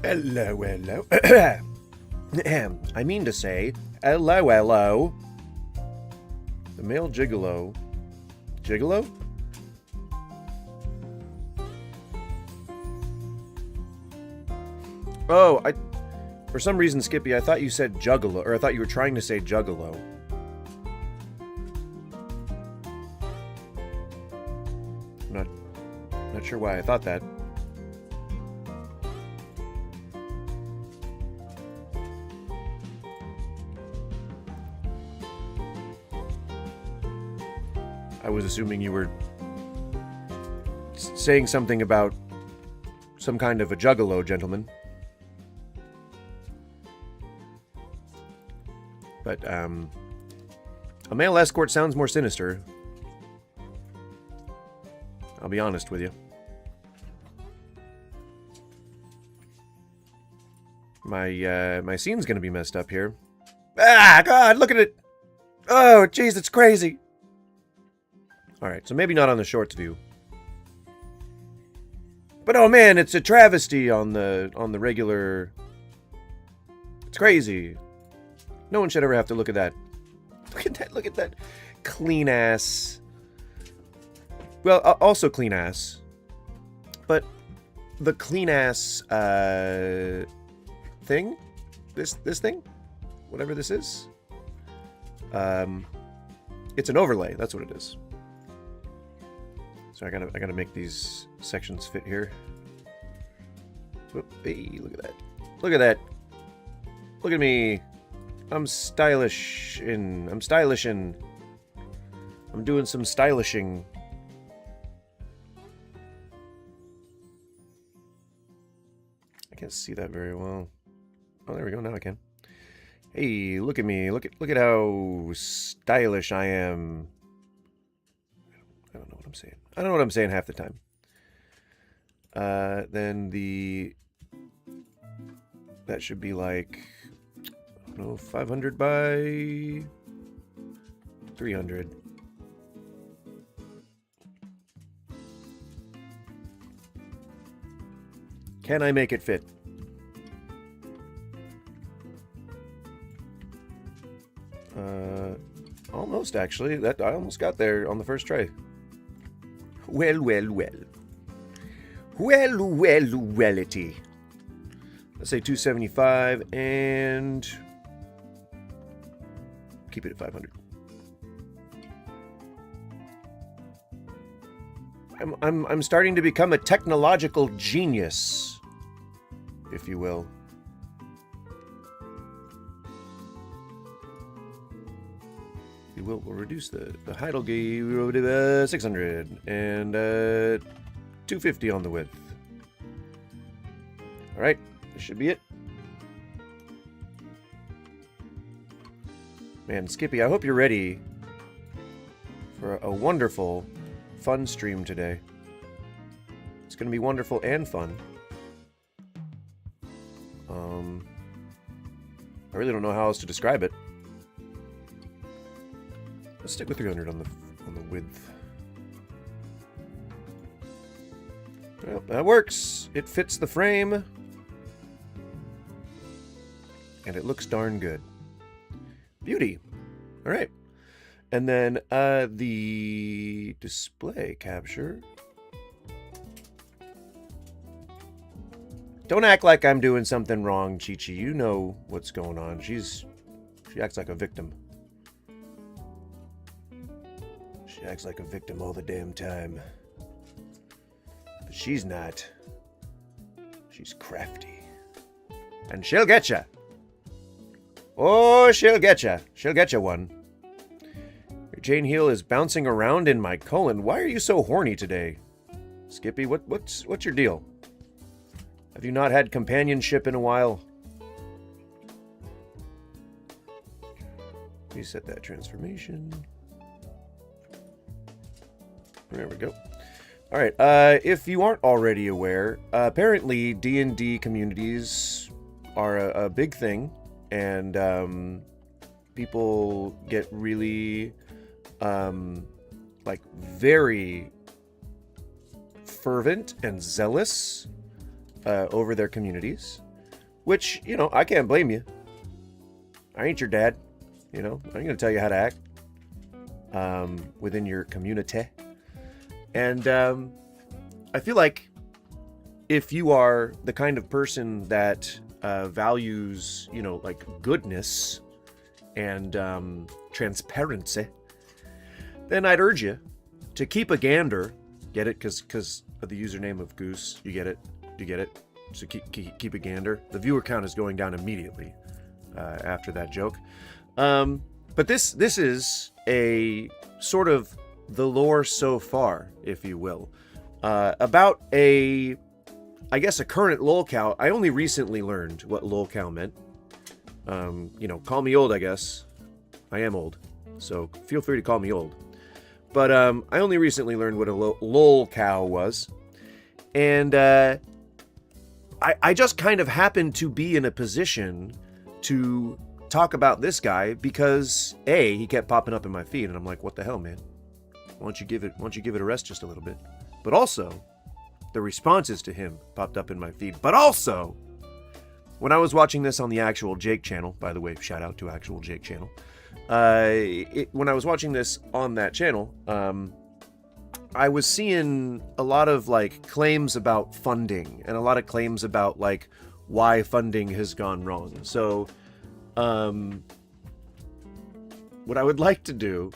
Hello, hello. I mean to say, hello, hello. The male gigolo. Gigolo? Oh, for some reason, Skippy, I thought you said juggalo, or I thought you were trying to say juggalo. I'm not sure why I thought that. I was assuming you were saying something about some kind of a juggalo, gentlemen. But, a male escort sounds more sinister. I'll be honest with you. My scene's gonna be messed up here. Ah, God, look at it! Oh, jeez, it's crazy! Alright, so maybe not on the shorts view. But oh man, it's a travesty on the regular. It's crazy. No one should ever have to look at that. Look at that clean ass. Well, also clean ass. But the clean ass thing? This thing? Whatever this is. It's an overlay, that's what it is. So I gotta make these sections fit here. Whoop, hey, look at that. Look at that. Look at me. I'm stylish in. I'm doing some stylishing. I can't see that very well. Oh, there we go. Now I can. Hey, look at me. Look at how stylish I am. I don't know what I'm saying. I don't know what I'm saying half the time. Then that should be like, I don't know, 500 by 300. Can I make it fit? Almost, actually. I almost got there on the first try. Well, well, well. Well, well, wellity. Let's say 275 and keep it at 500. I'm starting to become a technological genius, if you will. We'll reduce the height. We'll do 600 and 250 on the width. All right, this should be it. Man, Skippy, I hope you're ready for a wonderful, fun stream today. It's going to be wonderful and fun. I really don't know how else to describe it. Let's stick with 300 on the width. Well, that works. It fits the frame. And it looks darn good. Beauty. All right. And then the display capture. Don't act like I'm doing something wrong, Chi-Chi. You know what's going on. She acts like a victim. She acts like a victim all the damn time. But she's not. She's crafty. And she'll get ya. Oh, she'll get ya. She'll get ya one. Your Jane Heel is bouncing around in my colon. Why are you so horny today? Skippy, what's your deal? Have you not had companionship in a while? Reset that transformation. There we go. All right. If you aren't already aware, apparently D&D communities are a big thing, and people get really, very fervent and zealous over their communities. which, you know, I can't blame you. I ain't your dad, you know. I ain't gonna tell you how to act within your community. And I feel like if you are the kind of person that values, you know, like goodness and transparency, then I'd urge you to keep a gander. Get it? Because of the username of Goose. You get it? You get it? So keep a gander. The viewer count is going down immediately after that joke. But this is a sort of the lore so far, if you will, about I guess a current lolcow. I only recently learned what lolcow meant. You know, call me old, I guess. I am old, so feel free to call me old. But I only recently learned what a lolcow was, and I just kind of happened to be in a position to talk about this guy because he kept popping up in my feed, and I'm like, what the hell, man? Why don't you give it a rest just a little bit? But also, the responses to him popped up in my feed. But also, when I was watching this on the Actual Jake channel, by the way, shout out to Actual Jake channel. When I was watching this on that channel, I was seeing a lot of like claims about funding and a lot of claims about like why funding has gone wrong. So, what I would like to do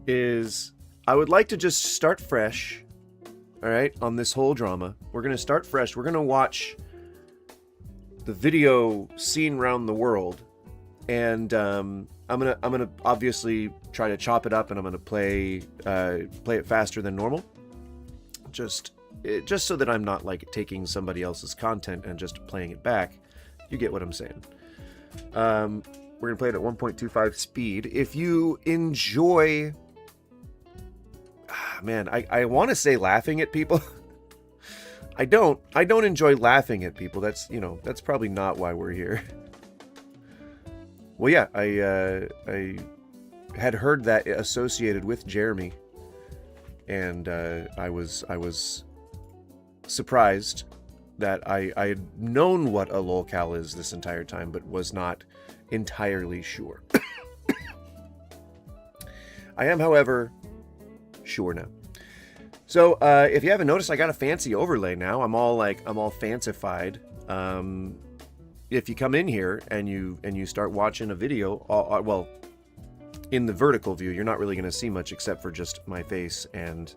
is I would like to just start fresh. All right, on this whole drama, we're gonna start fresh. We're gonna watch the video seen around the world, and I'm gonna obviously try to chop it up, and I'm gonna play it faster than normal, just so that I'm not like taking somebody else's content and just playing it back. You get what I'm saying? We're gonna play it at 1.25 speed. If you enjoy, man, I want to say laughing at people. I don't enjoy laughing at people. That's, you know, that's probably not why we're here. Well, yeah, I had heard that associated with Jeremy, and I was surprised that I had known what a lolcow is this entire time, but was not entirely sure. I am, however, sure now. So if you haven't noticed, I got a fancy overlay now. I'm all fancified. If you come in here and you start watching a video, well, in the vertical view, you're not really going to see much except for just my face and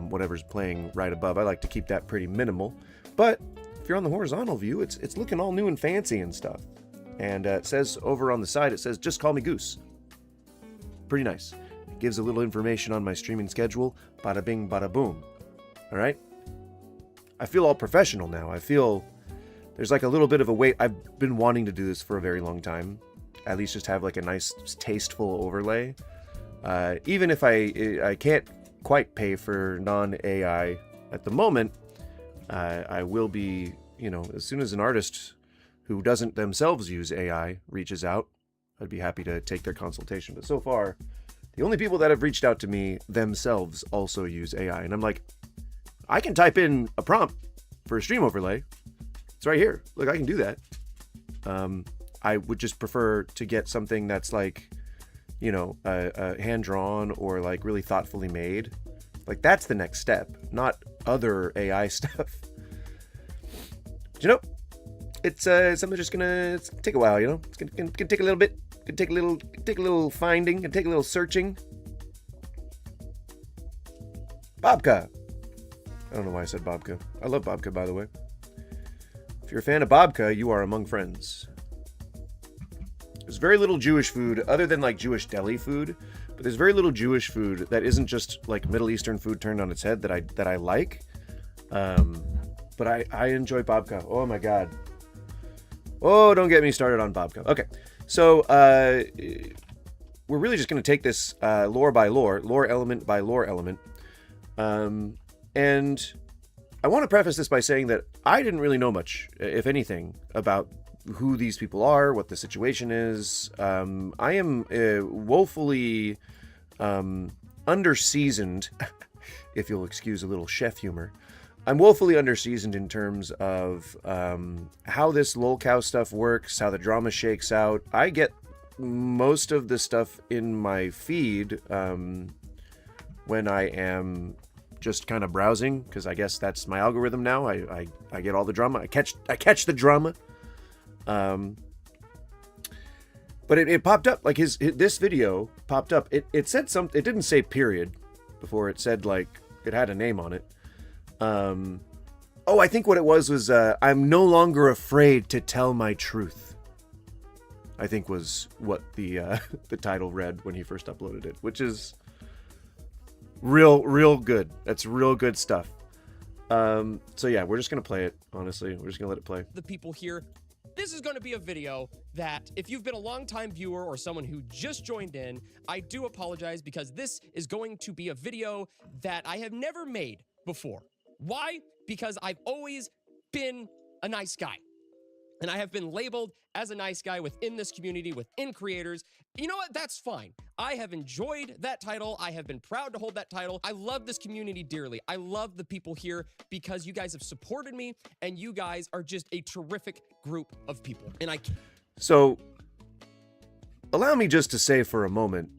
whatever's playing right above. I like to keep that pretty minimal. But if you're on the horizontal view, it's looking all new and fancy and stuff. And it says over on the side, it says, just call me Goose. Pretty nice. It gives a little information on my streaming schedule. Bada bing, bada boom. All right? I feel all professional now. I feel there's like a little bit of a weight. I've been wanting to do this for a very long time. At least just have like a nice, tasteful overlay. Even if I can't quite pay for non-AI at the moment, I will be, you know, as soon as an artist who doesn't themselves use AI reaches out, I'd be happy to take their consultation. But so far, the only people that have reached out to me themselves also use AI. And I'm like, I can type in a prompt for a stream overlay. It's right here. Look, I can do that. I would just prefer to get something that's like, you know, hand-drawn or like really thoughtfully made. Like that's the next step, not other AI stuff. But, you know, it's something just gonna take a while, you know. It's gonna take a little bit. Could take a little finding, could take a little searching. Babka. I don't know why I said babka. I love babka, by the way. If you're a fan of babka, you are among friends. There's very little Jewish food, other than like Jewish deli food, but there's very little Jewish food that isn't just like Middle Eastern food turned on its head that I like. But I enjoy babka. Oh my god. Oh, don't get me started on babka. Okay. So, we're really just going to take this lore by lore element by lore element. And I want to preface this by saying that I didn't really know much, if anything, about who these people are, what the situation is. I am woefully underseasoned, if you'll excuse a little chef humor, I'm woefully underseasoned in terms of how this lolcow stuff works, how the drama shakes out. I get most of the stuff in my feed when I am just kind of browsing, because I guess that's my algorithm now. I get all the drama. I catch the drama. But it popped up, like this video popped up. It said something. It didn't say period before. It said, like, it had a name on it. Oh, I think what it was I'm no longer afraid to tell my truth, I think was what the title read when he first uploaded it, which is real good. That's real good stuff. So yeah, we're just gonna play it. Honestly, we're just gonna let it play. The people here, this is going to be a video that if you've been a long-time viewer or someone who just joined in, I do apologize, because this is going to be a video that I have never made before. Why? Because I've always been a nice guy. And I have been labeled as a nice guy within this community, within creators. You know what? That's fine. I have enjoyed that title. I have been proud to hold that title. I love this community dearly. I love the people here because you guys have supported me, and you guys are just a terrific group of people. And So, allow me just to say for a moment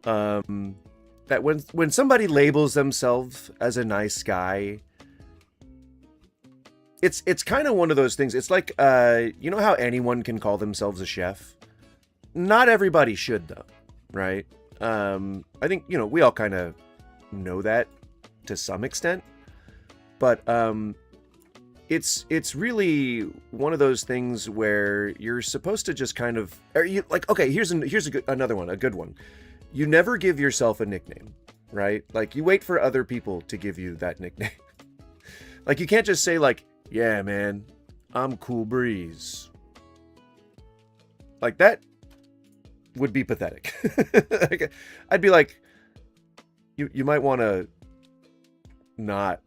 that when somebody labels themselves as a nice guy, it's kind of one of those things. It's like, you know how anyone can call themselves a chef? Not everybody should, though, right? I think, you know, we all kind of know that to some extent. But it's really one of those things where you're supposed to just kind of... okay, here's another one, a good one. You never give yourself a nickname, right? Like, you wait for other people to give you that nickname. Like, you can't just say, like, yeah, man, I'm Cool Breeze. Like, that would be pathetic. I'd be like, you might want to not,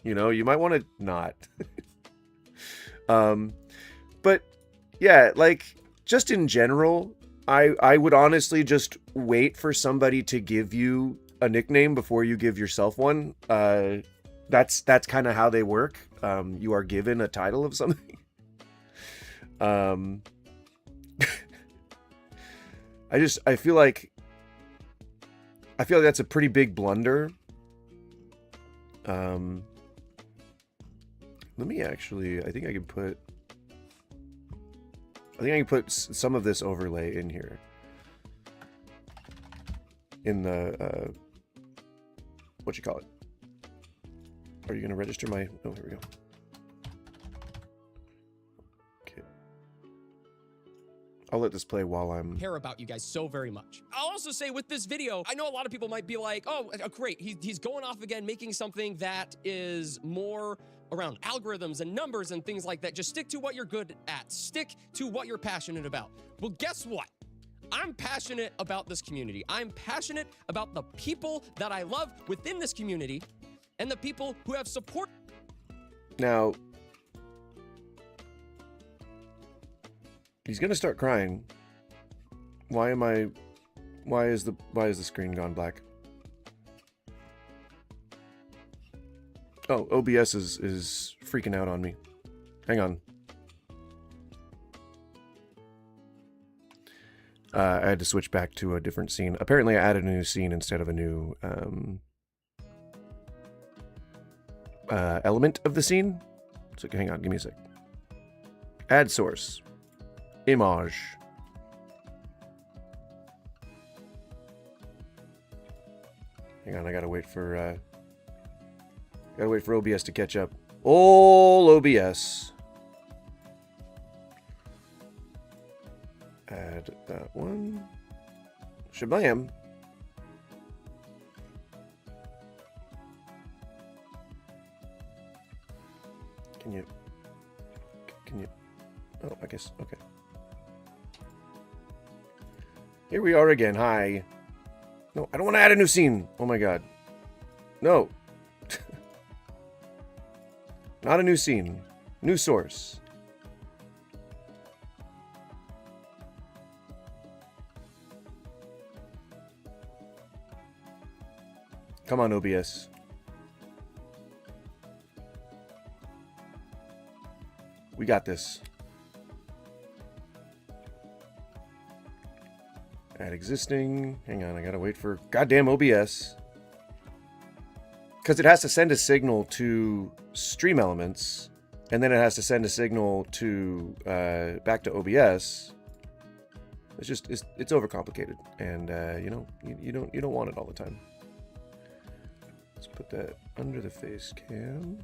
you know, you might want to not. But yeah, like, just in general, I would honestly just wait for somebody to give you a nickname before you give yourself one. That's kind of how they work. You are given a title of something. I feel like that's a pretty big blunder. Let me actually, I think I can put some of this overlay in here. In the, what you call it? Are you going to register my... Oh, here we go. Okay. I'll let this play while I'm... care about you guys so very much. I'll also say with this video, I know a lot of people might be like, oh, great, he's going off again, making something that is more around algorithms and numbers and things like that. Just stick to what you're good at. Stick to what you're passionate about. Well, guess what? I'm passionate about this community. I'm passionate about the people that I love within this community, and the people who have support. Now, he's gonna start crying. Why is the screen gone black? Oh, OBS is freaking out on me. Hang on. I had to switch back to a different scene. Apparently I added a new scene instead of a new element of the scene. So hang on, give me a sec. Add source. Image. Hang on, I gotta wait for OBS to catch up. All OBS. Add that one. Shabam. Can you... Oh, I guess, okay. Here we are again, hi. No, I don't want to add a new scene. Oh my god. No. Not a new scene. New source. Come on, OBS. We got this. Add existing. Hang on, I gotta wait for goddamn OBS. Because it has to send a signal to Stream Elements, and then it has to send a signal to back to OBS. It's just it's overcomplicated, and you know, you don't want it all the time. Let's put that under the face cam.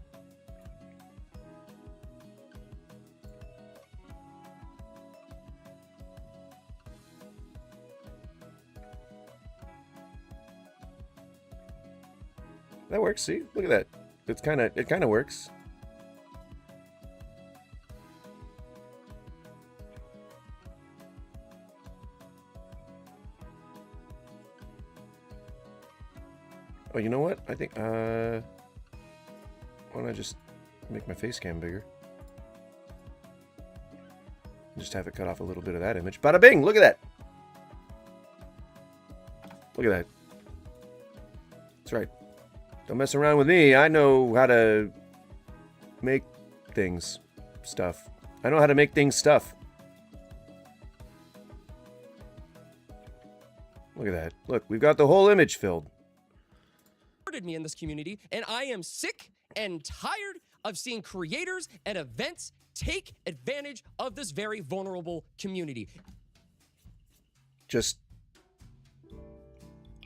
That works. See, look at that. It kind of works. Oh, you know what? I think why don't I just make my face cam bigger? Just have it cut off a little bit of that image. Bada bing! Look at that. Look at that. That's right. Don't mess around with me. I know how to make things stuff. I know how to make things stuff. Look at that. Look, we've got the whole image filled. Me in this community, and I am sick and tired of seeing creators and events take advantage of this very vulnerable community. Just,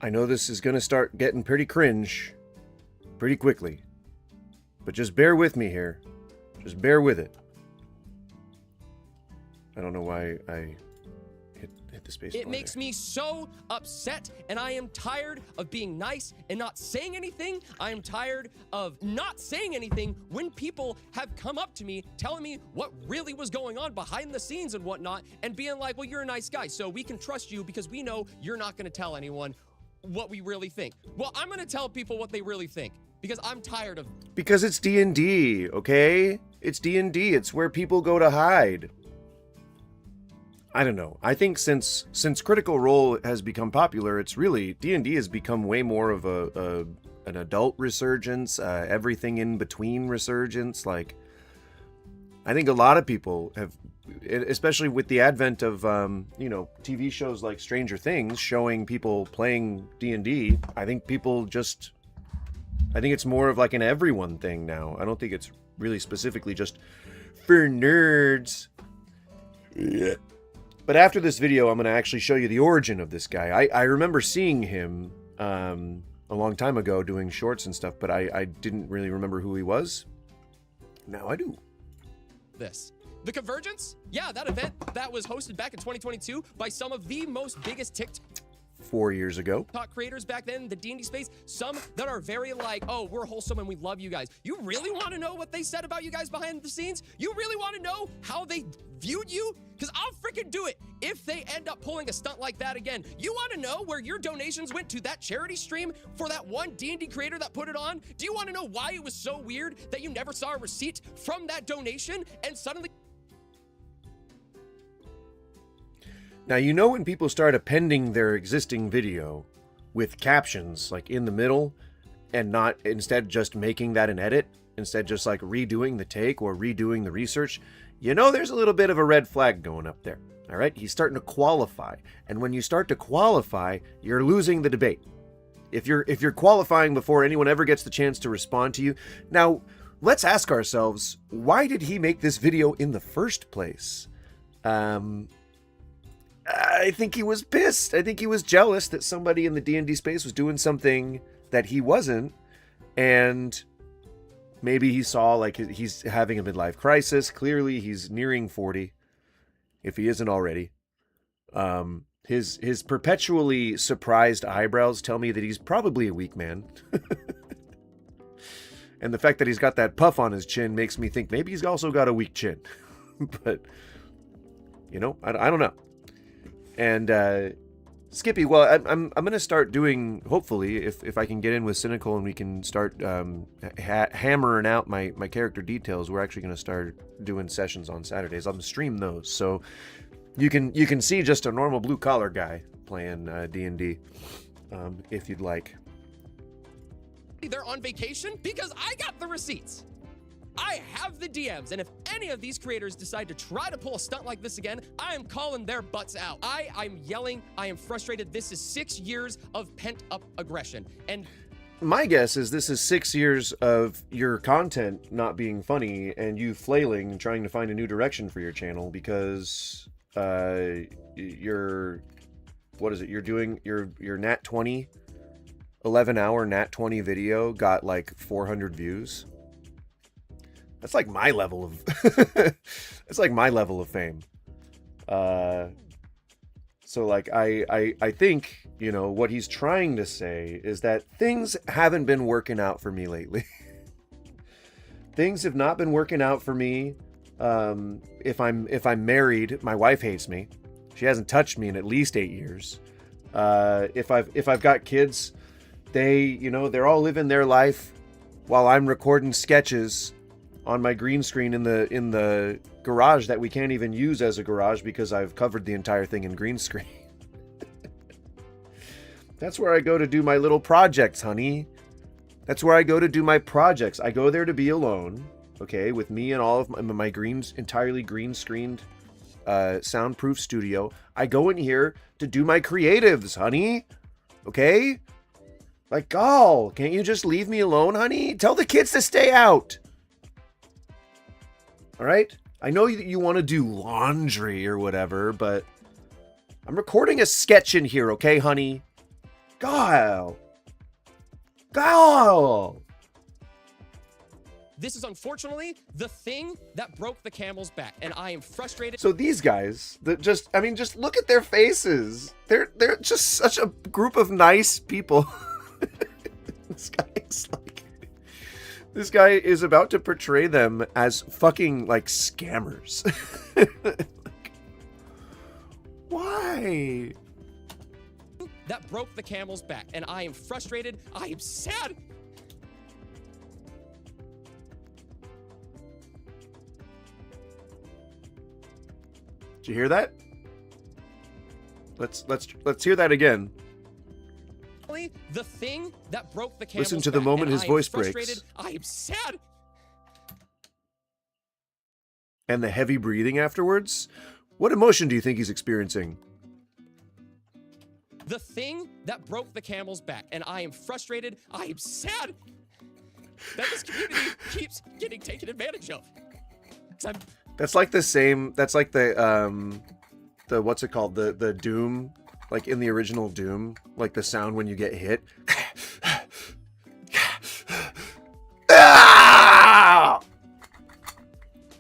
I know this is going to start getting pretty cringe pretty quickly, but just bear with me here. Just bear with it. I don't know why I hit the space bar. It makes me so upset, and I am tired of being nice and not saying anything. I am tired of not saying anything when people have come up to me telling me what really was going on behind the scenes and whatnot, and being like, well, you're a nice guy, so we can trust you because we know you're not going to tell anyone what we really think. Well, I'm going to tell people what they really think because I'm tired of... Because it's D&D, okay? It's D&D. It's where people go to hide. I don't know. I think since Critical Role has become popular, it's really D&D has become way more of an adult resurgence, everything in between resurgence. Like, I think a lot of people have, especially with the advent of you know, TV shows like Stranger Things showing people playing D&D. I think it's more of like an everyone thing now. I don't think it's really specifically just for nerds. Yeah. But after this video, I'm going to actually show you the origin of this guy. I remember seeing him a long time ago doing shorts and stuff, but I didn't really remember who he was. Now I do. This. The Convergence? Yeah, that event that was hosted back in 2022 by some of the most biggest TikTok 4 years ago. creators back then in the D&D space, some that are very like, oh, we're wholesome and we love you guys. You really want to know what they said about you guys behind the scenes? You really want to know how they viewed you? Because I'll freaking do it if they end up pulling a stunt like that again. You want to know where your donations went to that charity stream for that one D&D creator that put it on? Do you want to know why it was so weird that you never saw a receipt from that donation and suddenly... Now, you know when people start appending their existing video with captions, like in the middle, and not instead just making that an edit, instead just like redoing the take or redoing the research, you know there's a little bit of a red flag going up there. All right? He's starting to qualify. And when you start to qualify, you're losing the debate. If you're qualifying before anyone ever gets the chance to respond to you. Now, let's ask ourselves, why did he make this video in the first place? I think he was pissed. I think he was jealous that somebody in the D&D space was doing something that he wasn't. And maybe he saw like he's having a midlife crisis. Clearly, he's nearing 40, if he isn't already. His perpetually surprised eyebrows tell me that he's probably a weak man. And the fact that he's got that puff on his chin makes me think maybe he's also got a weak chin. But, you know, I don't know. And Skippy, well, I'm gonna start doing, hopefully, if I can get in with Cynical and we can start hammering out my character details. We're actually gonna start doing sessions on Saturdays. I'm gonna stream those, so you can see just a normal blue collar guy playing D&D, if you'd like. They're on vacation because I got the receipts. I have the DMs, and if any of these creators decide to try to pull a stunt like this again, I am calling their butts out. I'm yelling, I am frustrated. This is 6 years of pent-up aggression, and my guess is this is 6 years of your content not being funny and you flailing and trying to find a new direction for your channel because you're doing your Nat 20 11-hour Nat 20 video got like 400 views. That's like my level of that's like my level of fame. So like I think, you know, what he's trying to say is that things haven't been working out for me lately. Things have not been working out for me. If I'm married, my wife hates me. She hasn't touched me in at least 8 years. If I've got kids, they're all living their life while I'm recording sketches on my green screen in the garage that we can't even use as a garage because I've covered the entire thing in green screen. That's where I go to do my little projects, honey. That's where I go to do my projects. I go there to be alone, okay, with me and all of my entirely green screened soundproof studio. I go in here to do my creatives, honey. Okay? Like, oh, can't you just leave me alone, honey? Tell the kids to stay out. All right? I know that you want to do laundry or whatever, but I'm recording a sketch in here, okay, honey? Go. this is unfortunately the thing that broke the camel's back, and I am frustrated. So these guys, just look at their faces. They're just such a group of nice people. This guy is about to portray them as fucking like scammers. Why? That broke the camel's back, and I am frustrated. I am sad. Did you hear that? Let's hear that again. The thing that broke the camel's Listen to the back, moment and his I am voice frustrated. breaks. I am sad. And the heavy breathing afterwards? What emotion do you think he's experiencing? The thing that broke the camel's back, and I am frustrated. I am sad that this community keeps getting taken advantage of. That's like the same. That's like the what's it called? The Doom, like in the original Doom, like the sound when you get hit.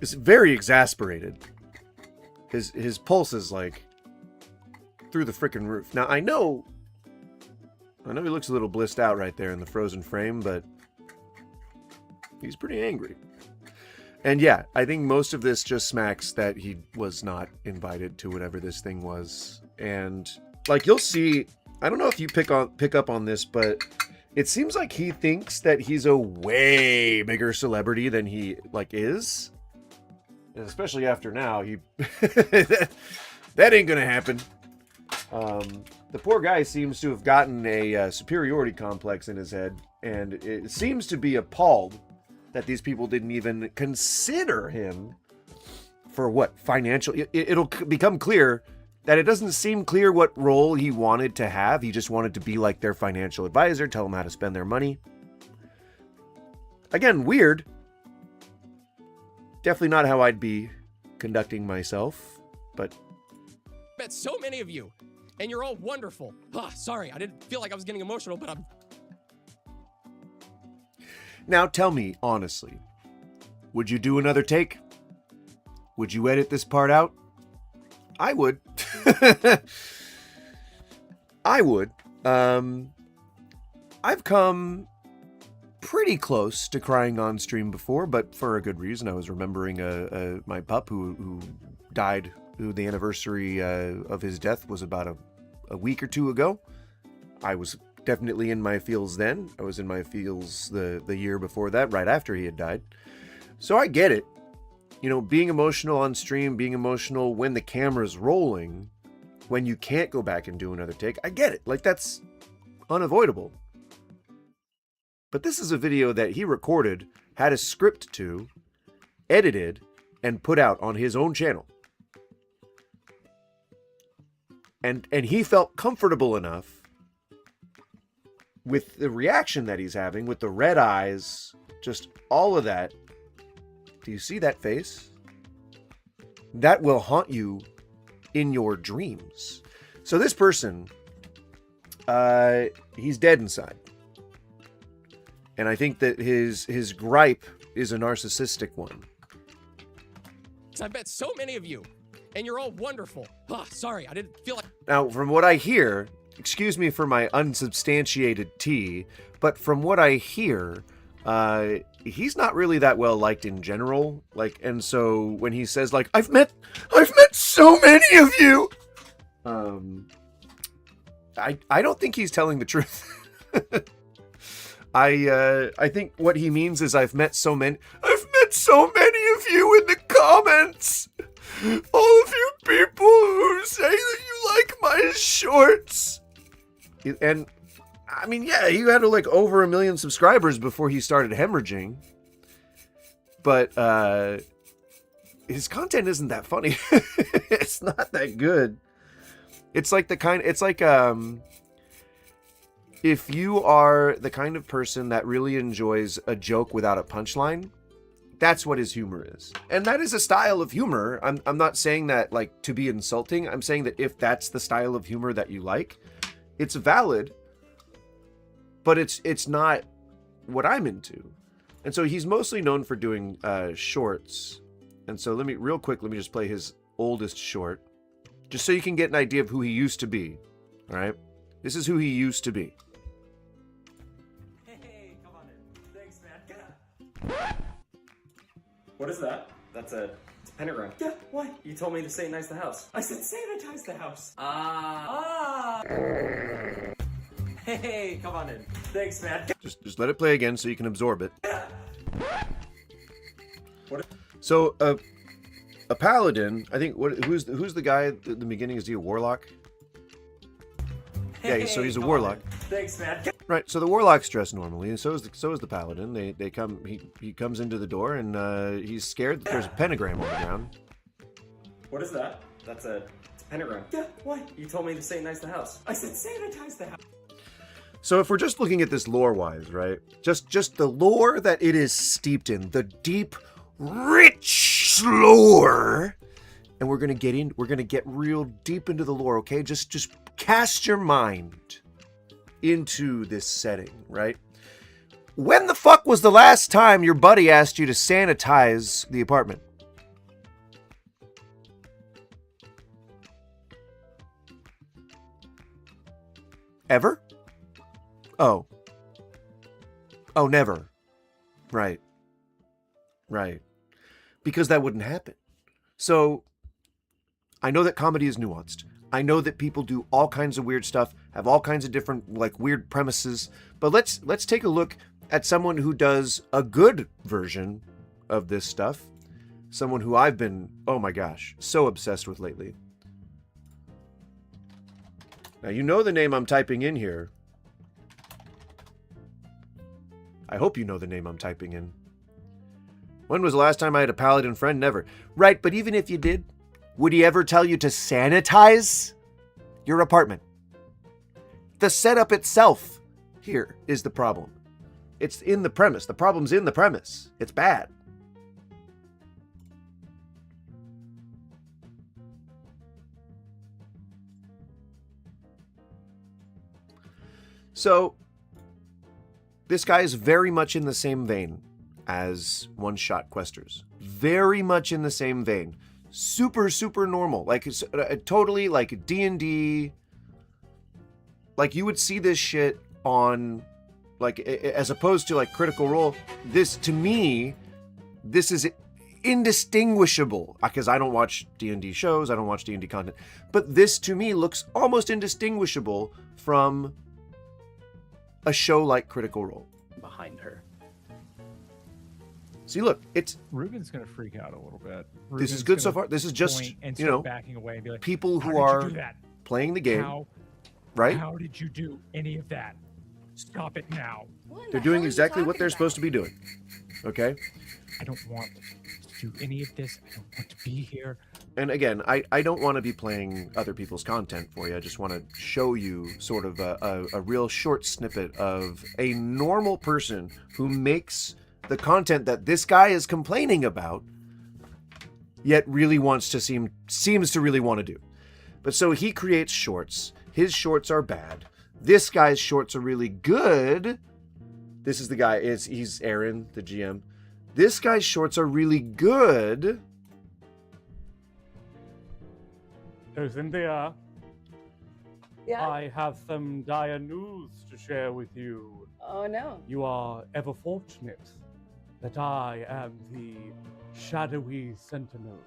It's very exasperated. His pulse is like through the frickin' roof. Now I know he looks a little blissed out right there in the frozen frame, but he's pretty angry. And yeah, I think most of this just smacks that he was not invited to whatever this thing was. And like you'll see, I don't know if you pick up on this, but it seems like he thinks that he's a way bigger celebrity than he like is. And especially after now, that ain't gonna happen. The poor guy seems to have gotten a superiority complex in his head, and it seems to be appalled that these people didn't even consider him for what financial. It'll become clear that it doesn't seem clear what role he wanted to have. He just wanted to be like their financial advisor, tell them how to spend their money. Again, weird. Definitely not how I'd be conducting myself, but met so many of you, and you're all wonderful. Sorry, I didn't feel like I was getting emotional, but I'm. Now tell me, honestly, would you do another take? Would you edit this part out? I would. I would. I've come pretty close to crying on stream before, but for a good reason. I was remembering my pup who died, who the anniversary of his death was about a week or two ago. I was definitely in my feels then. I was in my feels the year before that, right after he had died. So I get it. You know, being emotional on stream, being emotional when the camera's rolling, when you can't go back and do another take, I get it. Like, that's unavoidable. But this is a video that he recorded, had a script to, edited and put out on his own channel. And he felt comfortable enough with the reaction that he's having, with the red eyes, just all of that. Do you see that face? That will haunt you in your dreams. So this person, he's dead inside. And I think that his gripe is a narcissistic one. I bet so many of you, and you're all wonderful. Sorry, I didn't feel like... Now, from what I hear, excuse me for my unsubstantiated tea, but from what I hear, he's not really that well liked in general. Like, and so when he says, like, I've met so many of you, I don't think he's telling the truth. I think what he means is I've met so many of you in the comments. All of you people who say that you like my shorts. And I mean, yeah, he had like over 1 million subscribers before he started hemorrhaging. But his content isn't that funny. It's not that good. It's like if you are the kind of person that really enjoys a joke without a punchline, that's what his humor is. And that is a style of humor. I'm not saying that like to be insulting. I'm saying that if that's the style of humor that you like, it's valid, but it's not what I'm into. And so he's mostly known for doing shorts. And so let me just play his oldest short, just so you can get an idea of who he used to be. All right, this is who he used to be. Hey, come on in. Thanks, man. What is that? It's a pentagram. Yeah, why? You told me to sanitize the house. I said sanitize the house. Hey, come on in. Thanks, man. Just let it play again so you can absorb it. Yeah. What? So a paladin, I think. Who's the guy at the beginning? Is he a warlock? Hey, yeah, so he's a warlock. Thanks, man. Right, so the warlock's dressed normally, and so is the paladin. They come. He comes into the door, and he's scared that there's a pentagram on the ground. What is that? It's a pentagram. Yeah, why? You told me to sanitize the house. I said sanitize the house. So if we're just looking at this lore-wise, right? Just the lore that it is steeped in, the deep, rich lore, and we're gonna get real deep into the lore, okay? Just cast your mind into this setting, right? When the fuck was the last time your buddy asked you to sanitize the apartment? Ever? Oh, never. Right. Because that wouldn't happen. So, I know that comedy is nuanced. I know that people do all kinds of weird stuff, have all kinds of different, like, weird premises. But let's take a look at someone who does a good version of this stuff. Someone who I've been, oh my gosh, so obsessed with lately. Now, you know the name I'm typing in here. I hope you know the name I'm typing in. When was the last time I had a paladin friend? Never. Right, but even if you did, would he ever tell you to sanitize your apartment? The setup itself here is the problem. It's in the premise. The problem's in the premise. It's bad. So, this guy is very much in the same vein as one-shot questers. Very much in the same vein. Super, super normal. Like, it's totally like DnD. Like, you would see this shit on, like, as opposed to, like, Critical Role. This, to me, this is indistinguishable. Because I don't watch D&D shows, I don't watch D&D content. But this, to me, looks almost indistinguishable from a show like Critical Role. Behind her. See, look, it's... Ruben's going to freak out a little bit. This is good so far. This is just, you know, backing away and be like, people who "How did are you do that? playing the game, How, right? How did you do any of that?" Stop it now. They're doing exactly what they're supposed to be doing. Okay? I don't want to do any of this. I don't want to be here. And again, I don't want to be playing other people's content for you. I just want to show you sort of a real short snippet of a normal person who makes the content that this guy is complaining about, yet really seems to really want to do. But so he creates shorts. His shorts are bad. This guy's shorts are really good. This is the guy, he's Aaron, the GM. This guy's shorts are really good. So, Cynthia, Yeah. I have some dire news to share with you. Oh no. You are ever fortunate that I am the shadowy sentinel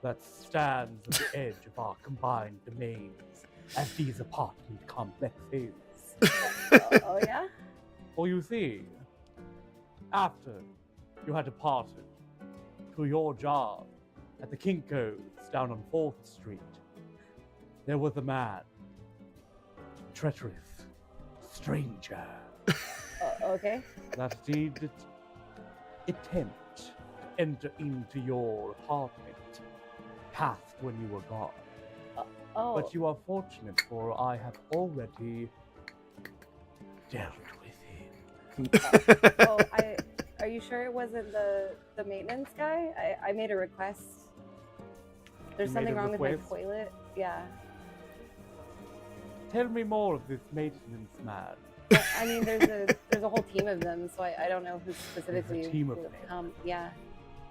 that stands at the edge of our combined domains as these apartment complexes. Oh yeah. For you see, after you had departed to your job at the Kinko's down on 4th Street, there was a man, treacherous stranger, Okay. that did attempt to enter into your apartment past when you were gone. Oh. But you are fortunate, for I have already dealt with him. Oh, are you sure it wasn't the maintenance guy? I made a request. There's You something made a wrong with my request? toilet. Yeah. Tell me more of this maintenance man. Well, I mean, there's a whole team of them, so I don't know who specifically. team of would them. come. Yeah.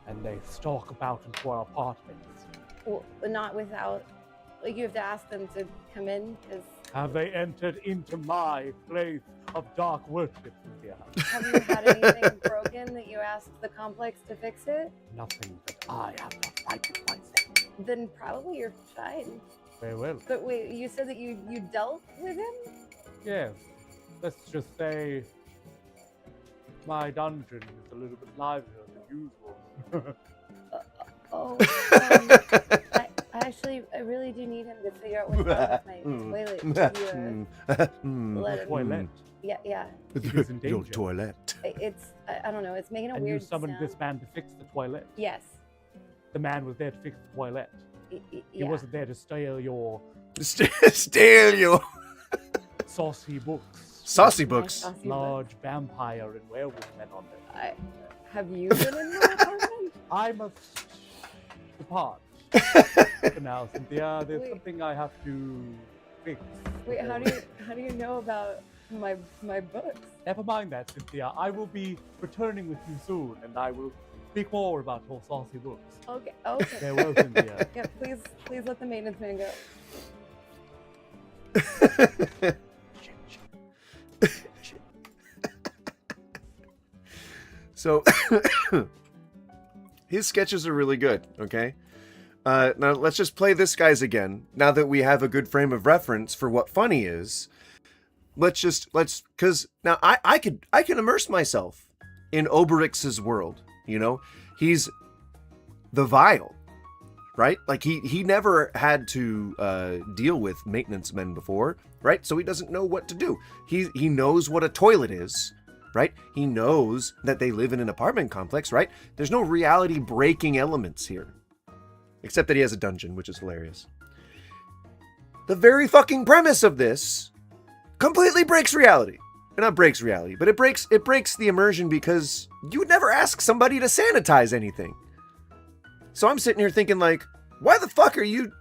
And they stalk about into our apartments. Well, not without. Like you have to ask them to come in, because Have they entered into my place of dark worship, Cynthia? have you had anything broken that you asked the complex to fix it? Nothing that I have not righted myself. Then probably you're fine. Very well. But wait, you said that you dealt with him? Yes. Let's just say my dungeon is a little bit livelier than usual. Oh, I really do need him to figure out what's wrong with my toilet. Can you, let him? Toilet. Yeah. It is in Your danger. toilet. It's I don't know. It's making a And weird you summoned sound. this man to fix the toilet. Yes. The man was there to fix the toilet. He Yeah. wasn't there to steal your Steal your saucy books. saucy My books. saucy book. Large vampire and werewolf men on them. Have you been in my apartment? I must depart. For now, Cynthia, there's Wait. something I have to fix. Wait, how do you know about my books? Never mind that, Cynthia. I will be returning with you soon, and I will speak more about your saucy books. Okay. Farewell, Cynthia. Yeah, please let the maintenance man go. So his sketches are really good, okay? Now let's just play this guy's again. Now that we have a good frame of reference for what funny is, because now I can immerse myself in Oberix's world. You know, he's the Vile, right? Like he never had to deal with maintenance men before, right? So he doesn't know what to do. He knows what a toilet is. Right? He knows that they live in an apartment complex, right? There's no reality breaking elements here. Except that he has a dungeon, which is hilarious. The very fucking premise of this completely breaks reality. Not breaks reality, but it breaks the immersion because you would never ask somebody to sanitize anything. So I'm sitting here thinking like, why the fuck are you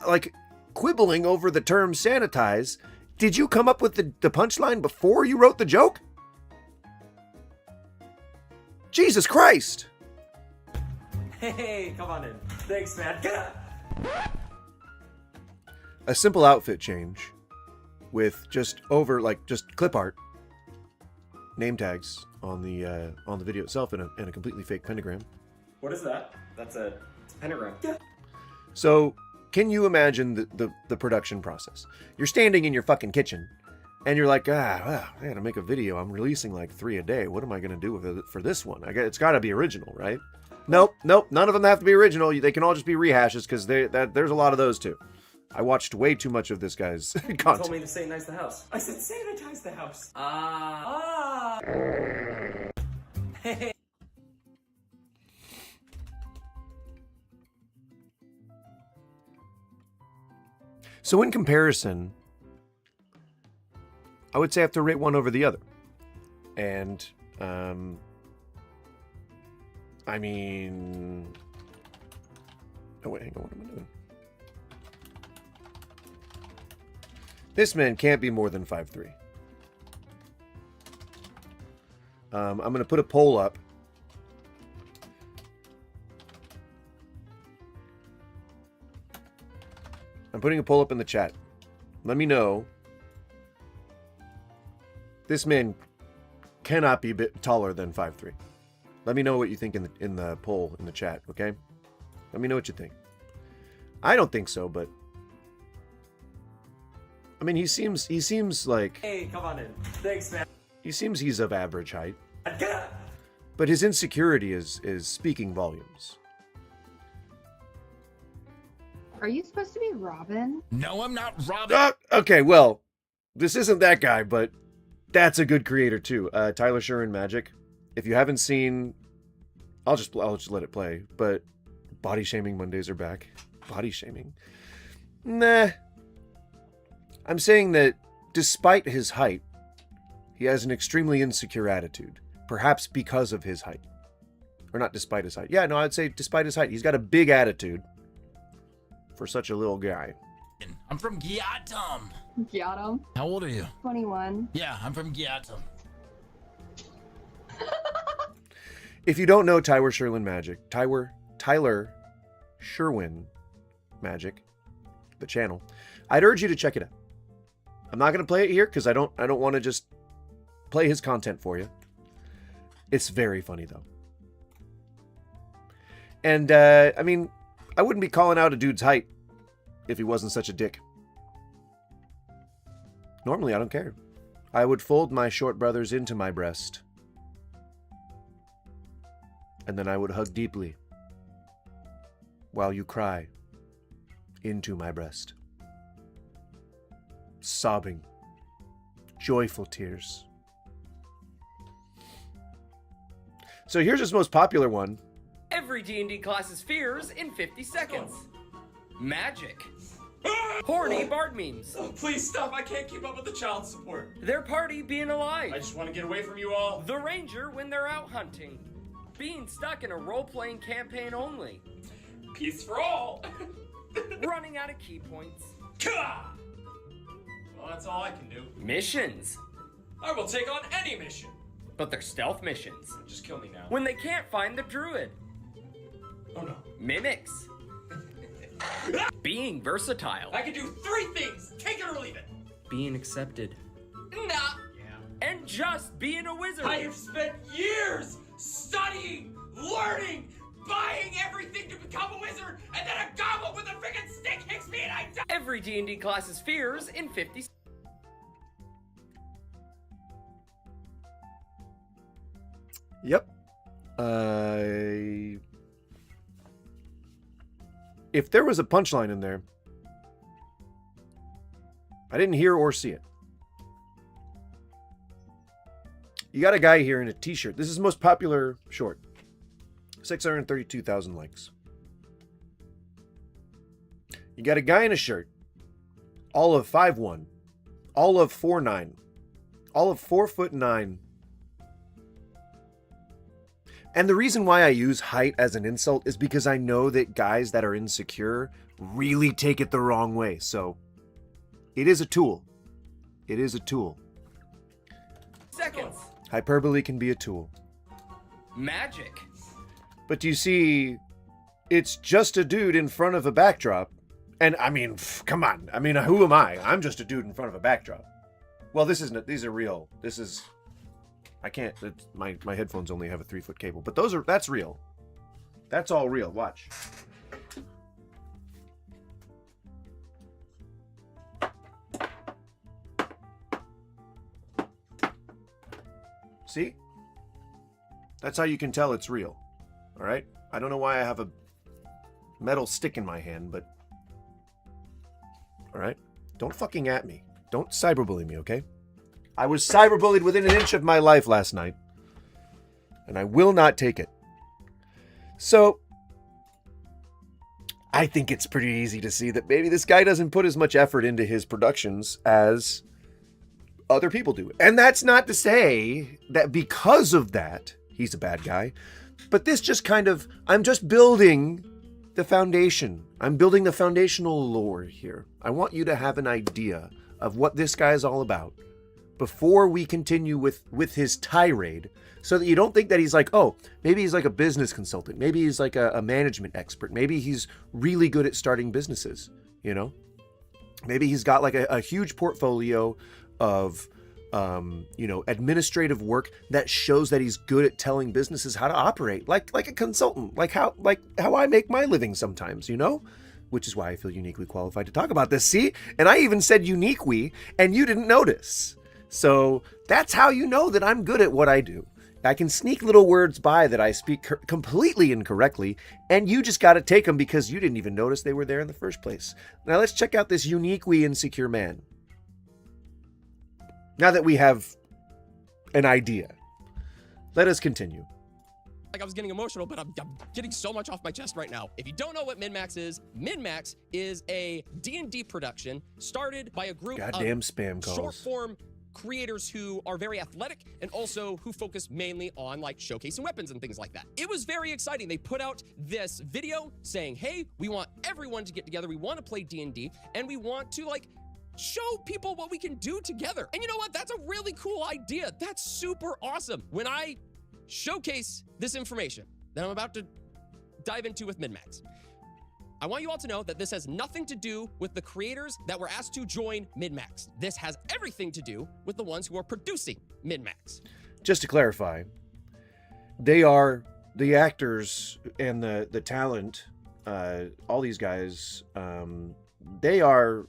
like quibbling over the term sanitize? Did you come up with the punchline before you wrote the joke? Jesus Christ! Hey, come on in. Thanks, man. A simple outfit change with just clip art, name tags on the video itself and a completely fake pentagram. What is that? It's a pentagram. Yeah. So, can you imagine the production process? You're standing in your fucking kitchen, and you're like, I gotta make a video. I'm releasing like 3 a day. What am I gonna do with it for this one? It's gotta be original, right? Nope. None of them have to be original. They can all just be rehashes because there's a lot of those too. I watched way too much of this guy's You told content. me to sanitize the house. I said sanitize the house. Hey. So in comparison, I would say I have to rate one over the other. And, I mean... Oh, wait, hang on, what am I doing? This man can't be more than 5'3". I'm going to put a poll up. I'm putting a poll up in the chat. Let me know. This man cannot be a bit taller than 5'3". Let me know what you think in the poll in the chat, okay? Let me know what you think. I don't think so, but I mean, he seems like Hey, come on in. Thanks, man. he seems he's of average height, Get up. but his insecurity is speaking volumes. Are you supposed to be Robin? No, I'm not Robin. Okay, well, this isn't that guy, but that's a good creator too. Tyler Shurin Magic. If you haven't seen, I'll just let it play. But body shaming Mondays are back. Body shaming? Nah. I'm saying that despite his height, he has an extremely insecure attitude. Perhaps because of his height. Or not despite his height. Yeah, no, I'd say despite his height. He's got a big attitude for such a little guy. I'm from Gyatum. Got him. How old are you? 21. Yeah, I'm from Gyatum. If you don't know Tyler Sherwin Magic, Tyler Sherwin Magic, the channel, I'd urge you to check it out. I'm not going to play it here because I don't want to just play his content for you. It's very funny though. And I mean, I wouldn't be calling out a dude's height if he wasn't such a dick. Normally, I don't care. I would fold my short brothers into my breast. And then I would hug deeply while you cry into my breast. Sobbing. Joyful tears. So here's his most popular one. Every D&D class's fears in 50 seconds. Magic. Horny bard memes. Oh, please stop. I can't keep up with the child support. Their party being alive. I just want to get away from you all. The ranger when they're out hunting. Being stuck in a role-playing campaign only. Peace for all. Running out of key points. Kah! Well, that's all I can do. Missions. I will take on any mission. But they're stealth missions. Just kill me now. When they can't find the druid. Oh no. Mimics. Being versatile. I can do 3 things. Take it or leave it. Being accepted. Nah. Yeah. And just being a wizard. I have spent years studying, learning, buying everything to become a wizard, and then a goblin with a freaking stick hits me and I die. Every D&D class's fears in 50 Yep. If there was a punchline in there, I didn't hear or see it. You got a guy here in a t-shirt. This is his most popular short. 632,000 likes. You got a guy in a shirt. All of 5'1". All of 4'9". All of 4'9". And the reason why I use height as an insult is because I know that guys that are insecure really take it the wrong way. So it is a tool. It is a tool. seconds. Hyperbole can be a tool. Magic. But you see, it's just a dude in front of a backdrop. And I mean, come on. I mean, who am I? I'm just a dude in front of a backdrop. Well, this isn't. These are real. This is. I can't. My headphones only have a 3-foot cable. But that's real. That's all real. Watch. See? That's how you can tell it's real. All right? I don't know why I have a metal stick in my hand, but All right? Don't fucking at me. Don't cyberbully me, okay? I was cyberbullied within an inch of my life last night. And I will not take it. So, I think it's pretty easy to see that maybe this guy doesn't put as much effort into his productions as other people do. And that's not to say that because of that, he's a bad guy. But this just kind of, I'm just building the foundation. I'm building the foundational lore here. I want you to have an idea of what this guy is all about before we continue with his tirade, so that you don't think that he's like, oh, maybe he's like a business consultant. Maybe he's like a management expert. Maybe he's really good at starting businesses, you know? Maybe he's got like a huge portfolio of, administrative work that shows that he's good at telling businesses how to operate, like a consultant, like how I make my living sometimes, you know? Which is why I feel uniquely qualified to talk about this. See? And I even said uniquely, and you didn't notice. So that's how you know that I'm good at what I do. I can sneak little words by that I speak completely incorrectly, and you just got to take them because you didn't even notice they were there in the first place. Now let's check out this uniquely insecure man. Now that we have an idea, let us continue. Like I was getting emotional, but I'm getting so much off my chest right now. If you don't know what Min-Max is a D&D production started by a group Goddamn spam calls. Short-form creators who are very athletic and also who focus mainly on like showcasing weapons and things like that. It was very exciting. They put out this video saying, hey, we want everyone to get together. We want to play D&D and we want to like show people what we can do together. And you know what? That's a really cool idea. That's super awesome. When I showcase this information that I'm about to dive into with Min-Max, I want you all to know that this has nothing to do with the creators that were asked to join Min-Max. This has everything to do with the ones who are producing Min-Max. Just to clarify, they are the actors and the talent, all these guys, they are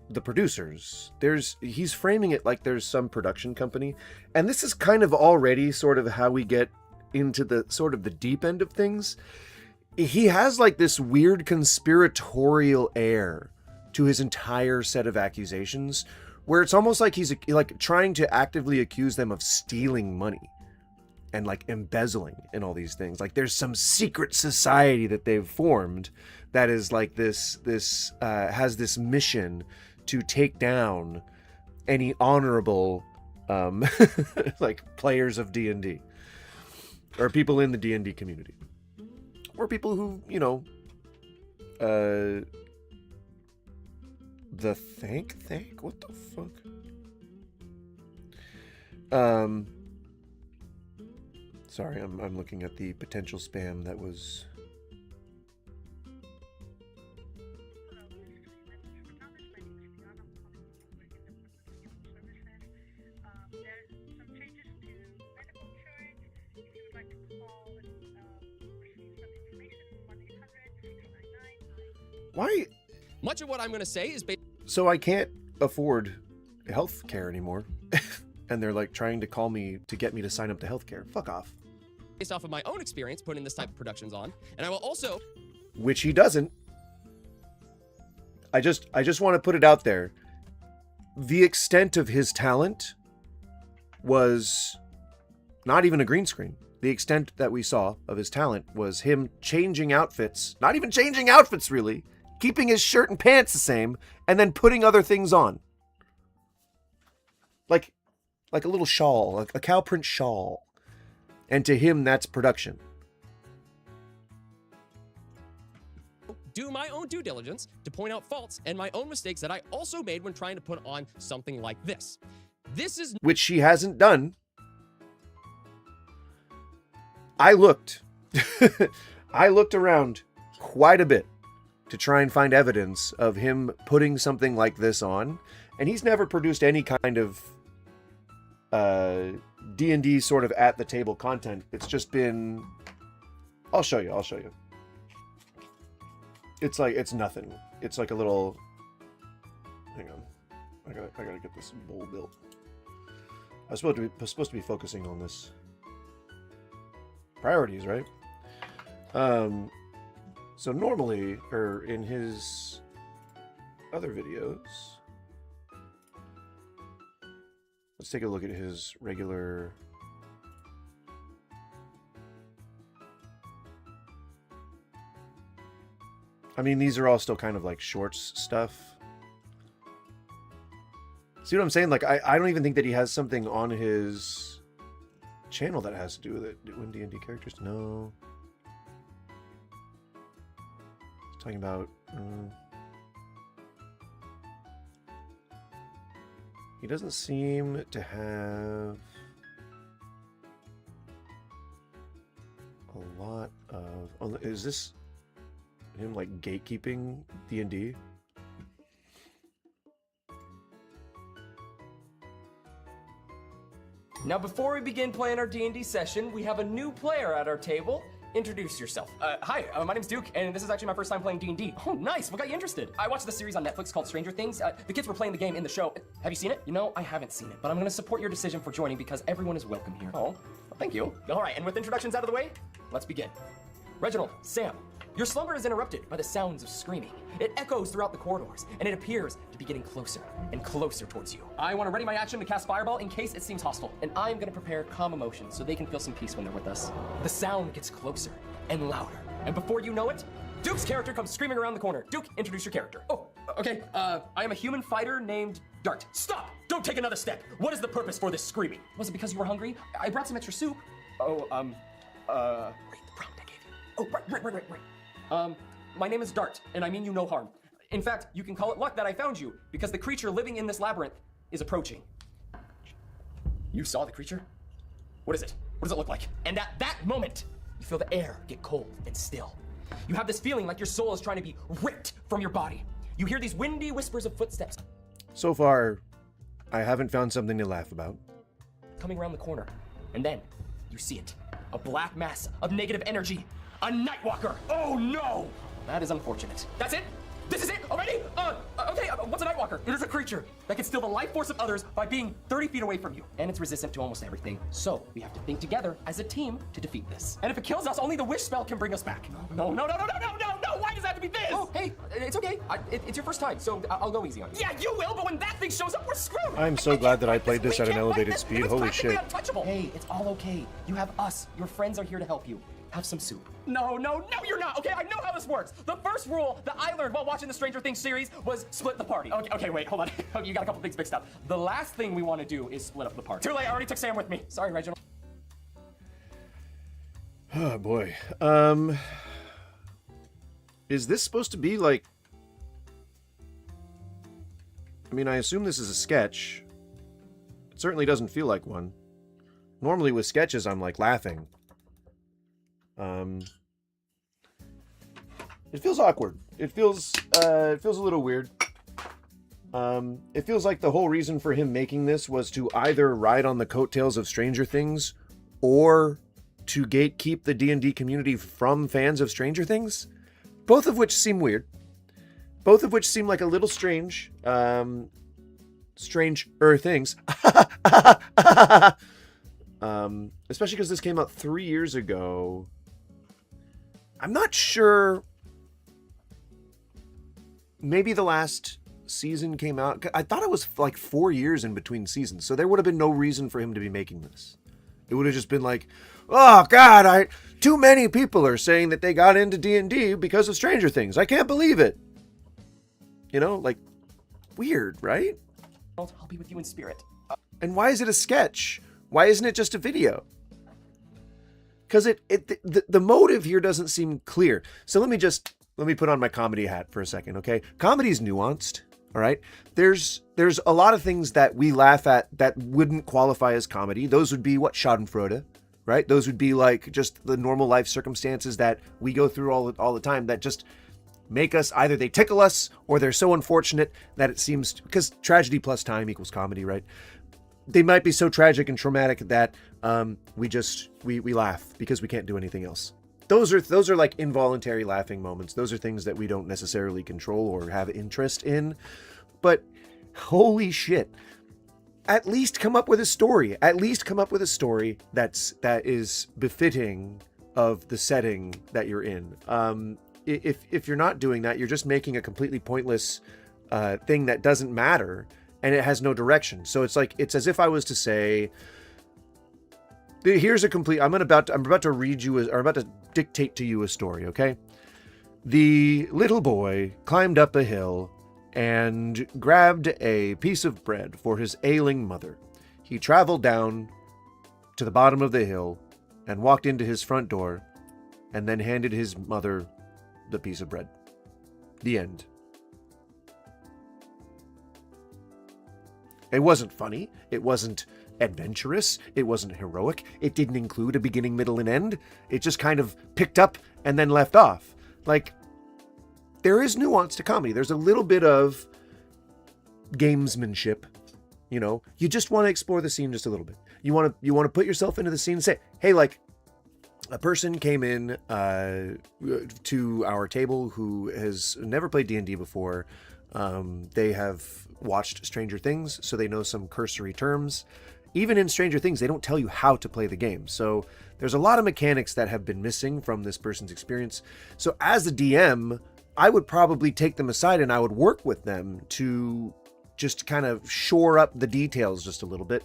the producers. He's framing it like there's some production company, and this is kind of already sort of how we get into the sort of the deep end of things. He has like this weird conspiratorial air to his entire set of accusations, where it's almost like he's like trying to actively accuse them of stealing money and like embezzling and all these things. Like there's some secret society that they've formed that is like this has this mission to take down any honorable like players of D&D or people in the D&D community. Or people who, you know, the thank? What the fuck? Sorry, I'm looking at the potential spam that was. Why? Much of what I'm going to say is based. So I can't afford health care anymore. And they're like trying to call me to get me to sign up to healthcare. Fuck off. Based off of my own experience putting this type of productions on. And I will also. Which he doesn't. I just want to put it out there. The extent of his talent was not even a green screen. The extent that we saw of his talent was him changing outfits. Not even changing outfits, really. Keeping his shirt and pants the same, and then putting other things on. Like a little shawl, a cow print shawl. And to him, that's production. Do my own due diligence to point out faults and my own mistakes that I also made when trying to put on something like this. This is... Which she hasn't done. I looked. I looked around quite a bit to try and find evidence of him putting something like this on. And he's never produced any kind of D&D sort of at the table content. It's just been... I'll show you. It's like, it's nothing. It's like a little... Hang on. I gotta get this bowl built. I was supposed to be focusing on this. Priorities, right? So normally, or in his other videos. Let's take a look at his regular... I mean, these are all still kind of like shorts stuff. See what I'm saying? Like, I don't even think that he has something on his channel that has to do with it. When D&D characters? No. He's talking about... He doesn't seem to have a lot of... Is this him, like, gatekeeping D&D? Now, before we begin playing our D&D session, we have a new player at our table. Introduce yourself. Hi, my name's Duke, and this is actually my first time playing D&D. Oh, nice. What got you interested? I watched the series on Netflix called Stranger Things. The kids were playing the game in the show. Have you seen it? You know, I haven't seen it, but I'm going to support your decision for joining because everyone is welcome here. Oh, well, thank you. All right, and with introductions out of the way, let's begin. Reginald, Sam, your slumber is interrupted by the sounds of screaming. It echoes throughout the corridors, and it appears to be getting closer and closer towards you. I want to ready my action to cast Fireball in case it seems hostile, and I'm going to prepare calm emotions so they can feel some peace when they're with us. The sound gets closer and louder, and before you know it, Duke's character comes screaming around the corner. Duke, introduce your character. Oh, okay. I am a human fighter named Dart. Stop! Don't take another step. What is the purpose for this screaming? Was it because you were hungry? I brought some extra soup. Oh, read the prompt I gave you. Oh, right. My name is Dart, and I mean you no harm. In fact, you can call it luck that I found you, because the creature living in this labyrinth is approaching. You saw the creature? What is it? What does it look like? And at that moment, you feel the air get cold and still. You have this feeling like your soul is trying to be ripped from your body. You hear these windy whispers of footsteps. So far, I haven't found something to laugh about. Coming around the corner, and then you see it. A black mass of negative energy. A Nightwalker! Oh no! That is unfortunate. That's it? This is it already? Okay, what's a Nightwalker? It is a creature that can steal the life force of others by being 30 feet away from you. And it's resistant to almost everything. So, we have to think together as a team to defeat this. And if it kills us, only the wish spell can bring us back. No! Why does it have to be this? Oh, hey, it's okay. It's your first time, so I'll go easy on you. Yeah, you will, but when that thing shows up, we're screwed! I'm so glad that I played this at an elevated speed. Holy shit. Untouchable. Hey, it's all okay. You have us. Your friends are here to help you. Have some soup. No, you're not. Okay, I know how this works. The first rule that I learned while watching the Stranger Things series was split the party. Okay, wait, hold on. You got a couple things mixed up. The last thing we want to do is split up the party. Too late, I already took Sam with me. Sorry, Reginald. Oh, boy. Is this supposed to be like... I mean, I assume this is a sketch. It certainly doesn't feel like one. Normally with sketches, I'm like laughing. It feels awkward. It feels a little weird. It feels like the whole reason for him making this was to either ride on the coattails of Stranger Things or to gatekeep the D&D community from fans of Stranger Things. Both of which seem weird. Both of which seem like a little strange. Stranger things. Especially because this came out 3 years ago. I'm not sure. Maybe the last season came out. I thought it was like 4 years in between seasons. So there would have been no reason for him to be making this. It would have just been like, oh God, too many people are saying that they got into D&D because of Stranger Things. I can't believe it. You know, like, weird, right? I'll be with you in spirit. And why is it a sketch? Why isn't it just a video? Because the motive here doesn't seem clear. So let me put on my comedy hat for a second, okay? Comedy's nuanced, all right? There's a lot of things that we laugh at that wouldn't qualify as comedy. Those would be what Schadenfreude, right? Those would be like just the normal life circumstances that we go through all the time that just make us, either they tickle us or they're so unfortunate that it seems, because tragedy plus time equals comedy, right? They might be so tragic and traumatic that we laugh because we can't do anything else. Those are like involuntary laughing moments. Those are things that we don't necessarily control or have interest in. But holy shit. At least come up with a story. At least come up with a story that is befitting of the setting that you're in. If you're not doing that, you're just making a completely pointless thing that doesn't matter, and it has no direction. So it's like, it's as if I was to say, here's a complete, I'm about to read you, or I'm about to dictate to you a story, okay? The little boy climbed up a hill and grabbed a piece of bread for his ailing mother. He traveled down to the bottom of the hill and walked into his front door and then handed his mother the piece of bread. The end. It wasn't funny. It wasn't adventurous. It wasn't heroic. It didn't include a beginning, middle, and end. It just kind of picked up and then left off. Like, there is nuance to comedy. There's a little bit of gamesmanship. You know, you just want to explore the scene just a little bit. You want to put yourself into the scene and say, hey, like, a person came in to our table who has never played D&D before. They have watched Stranger Things, so they know some cursory terms. Even in Stranger Things, they don't tell you how to play the game. So there's a lot of mechanics that have been missing from this person's experience. So as a DM, I would probably take them aside and I would work with them to just kind of shore up the details just a little bit.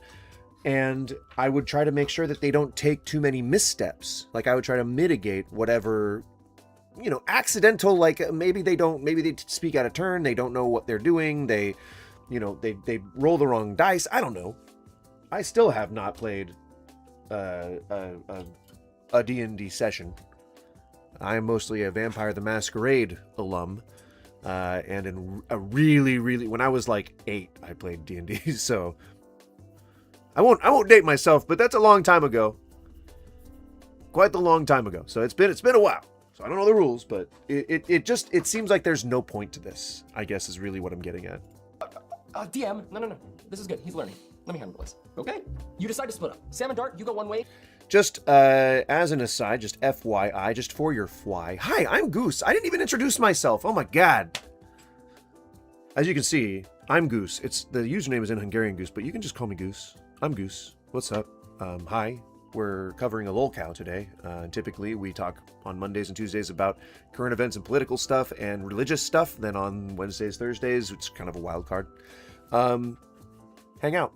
And I would try to make sure that they don't take too many missteps. Like, I would try to mitigate whatever, you know, accidental, like maybe they speak out of turn. They don't know what they're doing. They roll the wrong dice. I don't know. I still have not played a D&D session. I'm mostly a Vampire the Masquerade alum. And in a really, when I was like 8, I played D&D. So I won't date myself, but that's a long time ago. Quite the long time ago. So it's been a while. So I don't know the rules, but it seems like there's no point to this, I guess, is really what I'm getting at. DM, no. This is good. He's learning. Let me handle this. Okay? You decide to split up. Sam and Dart, you go one way. Just as an aside, just FYI, just for your fly. Hi, I'm Goose. I didn't even introduce myself. Oh my god. As you can see, I'm Goose. The username is in Hungarian Goose, but you can just call me Goose. I'm Goose. What's up? Hi. We're covering a lolcow today. Typically, we talk on Mondays and Tuesdays about current events and political stuff and religious stuff. Then on Wednesdays, Thursdays, it's kind of a wild card. Hang out.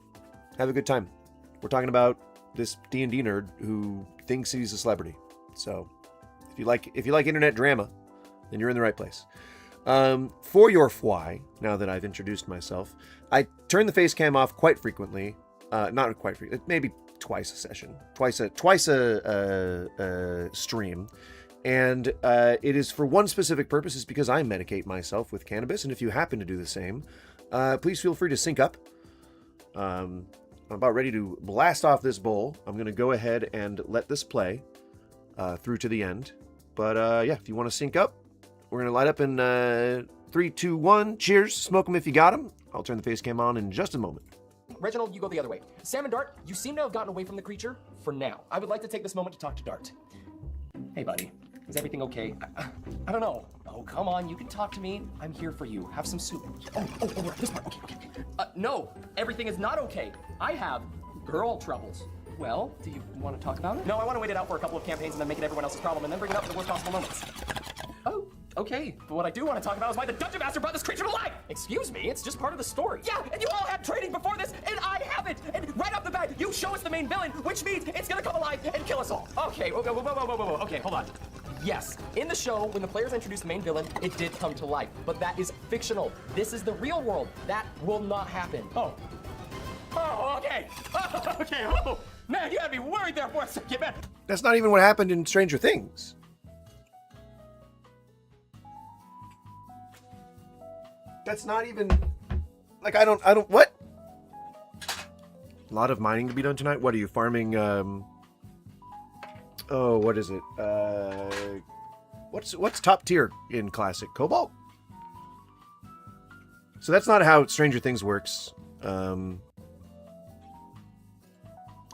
Have a good time. We're talking about this D&D nerd who thinks he's a celebrity. So, if you like internet drama, then you're in the right place. For your fly, now that I've introduced myself, I turn the face cam off quite frequently. Not quite frequently, maybe twice a session, twice a stream, and it is for one specific purpose. Is because I medicate myself with cannabis, and if you happen to do the same, please feel free to sync up. I'm about ready to blast off this bowl. I'm going to go ahead and let this play through to the end. But yeah, if you want to sync up, we're going to light up in 3, 2, 1. Cheers. Smoke them if you got them. I'll turn the face cam on in just a moment. Reginald, you go the other way. Sam and Dart, you seem to have gotten away from the creature for now. I would like to take this moment to talk to Dart. Hey, buddy. Is everything okay? I don't know. Oh, come on. You can talk to me. I'm here for you. Have some soup. Oh, right. This part. Okay. No, everything is not okay. I have girl troubles. Well, do you want to talk about it? No, I want to wait it out for a couple of campaigns and then make it everyone else's problem and then bring it up at the worst possible moments. Oh, okay. But what I do want to talk about is why the Dungeon Master brought this creature to life! Excuse me, it's just part of the story. Yeah, and you all had training before this, and I haven't! And right off the bat, you show us the main villain, which means it's gonna come alive and kill us all. Okay, whoa. Okay, hold on. Yes, in the show, when the players introduced the main villain, it did come to life. But that is fictional. This is the real world. That will not happen. Oh, okay. Okay, oh. Man, you had me worried there for a second, man. That's not even what happened in Stranger Things. That's not even, like, I don't, what? A lot of mining to be done tonight? What are you, farming, what is it? What's top tier in Classic? Cobalt? So that's not how Stranger Things works. I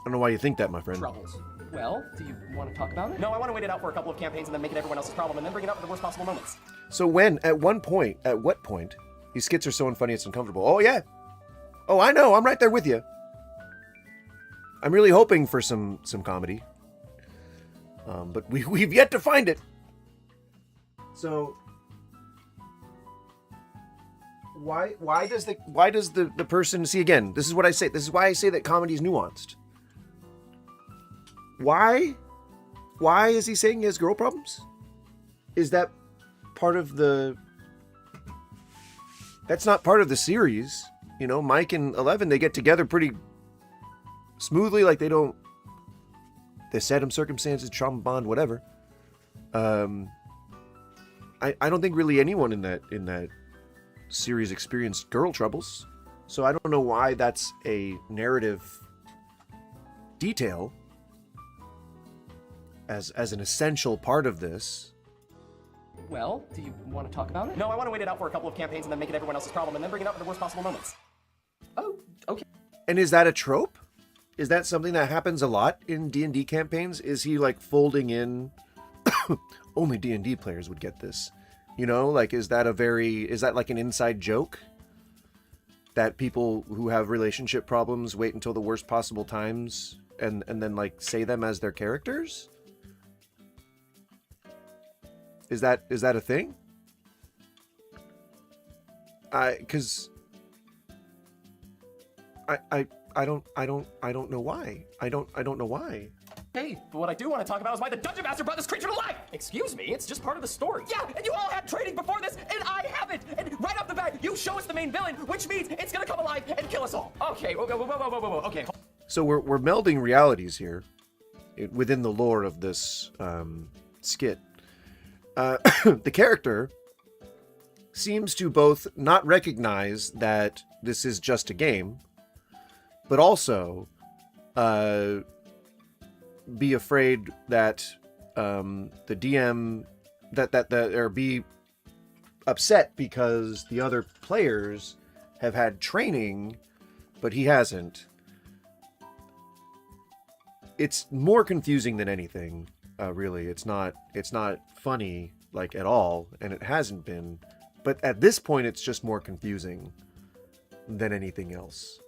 don't know why you think that, my friend. Troubles. Well, do you want to talk about it? No, I want to wait it out for a couple of campaigns and then make it everyone else's problem and then bring it up at the worst possible moments. So at what point, these skits are so unfunny it's uncomfortable. Oh, yeah. Oh, I know. I'm right there with you. I'm really hoping for some comedy. But we've yet to find it. So, Why does the person see, again, this is what I say. This is why I say that comedy is nuanced. Why is he saying he has girl problems? Is that part of the... That's not part of the series. You know, Mike and Eleven, they get together pretty smoothly, like they don't... They set him circumstances, trauma bond, whatever. I don't think really anyone in that series experienced girl troubles. So I don't know why that's a narrative detail as an essential part of this. Well, do you want to talk about it? No, I want to wait it out for a couple of campaigns and then make it everyone else's problem and then bring it up in the worst possible moments. Oh, okay. And is that a trope? Is that something that happens a lot in D&D campaigns? Is he like folding in... Only D&D players would get this. You know, like, is that like an inside joke? That people who have relationship problems wait until the worst possible times and then like say them as their characters? Is that a thing? Because I don't know why. I don't know why. Hey, but what I do want to talk about is why the Dungeon Master brought this creature to life! Excuse me, it's just part of the story. Yeah, and you all had training before this, and I haven't! And right off the bat, you show us the main villain, which means it's gonna come alive and kill us all! Okay, whoa, okay. So we're melding realities here within the lore of this skit. The character seems to both not recognize that this is just a game, but also be afraid that the DM or be upset because the other players have had training, but he hasn't. It's more confusing than anything, really. It's not funny, like, at all, and it hasn't been. But at this point, it's just more confusing than anything else.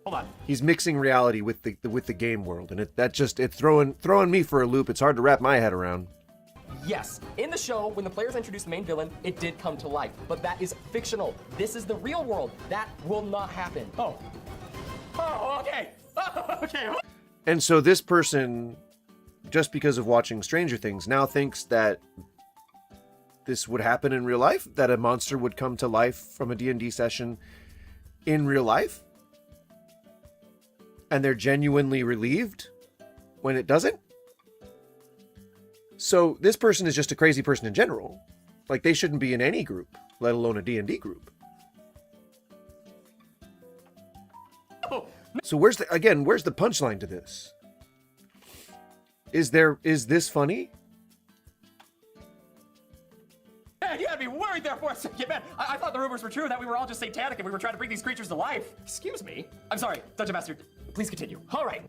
Hold on. He's mixing reality with the game world, and it's throwing me for a loop. It's hard to wrap my head around. Yes, in the show, when the players introduced the main villain, it did come to life. But that is fictional. This is the real world. That will not happen. Oh, okay. Okay. And so this person, just because of watching Stranger Things, now thinks that this would happen in real life? That a monster would come to life from a D&D session in real life? And they're genuinely relieved when it doesn't? So this person is just a crazy person in general. Like, they shouldn't be in any group, let alone a D&D group. So where's the punchline to this? Is this funny? Man, you had me worried there for a second, man. I thought the rumors were true, that we were all just satanic and we were trying to bring these creatures to life. Excuse me. I'm sorry, Dungeon Master. Please continue. All right.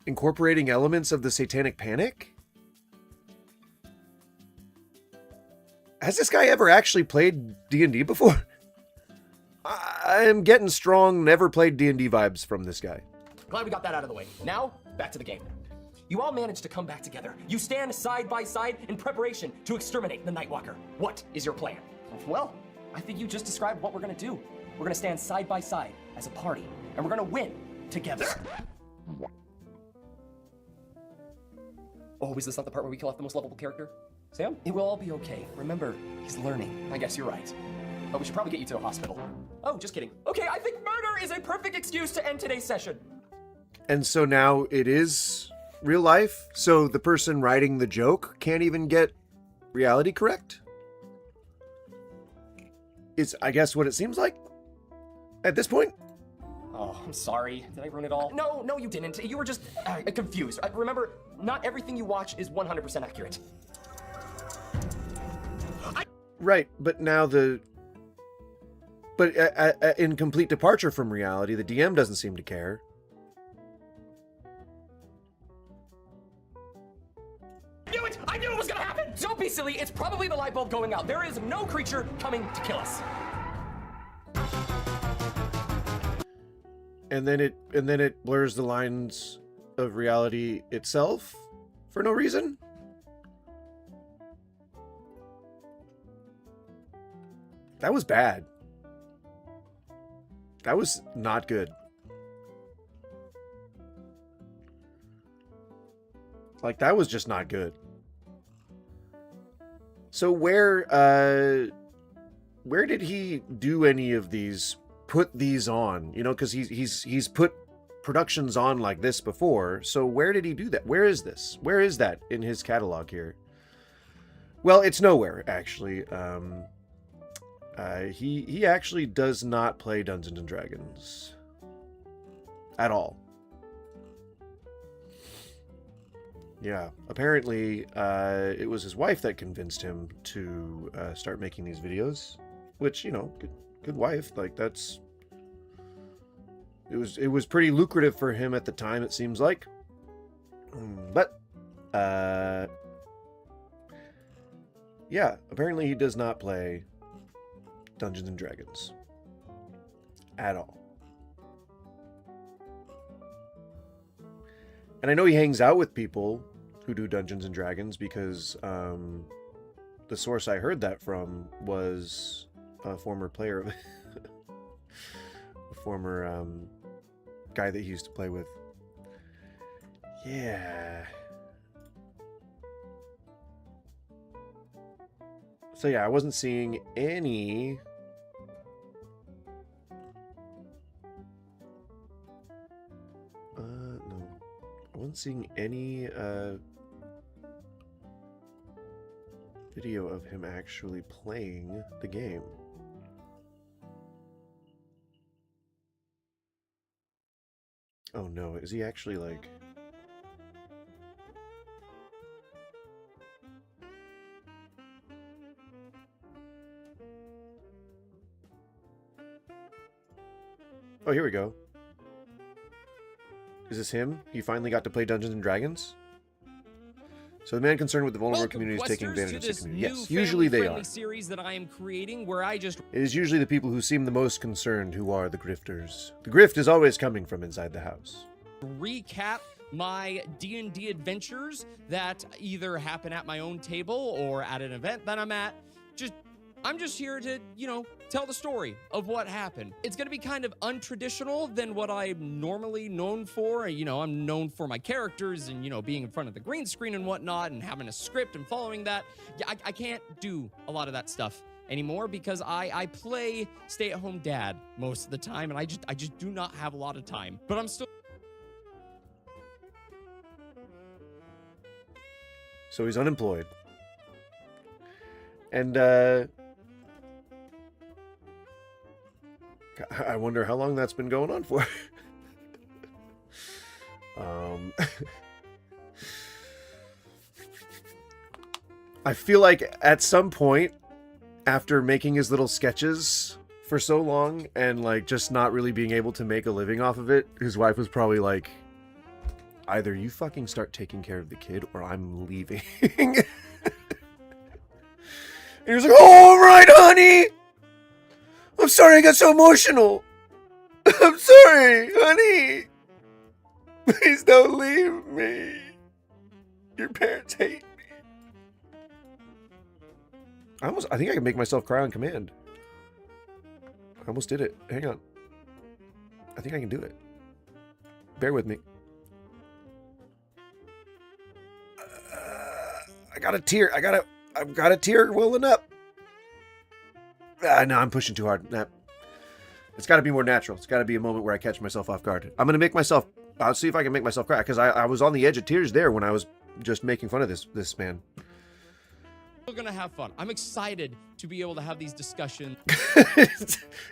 Incorporating elements of the Satanic Panic? Has this guy ever actually played D&D before? I am getting strong, never played D&D vibes from this guy. Glad we got that out of the way. Now, back to the game. You all managed to come back together. You stand side by side in preparation to exterminate the Nightwalker. What is your plan? Well, I think you just described what we're gonna do. We're gonna stand side by side as a party, and we're gonna win together. Oh, is this not the part where we kill off the most lovable character? Sam? It will all be okay. Remember, he's learning. I guess you're right. But we should probably get you to a hospital. Oh, just kidding. Okay, I think murder is a perfect excuse to end today's session. And so now it is real life? So the person writing the joke can't even get reality correct? Is, I guess, what it seems like at this point? Oh, I'm sorry. Did I ruin it all? No, you didn't. You were just confused. Remember, not everything you watch is 100% accurate. Right, but now in complete departure from reality, the DM doesn't seem to care. I knew it was gonna happen! Don't be silly, it's probably the light bulb going out. There is no creature coming to kill us. And then it blurs the lines of reality itself for no reason. That was bad. That was not good. Like, that was just not good. So where did he do any of these, put these on? You know, because he's put productions on like this before. So where did he do that? Where is this? Where is that in his catalog here? Well, it's nowhere, actually. He actually does not play Dungeons and Dragons at all. Yeah, apparently it was his wife that convinced him to start making these videos, which, you know, good wife. Like, that's, it was pretty lucrative for him at the time, it seems like. But yeah, apparently he does not play Dungeons and Dragons at all. And I know he hangs out with people who do Dungeons and Dragons because the source I heard that from was a former player of a former guy that he used to play with. Yeah. So yeah, I wasn't seeing any no. I wasn't seeing any video of him actually playing the game. Oh no, is he actually like... Oh, here we go. Is this him? He finally got to play Dungeons and Dragons? So the man concerned with the vulnerable community is taking advantage of sick community. Yes, usually they are. Series that I am creating where I just... It is usually the people who seem the most concerned who are the grifters. The grift is always coming from inside the house. Recap my D&D adventures that either happen at my own table or at an event that I'm at. I'm just here to, you know, tell the story of what happened. It's going to be kind of untraditional than what I'm normally known for. You know, I'm known for my characters and, you know, being in front of the green screen and whatnot and having a script and following that. Yeah, I can't do a lot of that stuff anymore because I play stay-at-home dad most of the time and I just do not have a lot of time. But I'm still... So he's unemployed. And, I wonder how long that's been going on for. I feel like at some point, after making his little sketches for so long and like just not really being able to make a living off of it, his wife was probably like, either you fucking start taking care of the kid or I'm leaving. And he was like, oh, all right, honey. I'm sorry I got so emotional. I'm sorry, honey. Please don't leave me. Your parents hate me. I think I can make myself cry on command. I almost did it. Hang on. I think I can do it. Bear with me. I got a tear. I've got a tear welling up. No, I'm pushing too hard. Nah. It's got to be more natural. It's got to be a moment where I catch myself off guard. I'm going to make myself... I'll see if I can make myself cry, because I was on the edge of tears there when I was just making fun of this man. We're going to have fun. I'm excited to be able to have these discussions.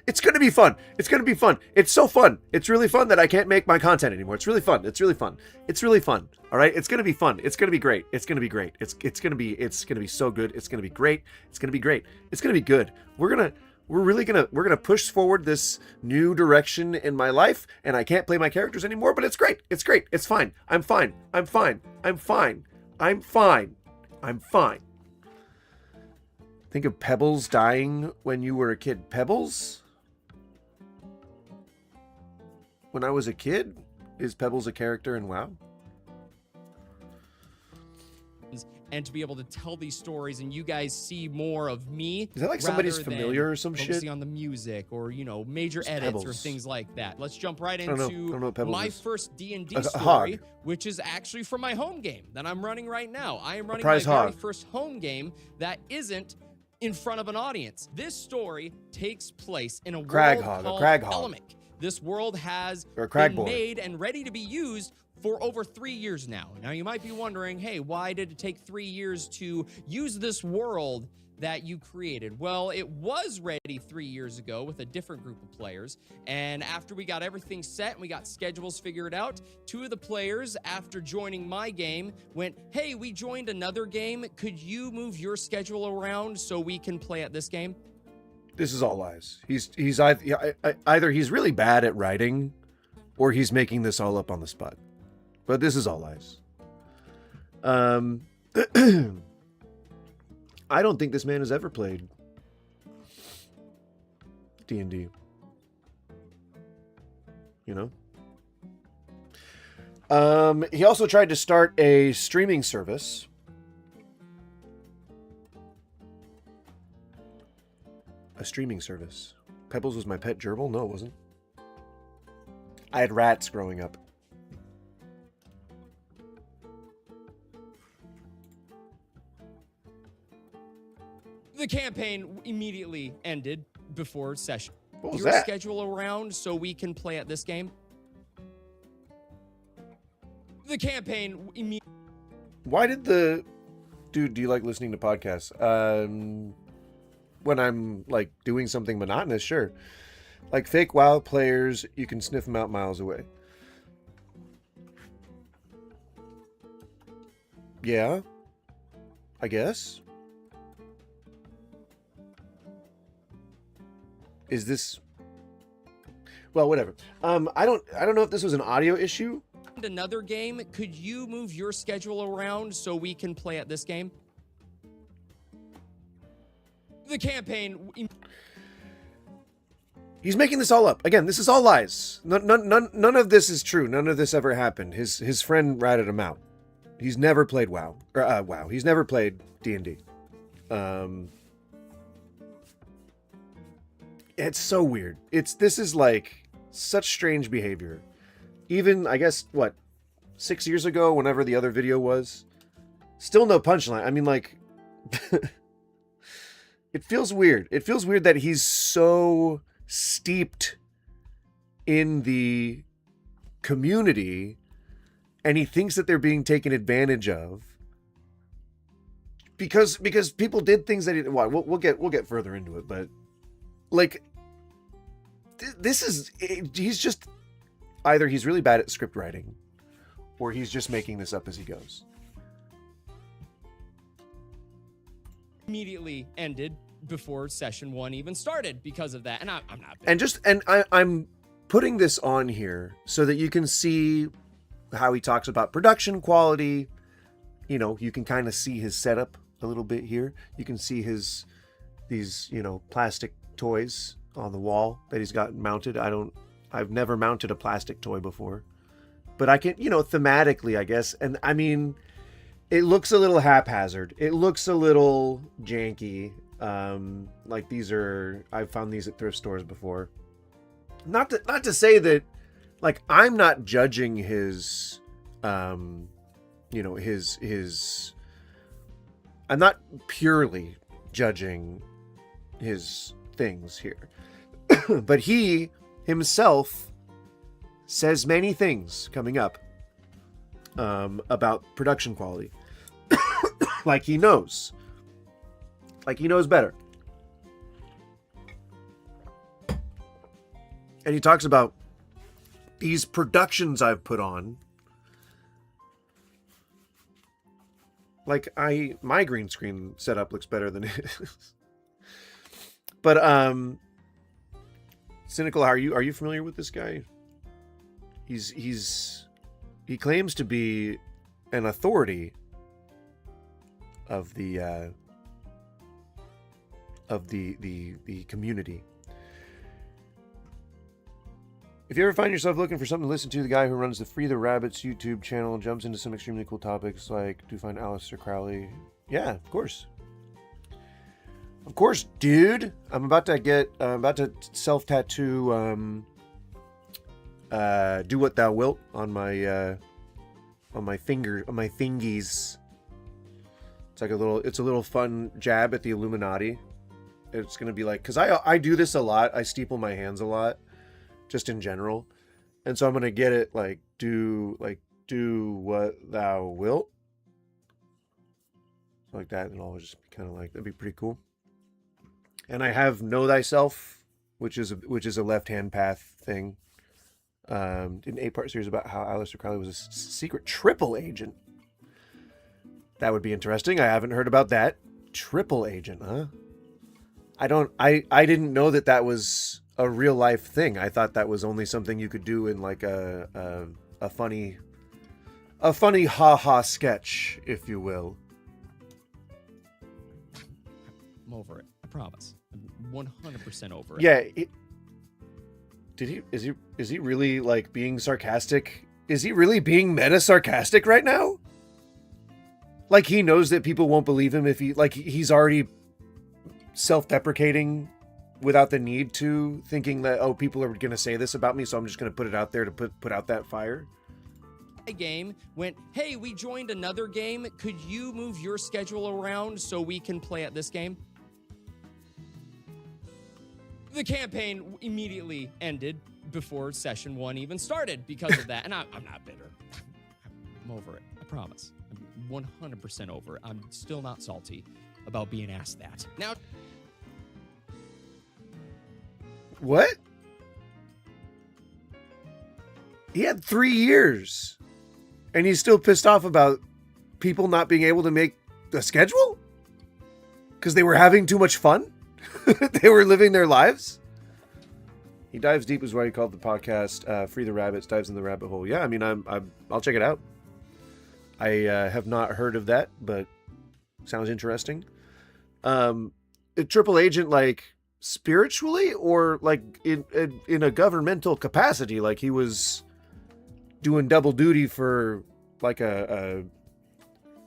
It's going to be fun. It's going to be fun. It's so fun. It's really fun that I can't make my content anymore. It's really fun. It's really fun. It's really fun. All right. It's going to be fun. It's going to be great. It's going to be great. It's going to be so good. It's going to be great. It's going to be great. It's going to be good. We're going to push forward this new direction in my life, and I can't play my characters anymore, but it's great. It's great. It's fine. I'm fine. I'm fine. I'm fine. I'm fine. I'm fine. Think of Pebbles dying when you were a kid. Pebbles? When I was a kid? Is Pebbles a character in WoW? and to be able to tell these stories and you guys see more of me. Is that like somebody's rather than familiar or some focusing shit? on the music or, you know, major It's edits or Pebbles. things like that. Let's jump right I don't know into what Pebbles my is. first D&D A story, hog. which is actually from my home game that I'm running right now. I am running prize my very hog. first home game that isn't in front of an audience. This story takes place in a Crag world hog, a called crag hog. Element. This world has Or a crag been board. made and ready to be used for over 3 years now. Now you might be wondering, hey, why did it take 3 years to use this world that you created? Well, it was ready 3 years ago with a different group of players. And after we got everything set and we got schedules figured out, 2 of the players, after joining my game, went, hey, we joined another game. Could you move your schedule around so we can play at this game? This is all lies. He's either he's really bad at writing, or he's making this all up on the spot. But this is all lies. I don't think this man has ever played D&D. You know? He also tried to start a streaming service. A streaming service. Pebbles was my pet gerbil? No, it wasn't. I had rats growing up. The campaign immediately ended before session. What was your that? schedule around so we can play at this game? The campaign immediately. Why did the... Dude, do you like listening to podcasts? When I'm, like, doing something monotonous, sure. Like, fake WoW players, you can sniff them out miles away. Yeah. I guess. Is this... Well, whatever. I don't know if this was an audio issue. Another game. Could you move your schedule around so we can play at this game? The campaign. He's making this all up. Again, this is all lies. None of this is true. None of this ever happened. His friend ratted him out. He's never played WoW. WoW. He's never played D&D. It's so weird. This is like such strange behavior. Even, I guess, what, 6 years ago, whenever the other video was, still no punchline. I mean, like, it feels weird. It feels weird that he's so steeped in the community and he thinks that they're being taken advantage of because people did things that we'll get further into it, but like this is, he's just either he's really bad at script writing or he's just making this up as he goes. Immediately ended before session 1 even started because of that. And I'm not. And I'm putting this on here so that you can see how he talks about production quality. You know, you can kind of see his setup a little bit here. You can see these, you know, plastic toys on the wall that he's got mounted. I've never mounted a plastic toy before, but I can, you know, thematically, I guess. And I mean, it looks a little haphazard. It looks a little janky. Like I've found these at thrift stores before. Not to say that, like, I'm not judging his, you know, his, I'm not purely judging his things here, but he himself says many things coming up, about production quality. Like he knows better. And he talks about these productions I've put on. Like my green screen setup looks better than his. But Cynical, are you familiar with this guy? He claims to be an authority of the community. If you ever find yourself looking for something to listen to, the guy who runs the Free the Rabbits YouTube channel jumps into some extremely cool topics like, do you find Aleister Crowley? Yeah, of course. Of course, dude. I'm about to self-tattoo, do what thou wilt on my fingies. It's like a little fun jab at the Illuminati. It's going to be like, because I do this a lot. I steeple my hands a lot, just in general. And so I'm going to get it do what thou wilt. Like that. And I'll just be kind of like, that'd be pretty cool. And I have Know Thyself, which is a left-hand path thing. An 8-part series about how Aleister Crowley was a secret triple agent. That would be interesting. I haven't heard about that. Triple agent, huh? I didn't know that was a real life thing. I thought that was only something you could do in like a funny ha-ha sketch, if you will. I'm over it. I promise. I'm 100% over it. Yeah. Is he really like being sarcastic? Is he really being meta sarcastic right now? Like he knows that people won't believe him if he's already self-deprecating without the need to, thinking that, oh, people are going to say this about me, so I'm just going to put it out there to put out that fire. A game went, hey, we joined another game. Could you move your schedule around so we can play at this game? The campaign immediately ended before session 1 even started because of that. And I'm not bitter. I'm over it. I promise. I'm 100% over it. I'm still not salty about being asked that. Now, what? He had 3 years, and he's still pissed off about people not being able to make a schedule because they were having too much fun. They were living their lives. He dives deep is why he called the podcast Free the Rabbits, dives in the rabbit hole. Yeah, I mean, I'll check it out. I have not heard of that, but sounds interesting. A triple agent, like spiritually or like in a governmental capacity, like he was doing double duty for like a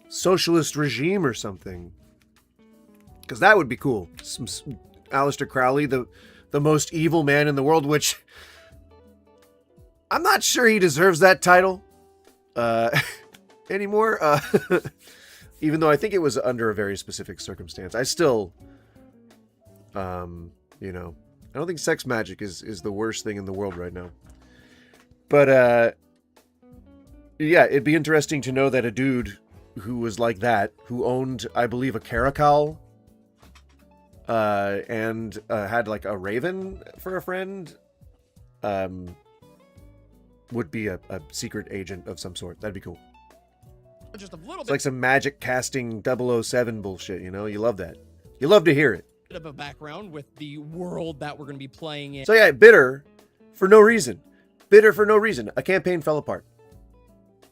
socialist regime or something. Because that would be cool. Aleister Crowley, the most evil man in the world, which I'm not sure he deserves that title anymore. Even though I think it was under a very specific circumstance. I still, I don't think sex magic is the worst thing in the world right now. But, yeah, it'd be interesting to know that a dude who was like that, who owned, I believe, a caracal, and had like a raven for a friend, would be a secret agent of some sort. That'd be cool. just a little It's bit like some magic casting 007 bullshit, you know? You love that. You love to hear it. of a background with the world that we're going to be playing in. So yeah, bitter for no reason. Bitter for no reason. A campaign fell apart.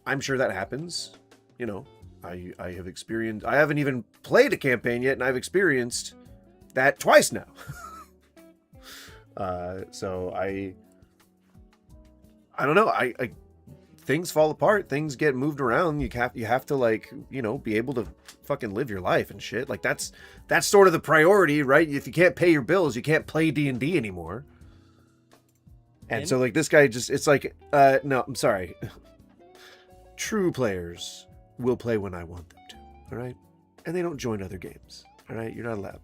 I'm sure that happens. You know, I have experienced... I haven't even played a campaign yet, and I've experienced that twice now. So I don't know. I things fall apart. Things get moved around. You have to, like, you know, be able to fucking live your life and shit. Like that's sort of the priority, right? If you can't pay your bills, you can't play D&D anymore. And so, like, this guy just, it's like, no, I'm sorry. True players will play when I want them to, all right? And they don't join other games, all right? You're not allowed.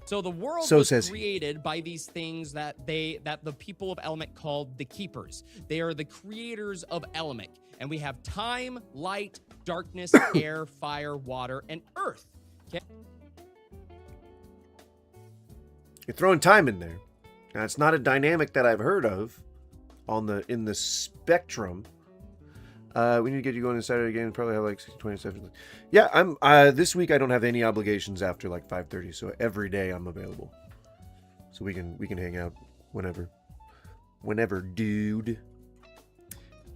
So the world So was says he. created by these things that the people of Element called the Keepers. They are the creators of Element. And we have time, light, darkness, air, fire, water, and earth. Okay? You're throwing time in there. Now, it's not a dynamic that I've heard of in the spectrum. We need to get you going inside of the game. Probably have like 20 sessions. Yeah, I'm. This week I don't have any obligations after like 5:30, so every day I'm available. So we can hang out whenever, dude.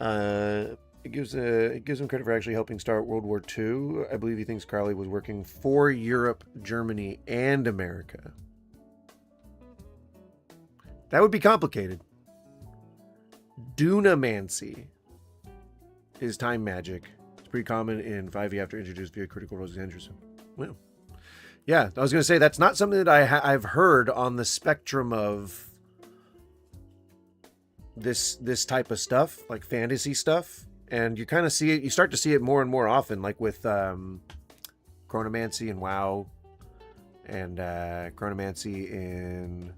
It gives him credit for actually helping start World War II. I believe he thinks Crowley was working for Europe, Germany, and America. That would be complicated. Dunamancy is time magic. It's pretty common in 5e after introduced via critical roles. Interesting. Well, yeah, I was going to say that's not something that I've heard on the spectrum of this type of stuff, like fantasy stuff. And you kind of see it, you start to see it more and more often, like with chronomancy and WoW, and chronomancy in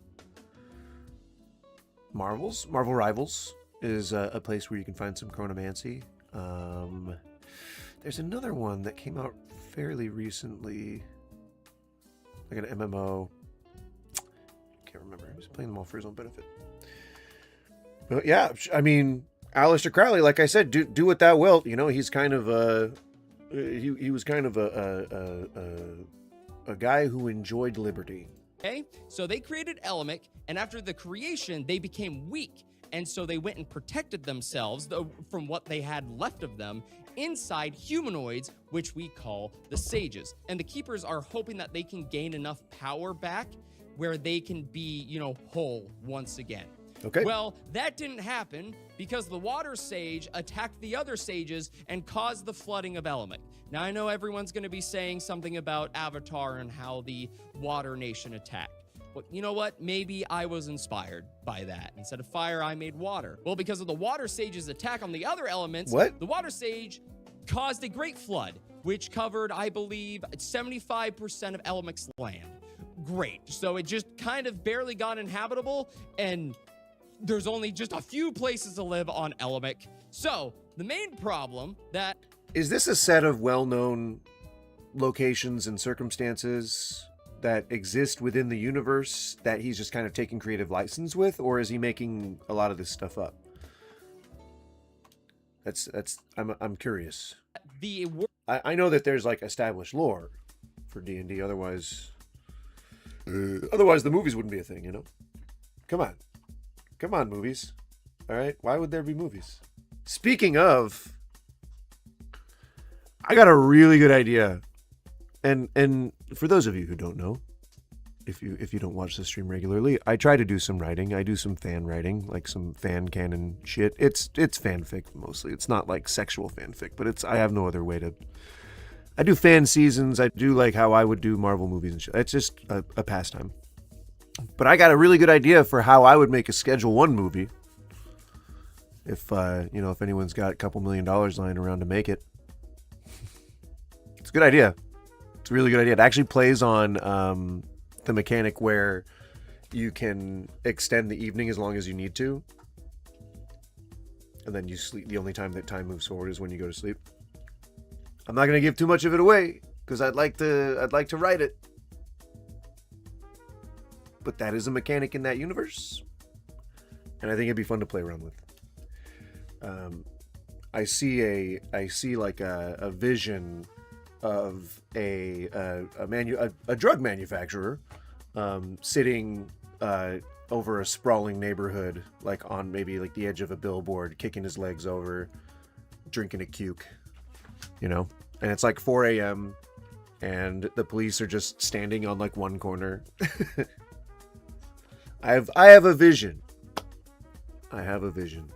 Marvel Rivals is a place where you can find some chronomancy. There's another one that came out fairly recently, like an MMO. Can't remember. He was playing them all for his own benefit. But yeah, I mean, Aleister Crowley, like I said, do what thou wilt. You know, he's kind of he was kind of a guy who enjoyed liberty. Okay, so they created Elamic, and after the creation, they became weak. And so they went and protected themselves from what they had left of them inside humanoids, which we call the Sages. And the Keepers are hoping that they can gain enough power back where they can be, you know, whole once again. Okay. Well, that didn't happen because the Water Sage attacked the other Sages and caused the flooding of Elamic. Now, I know everyone's going to be saying something about Avatar and how the Water Nation attacked. But you know what? Maybe I was inspired by that. Instead of fire, I made water. Well, because of the Water Sage's attack on the other elements, the Water Sage caused a great flood, which covered, I believe, 75% of Elamic's land. Great. So it just kind of barely got inhabitable, and there's only just a few places to live on Elamic. So the main problem that... Is this a set of well-known locations and circumstances that exist within the universe that he's just kind of taking creative license with, or is he making a lot of this stuff up? I'm curious. I know that there's like established lore for D&D, otherwise the movies wouldn't be a thing, you know? Come on, movies. All right, why would there be movies? Speaking of, I got a really good idea. And for those of you who don't know, if you don't watch the stream regularly, I try to do some writing. I do some fan writing, like some fan canon shit. It's fanfic mostly. It's not like sexual fanfic, but I have no other way to. I do fan seasons. I do like how I would do Marvel movies and shit. It's just a pastime. But I got a really good idea for how I would make a Schedule 1 movie. If if anyone's got a couple $1 million lying around to make it, it's a good idea. It's a really good idea. It actually plays on the mechanic where you can extend the evening as long as you need to, and then you sleep. The only time that time moves forward is when you go to sleep. I'm not going to give too much of it away because I'd like to write it, but that is a mechanic in that universe, and I think it'd be fun to play around with. I see like a vision of a drug manufacturer sitting over a sprawling neighborhood, like on maybe like the edge of a billboard, kicking his legs over, drinking a cuke, you know, and it's like 4 a.m. and the police are just standing on like one corner. I have a vision. I have a vision.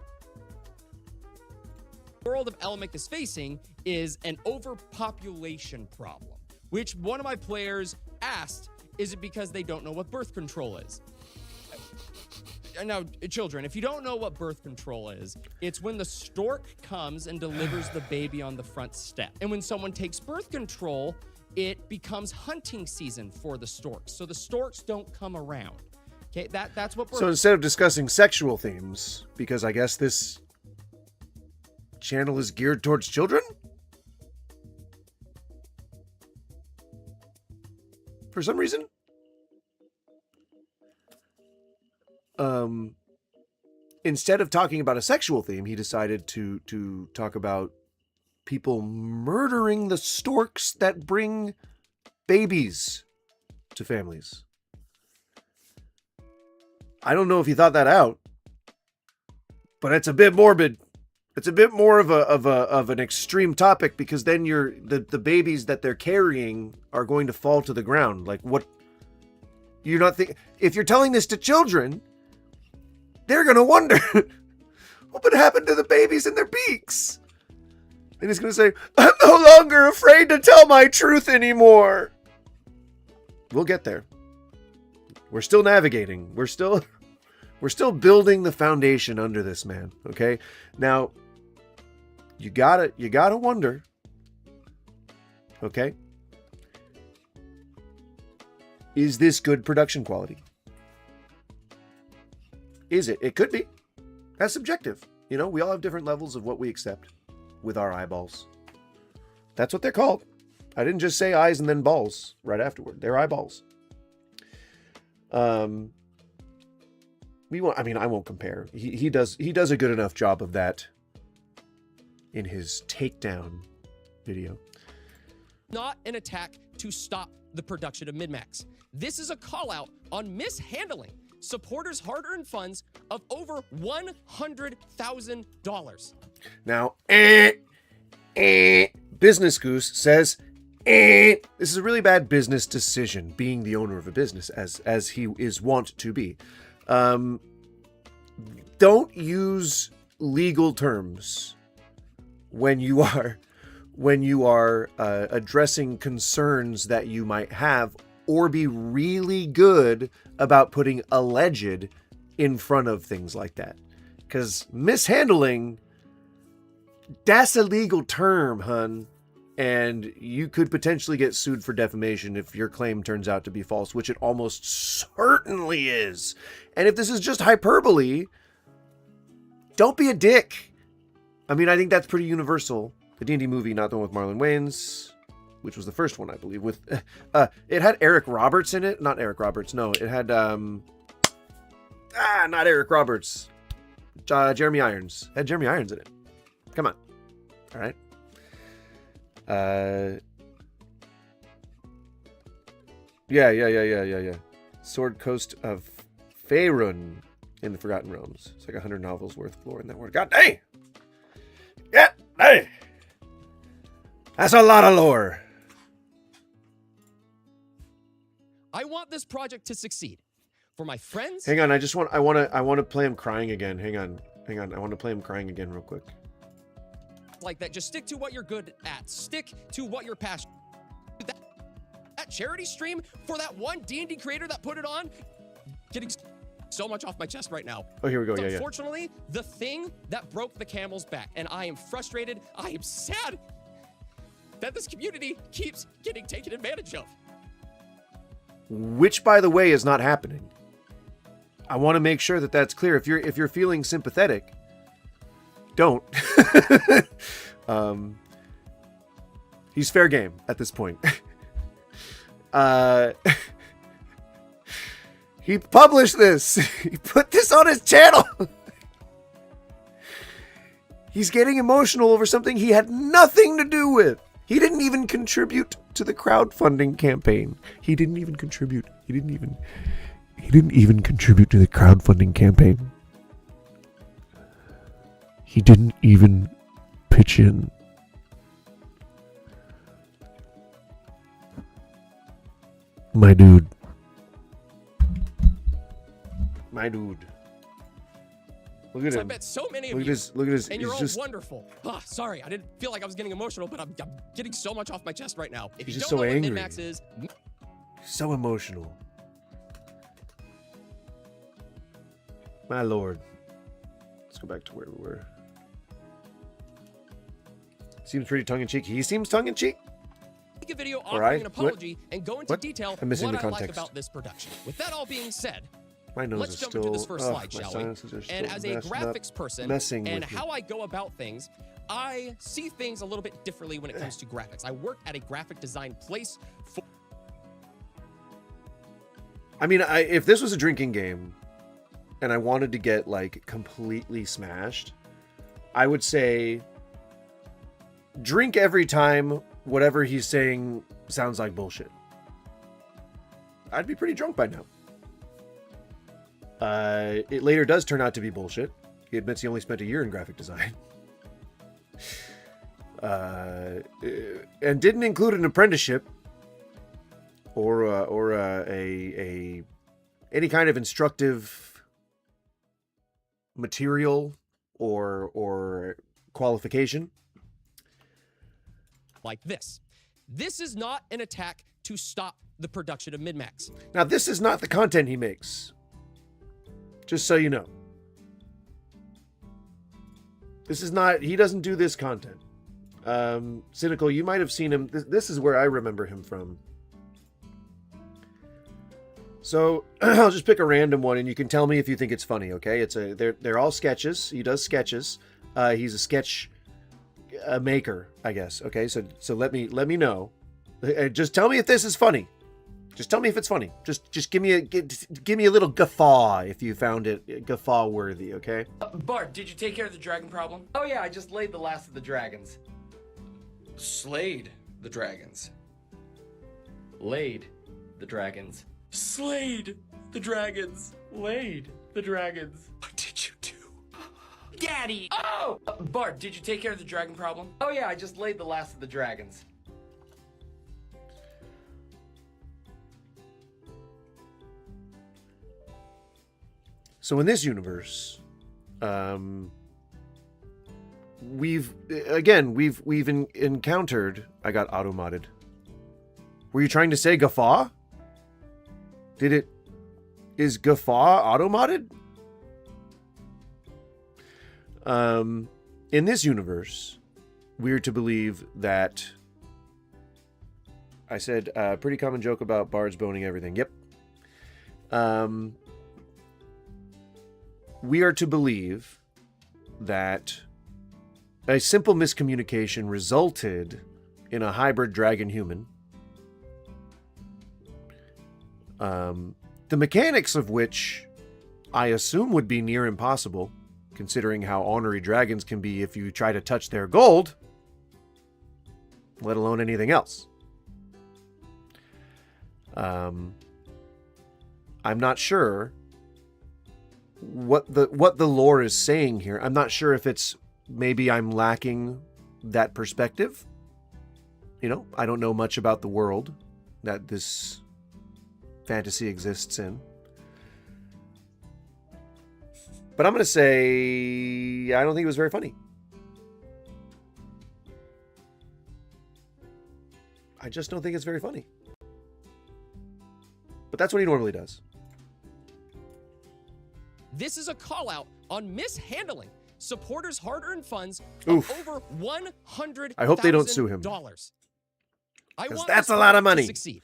The world of Elamic is facing is an overpopulation problem, which one of my players asked, is it because they don't know what birth control is? Now, children, if you don't know what birth control is, it's when the stork comes and delivers the baby on the front step. And when someone takes birth control, it becomes hunting season for the storks. So the storks don't come around. Okay, that's what birth. So instead of discussing sexual themes, because I guess this channel is geared towards children? For some reason? Instead of talking about a sexual theme, he decided to talk about people murdering the storks that bring babies to families. I don't know if he thought that out, but it's a bit morbid. It's a bit more of an extreme topic, because then the babies that they're carrying are going to fall to the ground. Like, what? You're not if you're telling this to children, they're gonna wonder, What happened to the babies in their beaks? And he's going to say, I'm no longer afraid to tell my truth anymore. We'll get there. We're still navigating. We're still building the foundation under this man. Okay. Now, you gotta wonder. Okay. Is this good production quality? Is it? It could be. That's subjective. You know, we all have different levels of what we accept with our eyeballs. That's what they're called. I didn't just say eyes and then balls right afterward. They're eyeballs. I won't compare. He does a good enough job of that in his takedown video. Not an attack to stop the production of Min-Max. This is a call out on mishandling supporters' hard-earned funds of over $100,000. Now, Business Goose says, this is a really bad business decision, being the owner of a business, as he is wont to be. Don't use legal terms when you are addressing concerns that you might have, or be really good about putting alleged in front of things like that. Because mishandling, that's a legal term, hun. And you could potentially get sued for defamation if your claim turns out to be false, which it almost certainly is. And if this is just hyperbole, don't be a dick. I mean, I think that's pretty universal. The D&D movie, not the one with Marlon Wayans, which was the first one, I believe. With it had Eric Roberts in it. Not Eric Roberts. No, it had not Eric Roberts. Jeremy Irons. It had Jeremy Irons in it. Come on. All right. Yeah. Sword Coast of Faerun in the Forgotten Realms. It's like 100 novels worth of lore in that word. God dang! Yeah, hey! That's a lot of lore. I want this project to succeed. For my friends... Hang on, I want to play him crying again. Hang on. I want to play him crying again real quick. Like that, just stick to what you're good at. Stick to what you're passionate. That charity stream for that one D&D creator that put it on, getting so much off my chest right now. Oh, here we go. It's Yeah. unfortunately, the thing that broke the camel's back, and I am frustrated. I am sad that this community keeps getting taken advantage of. Which, by the way, is not happening. I want to make sure that that's clear. If you're feeling sympathetic, don't. He's fair game at this point. He published this. He put this on his channel. He's getting emotional over something he had nothing to do with. He didn't even contribute to the crowdfunding campaign. He didn't even contribute to the crowdfunding campaign. He didn't even pitch in. My dude. Look at So I him. bet so many of Look you, at his. and He's you're all just. wonderful. Sorry, I didn't feel like I was getting emotional, but I'm getting so much off my chest right now. If He's you just don't so know angry. what Min-Max is, So emotional. My lord. Let's go back to where we were. Seems pretty tongue-in-cheek. He seems tongue-in-cheek. make a video Or offering I- an apology and go into What? detail I'm missing what the I like context. about this production. With that all being said, My nose let's is jump still. into this first slide, my shall we? sinuses are And still as a messing up, graphics person messing and with me. how I go about things, I see things a little bit differently when it comes to graphics. I work at a graphic design place for I mean, if this was a drinking game, and I wanted to get like completely smashed, I would say drink every time whatever he's saying sounds like bullshit. I'd be pretty drunk by now. It later does turn out to be bullshit. He admits he only spent a year in graphic design. And didn't include an apprenticeship or any kind of instructive material or qualification. Like this. This is not an attack to stop the production of Min-Max. Now, this is not the content he makes. Just so you know. This is not, he doesn't do this content. Cynical, you might have seen him. This is where I remember him from. So I'll just pick a random one, and you can tell me if you think it's funny. Okay, they're all sketches. He does sketches. He's a sketch maker, I guess. Okay, so let me know. Just tell me if this is funny. Just tell me if it's funny. Just give me a little guffaw if you found it guffaw worthy. Okay. Bart, did you take care of the dragon problem? Oh yeah, I just laid the last of the dragons. Slayed the dragons. Laid the dragons. Slayed the dragons. Laid the dragons. What did you do? Daddy! Oh! Bart, did you take care of the dragon problem? Oh yeah, I just laid the last of the dragons. So in this universe, we've encountered. I got auto-modded. Were you trying to say guffaw? Is guffaw auto-modded? In this universe, we're to believe that I said pretty common joke about bards boning everything. Yep. We are to believe that a simple miscommunication resulted in a hybrid dragon human. The mechanics of which I assume would be near impossible, considering how ornery dragons can be if you try to touch their gold, let alone anything else. I'm not sure what the lore is saying here. I'm not sure if it's maybe I'm lacking that perspective. You know, I don't know much about the world that this fantasy exists in. But I'm going to say I don't think it was very funny. I just don't think it's very funny. But that's what he normally does. This is a call out on mishandling supporters' hard-earned funds Oof. of over $100,000. I hope they don't sue him. I want that's this a lot of project money. to succeed.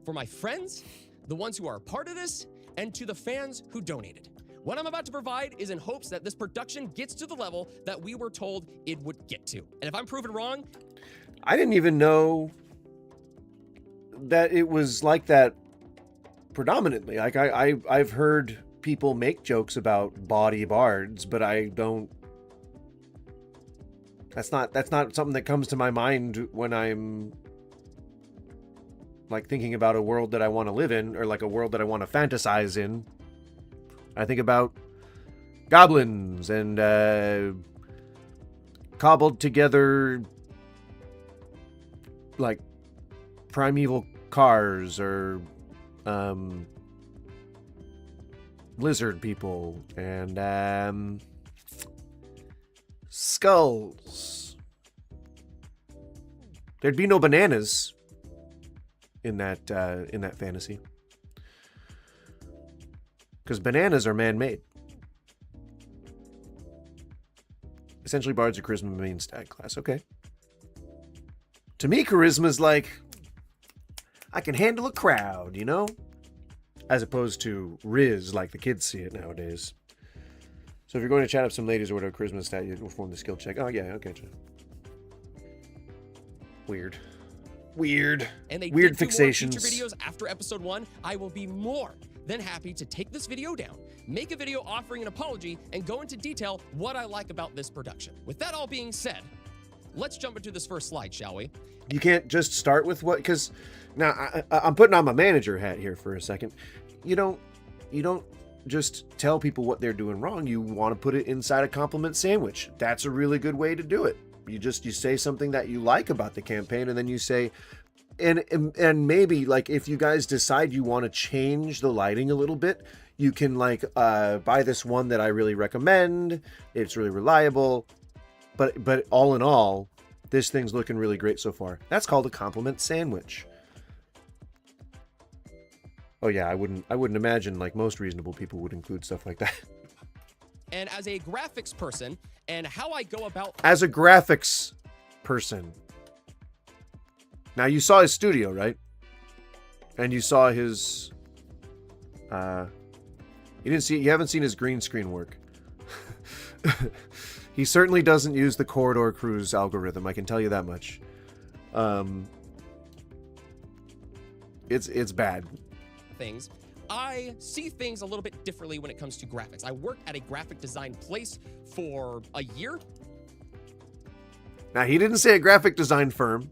For my friends, the ones who are a part of this, and to the fans who donated. What I'm about to provide is in hopes that this production gets to the level that we were told it would get to. And if I'm proven wrong... I didn't even know that it was like that predominantly. Like I've heard people make jokes about bawdy bards, but I don't... That's not something that comes to my mind when I'm like thinking about a world that I want to live in, or like a world that I want to fantasize in. I think about goblins and cobbled together like primeval cars or lizard people and skulls. There'd be no bananas in that fantasy. Because bananas are man-made. Essentially, bards are charisma main stat class. Okay. To me, charisma is like, I can handle a crowd, you know? As opposed to riz, like the kids see it nowadays. So if you're going to chat up some ladies or whatever, charisma stat, you perform the skill check. Oh, yeah, okay. Weird. And they Weird did do more fixations. feature videos after episode 1, I will be more than happy to take this video down, make a video offering an apology, and go into detail what I like about this production. With that all being said, let's jump into this first slide, shall we? You can't just start with what, because now I'm putting on my manager hat here for a second. You don't just tell people what they're doing wrong. You want to put it inside a compliment sandwich. That's a really good way to do it. You say something that you like about the campaign, and then you say, and maybe like if you guys decide you want to change the lighting a little bit, you can like buy this one that I really recommend. It's really reliable. But all in all, this thing's looking really great so far. That's called a compliment sandwich. Oh yeah, I wouldn't imagine like most reasonable people would include stuff like that. And as a graphics person, and how I go about... As a graphics person. Now, you saw his studio, right? And you saw his... You haven't seen his green screen work. He certainly doesn't use the corridor cruise algorithm, I can tell you that much. It's bad. Things. I see things a little bit differently when it comes to graphics. I worked at a graphic design place for a year. Now, he didn't say a graphic design firm.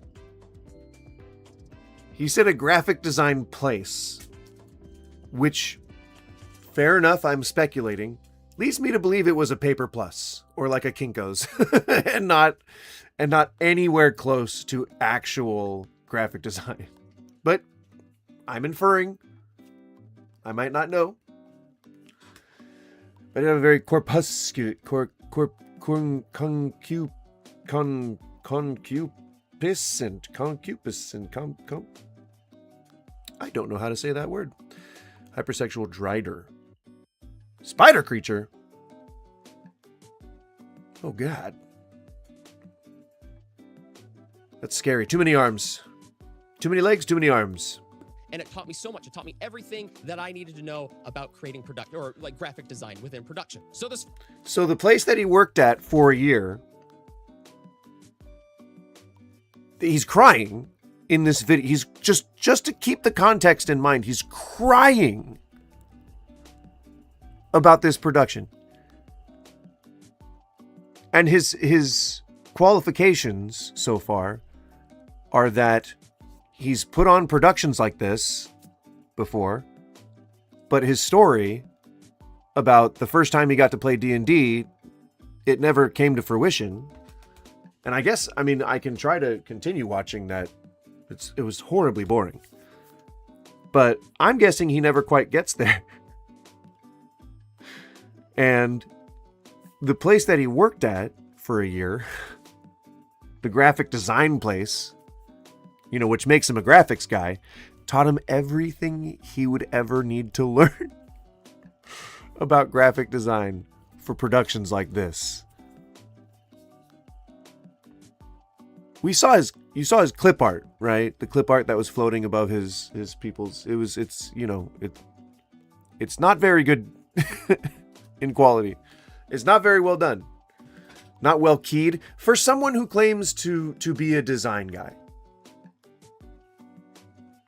He said a graphic design place. Which, fair enough, I'm speculating, leads me to believe it was a Paper Plus or like a Kinko's and not anywhere close to actual graphic design. But I'm inferring. I might not know. But I have a very concupiscent I don't know how to say that word. Hypersexual drider. Spider creature? Oh god. That's scary. Too many arms. Too many legs, too many arms. And it taught me so much. It taught me everything that I needed to know about creating product or like graphic design within production. So the place that he worked at for a year, he's crying in this video. He's just to keep the context in mind, he's crying about this production. And his qualifications so far are that he's put on productions like this before, but his story about the first time he got to play D&D, it never came to fruition. And I guess, I mean, I can try to continue watching that. It was horribly boring. But I'm guessing he never quite gets there. And the place that he worked at for a year, the graphic design place, you know, which makes him a graphics guy, taught him everything he would ever need to learn about graphic design for productions like this. You saw his clip art, right? The clip art that was floating above his people's. It's not very good in quality. It's not very well done. Not well keyed for someone who claims to be a design guy.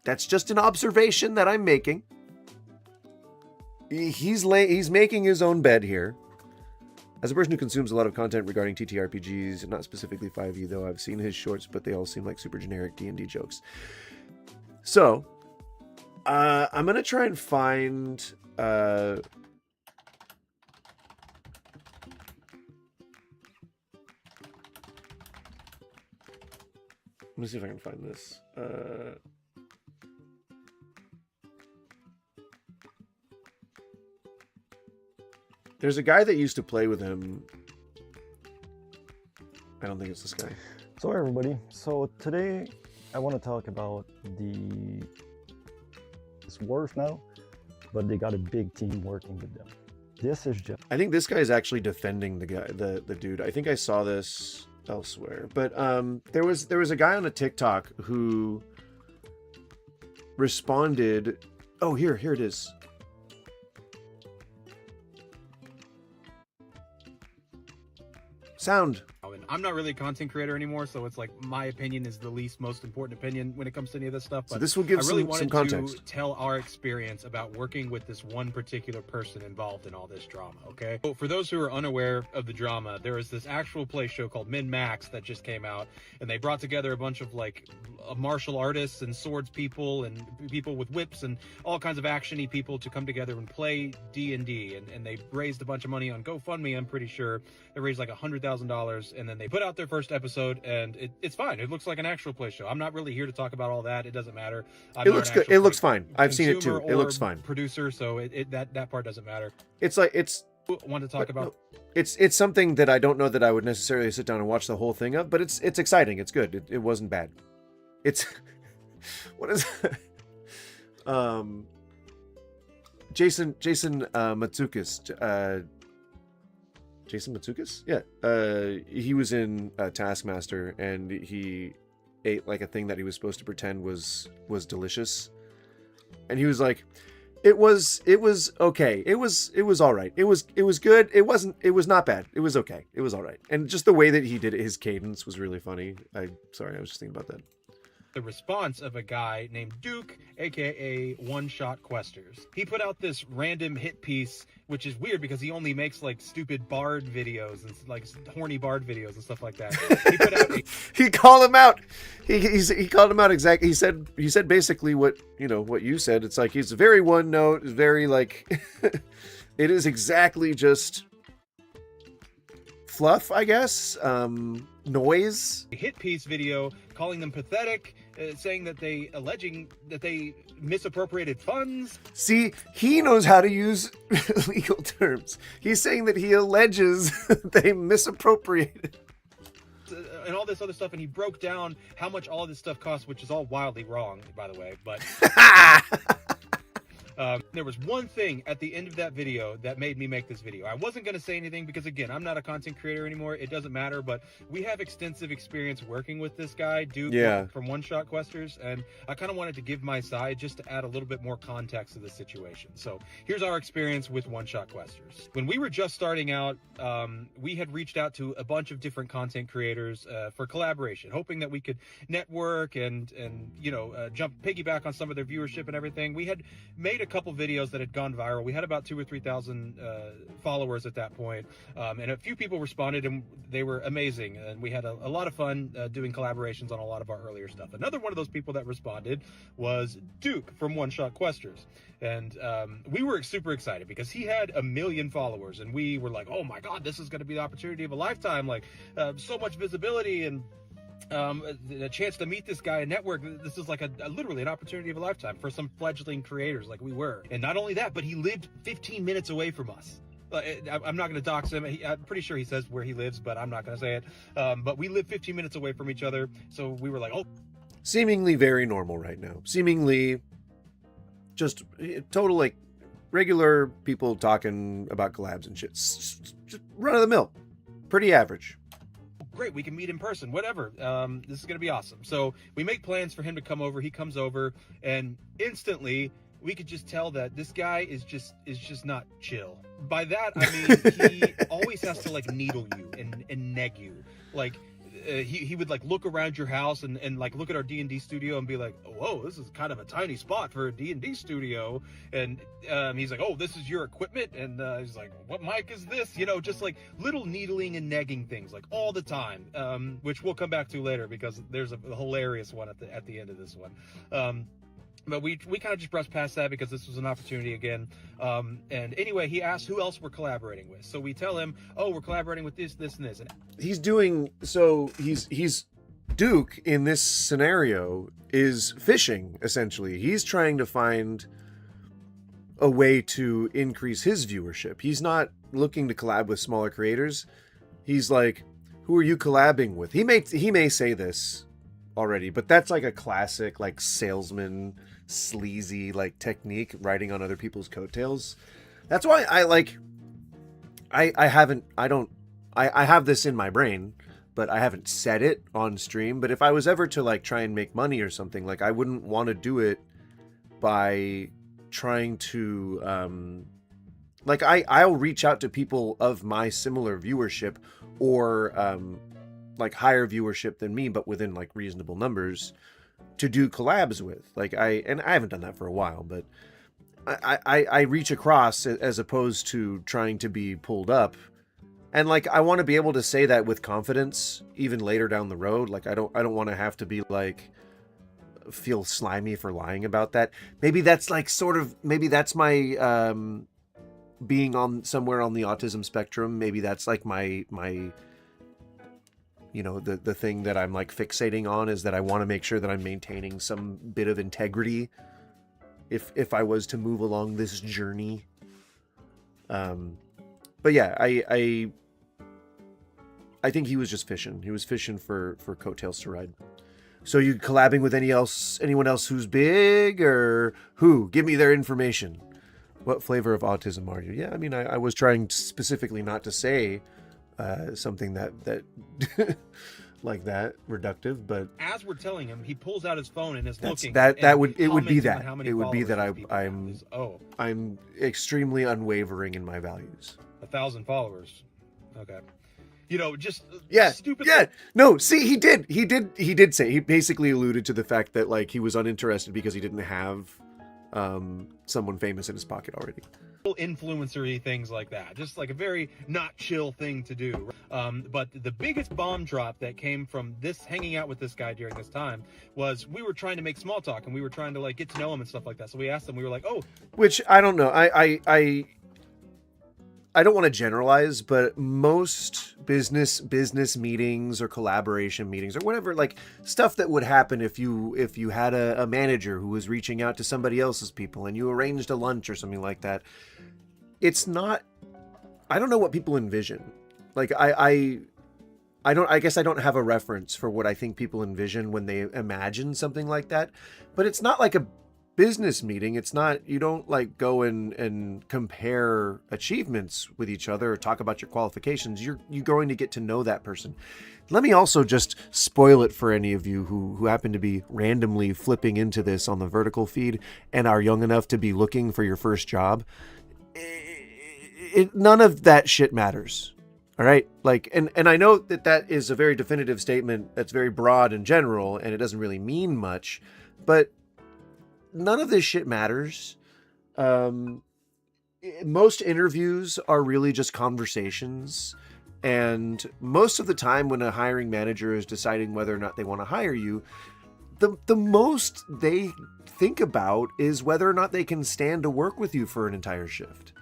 That's just an observation that I'm making. He's making his own bed here. As a person who consumes a lot of content regarding TTRPGs, not specifically 5e though, I've seen his shorts, but they all seem like super generic D&D jokes. So, I'm going to try and find... let me see if I can find this. There's a guy that used to play with him. I don't think it's this guy. So everybody, so today I want to talk about it's Worth now, but they got a big team working with them. This is just... I think this guy is actually defending the guy, the dude. I think I saw this elsewhere, but there was a guy on a TikTok who responded. Oh, here it is. Sound. I'm not really a content creator anymore, so it's like my opinion is the least most important opinion when it comes to any of this stuff. But So this will give I really some wanted context. to tell our experience about working with this one particular person involved in all this drama, okay? So for those who are unaware of the drama, there was this actual play show called Min Max that just came out, and they brought together a bunch of like martial artists and swords people and people with whips and all kinds of action-y people to come together and play D&D, and they raised a bunch of money on GoFundMe, I'm pretty sure. They raised like $100,000, and then and they put out their first episode, and it's fine. It looks like an actual play show. I'm not really here to talk about all that. It doesn't matter. It looks good. It looks fine. I've seen it too. It looks fine. Producer, so that part doesn't matter. It's like it's. Want to talk about? It's something that I don't know that I would necessarily sit down and watch the whole thing of, but it's exciting. It's good. It wasn't bad. It's what is Jason Matsoukas. Jason Matsoukas? Yeah. He was in Taskmaster, and he ate like a thing that he was supposed to pretend was delicious, and he was like, it was okay. It was all right. It was good. It was not bad. It was okay. It was all right. And just the way that he did it, his cadence was really funny. Sorry, I was just thinking about that. The response of a guy named Duke, aka One Shot Questers. He put out this random hit piece, which is weird because he only makes like stupid bard videos and like horny bard videos and stuff like that. He put out he called him out. He called him out exactly. He said basically what you said. It's like he's very one note, very like it is exactly just fluff, I guess. Noise. A hit piece video calling them pathetic, saying that alleging that they misappropriated funds. See, he knows how to use legal terms. He's saying that he alleges they misappropriated. And all this other stuff, and he broke down how much all of this stuff costs, which is all wildly wrong, by the way. But there was one thing at the end of that video that made me make this video. I wasn't going to say anything because, again, I'm not a content creator anymore. It doesn't matter, but we have extensive experience working with this guy, Duke, from One Shot Questers, and I kind of wanted to give my side just to add a little bit more context to the situation. So here's our experience with One Shot Questers. When we were just starting out, we had reached out to a bunch of different content creators for collaboration, hoping that we could network and piggyback on some of their viewership and everything. We had made a couple videos that had gone viral. We had about 2,000 or 3,000 followers at that point, and a few people responded, and they were amazing, and we had a lot of fun doing collaborations on a lot of our earlier stuff. Another one of those people that responded was Duke from One Shot Questers, and we were super excited because he had 1 million followers, and we were like, oh my god, this is going to be the opportunity of a lifetime, like so much visibility and a chance to meet this guy and network. This is like literally an opportunity of a lifetime for some fledgling creators like we were. And not only that, but he lived 15 minutes away from us. I'm not going to dox him. I'm pretty sure he says where he lives, but I'm not going to say it. But we live 15 minutes away from each other, so we were like, oh. Seemingly very normal right now. Seemingly just total like regular people talking about collabs and shit. Just run of the mill. Pretty average. Great, we can meet in person, whatever. This is going to be awesome. So we make plans for him to come over. He comes over, and instantly we could just tell that this guy is just not chill. By that, I mean, he always has to like needle you and neg you. Like, he would like look around your house and like look at our D&D studio and be like, whoa, this is kind of a tiny spot for a D&D studio. And he's like, oh, this is your equipment? And he's like, what mic is this? Just like little needling and negging things like all the time, which we'll come back to later because there's a hilarious one at the end of this one. But we kind of just brushed past that because this was an opportunity again. And anyway, he asked who else we're collaborating with. So we tell him, oh, we're collaborating with this, and this. And he's Duke in this scenario is fishing, essentially. He's trying to find a way to increase his viewership. He's not looking to collab with smaller creators. He's like, who are you collabing with? He may say this already, but that's like a classic like salesman sleazy like technique, riding on other people's coattails. That's why I have this in my brain, but I haven't said it on stream. But if I was ever to like try and make money or something, like I wouldn't want to do it by trying to like I'll reach out to people of my similar viewership or like higher viewership than me, but within like reasonable numbers, to do collabs with. Like I haven't done that for a while, but I reach across as opposed to trying to be pulled up. And like I want to be able to say that with confidence even later down the road. Like I don't want to have to be like feel slimy for lying about that. Maybe that's like maybe that's my being on somewhere on the autism spectrum. Maybe that's like my you know, the thing that I'm like fixating on is that I want to make sure that I'm maintaining some bit of integrity if I was to move along this journey. But yeah, I think he was just fishing. He was fishing for coattails to ride. So you collabing with anyone else who's big, or who? Give me their information. What flavor of autism are you? Yeah, I mean, I was trying specifically not to say something that like that reductive, but As we're telling him, he pulls out his phone and is looking. it would be commenting that on how many it would be that followers these people have. I'm Is, oh, I'm extremely unwavering in my values. 1,000 followers. Okay. You know, just Yeah, stupid. yeah. No, see, he did say, he basically alluded to the fact that like he was uninterested because he didn't have someone famous in his pocket already. Influencery things like that, just like a very not chill thing to do. But the biggest bomb drop that came from this hanging out with this guy during this time was we were trying to make small talk and we were trying to like get to know him and stuff like that. So we asked him, we were like, oh, Which I don't know. I don't want to generalize, but most business meetings or collaboration meetings or whatever, like stuff that would happen if you had a manager who was reaching out to somebody else's people and you arranged a lunch or something like that. It's not, I don't know what people envision. Like I guess I don't have a reference for what I think people envision when they imagine something like that, but it's not like a business meeting. It's not, you don't like go and compare achievements with each other or talk about your qualifications. You're going to get to know that person. Let me also just spoil it for any of you who happen to be randomly flipping into this on the vertical feed and are young enough to be looking for your first job. None of that shit matters. All right. Like, and I know that is a very definitive statement that's very broad and general, and it doesn't really mean much, but none of this shit matters. Most interviews are really just conversations. And most of the time when a hiring manager is deciding whether or not they want to hire you, the most they think about is whether or not they can stand to work with you for an entire shift.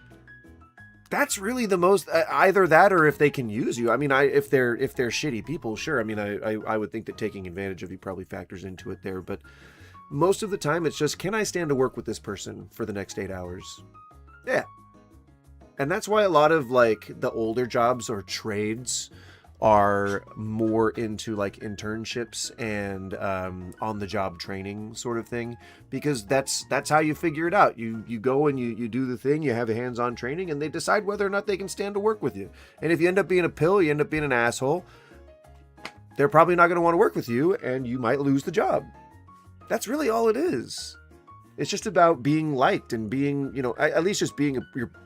That's really the most, either that or if they can use you. I mean, if they're shitty people, sure. I mean, I would think that taking advantage of you probably factors into it there, but most of the time, it's just, can I stand to work with this person for the next 8 hours? Yeah. And that's why a lot of, like, the older jobs or trades are more into, like, internships and on-the-job training sort of thing. Because that's how you figure it out. You go and you do the thing, you have a hands-on training, and they decide whether or not they can stand to work with you. And if you end up being a pill, you end up being an asshole, they're probably not going to want to work with you, and you might lose the job. That's really all it is. It's just about being liked and being, you know, at least just being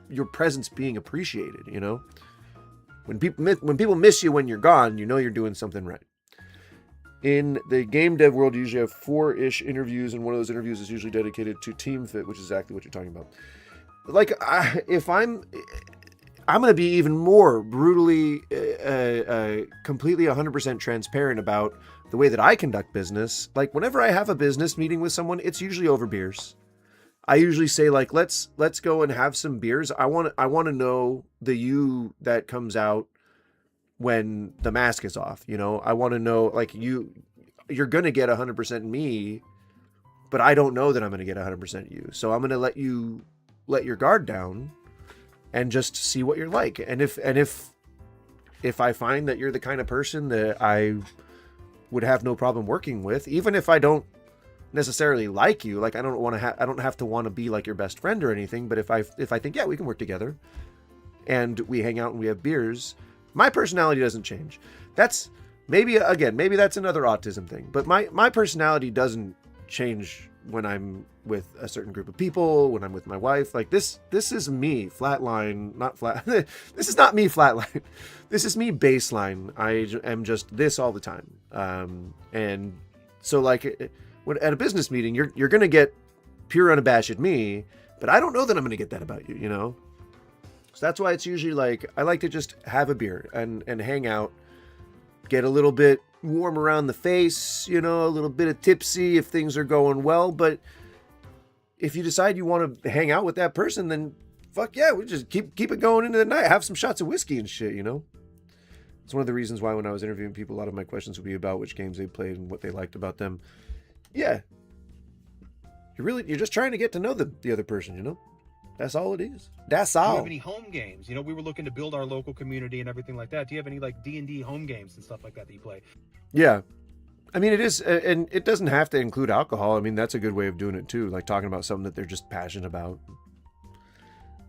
your presence being appreciated. You know, when people miss you when you're gone, you know you're doing something right. In the game dev world, you usually have 4-ish interviews, and one of those interviews is usually dedicated to team fit, which is exactly what you're talking about. Like, if I'm going to be even more brutally, completely 100% transparent about the way that I conduct business. Like, whenever I have a business meeting with someone, it's usually over beers. I usually say, like, let's go and have some beers. I want to know the you that comes out when the mask is off. You know, I want to know, like, you're going to get 100% me, but I don't know that I'm going to get 100% you. So I'm going to let your guard down and just see what you're like. And if I find that you're the kind of person that I would have no problem working with, even if I don't necessarily like you, like I don't have to want to be like your best friend or anything, but if I think, yeah, we can work together and we hang out and we have beers, my personality doesn't change. That's maybe that's another autism thing, but my personality doesn't change when I'm with a certain group of people, when I'm with my wife. Like this is me flatline, not flat. This is not me flatline. This is me baseline. I am just this all the time. And so like at a business meeting, you're going to get pure unabashed me, but I don't know that I'm going to get that about you, you know? So that's why it's usually like, I like to just have a beer and hang out, get a little bit warm around the face, you know, a little bit of tipsy if things are going well. But if you decide you want to hang out with that person, then fuck yeah, we just keep it going into the night, have some shots of whiskey and shit, you know. It's one of the reasons why when I was interviewing people, a lot of my questions would be about which games they played and what they liked about them. Yeah. You're just trying to get to know the other person, you know? That's all it is. That's Do you all. have any home games? You know, we were looking to build our local community and everything like that. Do you have any like D&D home games and stuff like that you play? Yeah. I mean, it is, and it doesn't have to include alcohol. I mean, that's a good way of doing it too, like talking about something that they're just passionate about.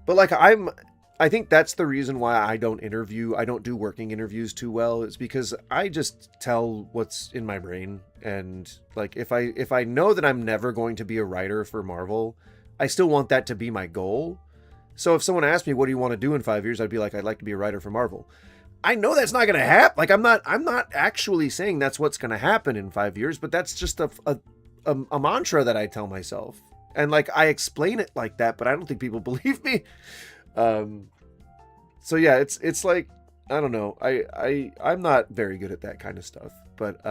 But like I think that's the reason why I don't do working interviews too well. It's because I just tell what's in my brain. And like, if I know that I'm never going to be a writer for Marvel, I still want that to be my goal. So if someone asked me, what do you want to do in 5 years? I'd be like, I'd like to be a writer for Marvel. I know that's not going to happen. Like, I'm not actually saying that's what's going to happen in 5 years, but that's just a mantra that I tell myself. And like, I explain it like that, but I don't think people believe me. So yeah, it's like, I don't know. I'm not very good at that kind of stuff, but,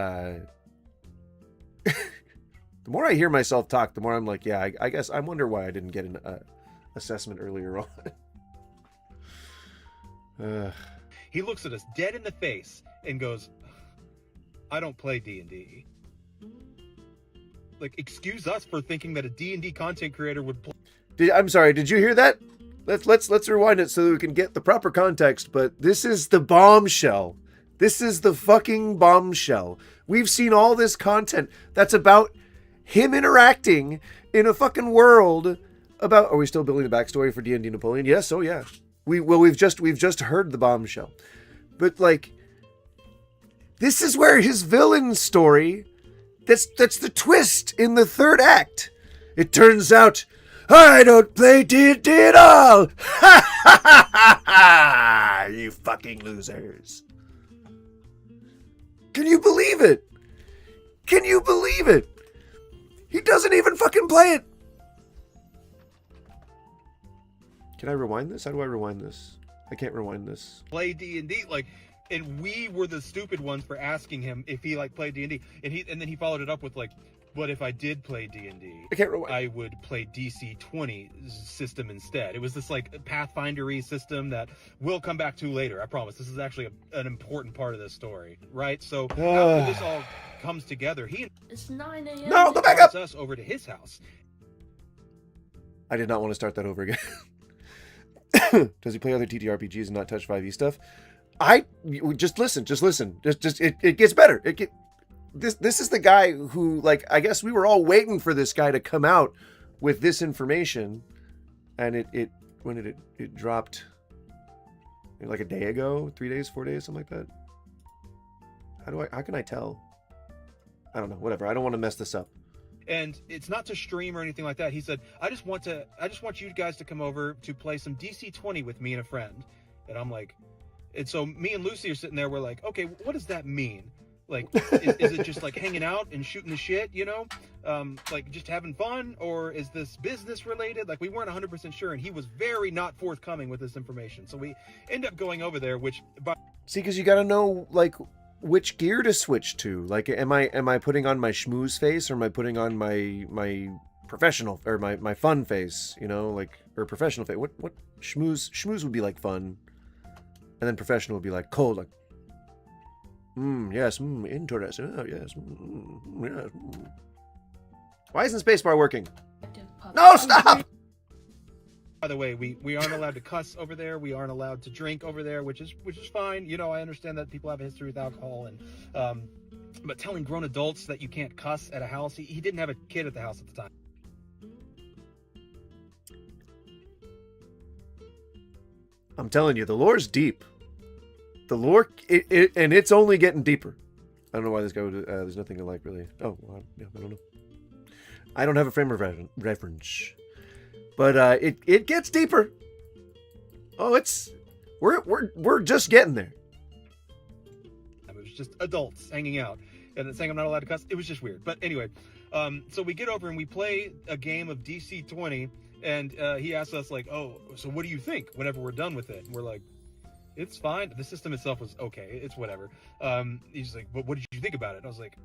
the more I hear myself talk, the more I'm like, yeah, I guess I wonder why I didn't get an assessment earlier on. He looks at us dead in the face and goes, I don't play D&D. Like, excuse us for thinking that a D&D content creator would play. I'm sorry, did you hear that? Let's rewind it so that we can get the proper context, but this is the bombshell. This is the fucking bombshell. We've seen all this content that's about him interacting in a fucking world about... Are we still building the backstory for D&D Napoleon? Yes, oh yeah. We've just heard the bombshell. But like, this is where his villain story, that's the twist in the third act. It turns out, I don't play D&D at all! Ha ha ha ha ha! You fucking losers. Can you believe it? Can you believe it? He doesn't even fucking play it. Can I rewind this? How do I rewind this? I can't rewind this. Play D&D, like, and we were the stupid ones for asking him if he like played D&D, and then he followed it up with like, but if I did play D&D, I can't rewind. I would play DC-20 system instead. It was this like Pathfinder-y system that we'll come back to later. I promise. This is actually an important part of this story, right? So after this all comes together, It's 9 a.m. No, go back up. us over to his house. I did not want to start that over again. Does he play other TTRPGs and not touch 5e stuff? Just listen. It gets better. This is the guy who, like, I guess we were all waiting for this guy to come out with this information, and when did it dropped? Like a day ago, 3 days, 4 days, something like that. How can I tell? I don't know. Whatever. I don't want to mess this up. And it's not to stream or anything like that. He said, I just want you guys to come over to play some DC-20 with me and a friend. And I'm like, and so me and Lucy are sitting there. We're like, okay, what does that mean? Like, is it just like hanging out and shooting the shit, you know? Like just having fun? Or is this business related? Like, we weren't 100% sure. And he was very not forthcoming with this information. So we end up going over there, see, because you got to know, like, which gear to switch to. Like, am I putting on my schmooze face, or am I putting on my professional, or my fun face, you know, like, or professional face? What schmooze would be like fun, and then professional would be like cold, like, yes, interesting, oh, yes, yes. Why isn't spacebar working? No, stop! By the way, we aren't allowed to cuss over there. We aren't allowed to drink over there, which is fine. You know, I understand that people have a history with alcohol, and but telling grown adults that you can't cuss at a house, he didn't have a kid at the house at the time. I'm telling you, the lore's deep. The lore, and it's only getting deeper. I don't know why this guy would. There's nothing to like really. Oh, well, yeah, I don't know. I don't have a frame of reference. But it gets deeper. Oh, we're just getting there. It was just adults hanging out, and saying I'm not allowed to cuss. It was just weird. But anyway, so we get over and we play a game of DC-20, and he asks us like, "Oh, so what do you think?" Whenever we're done with it, and we're like, it's fine. The system itself was okay. It's whatever. He's like, but what did you think about it? And I was like,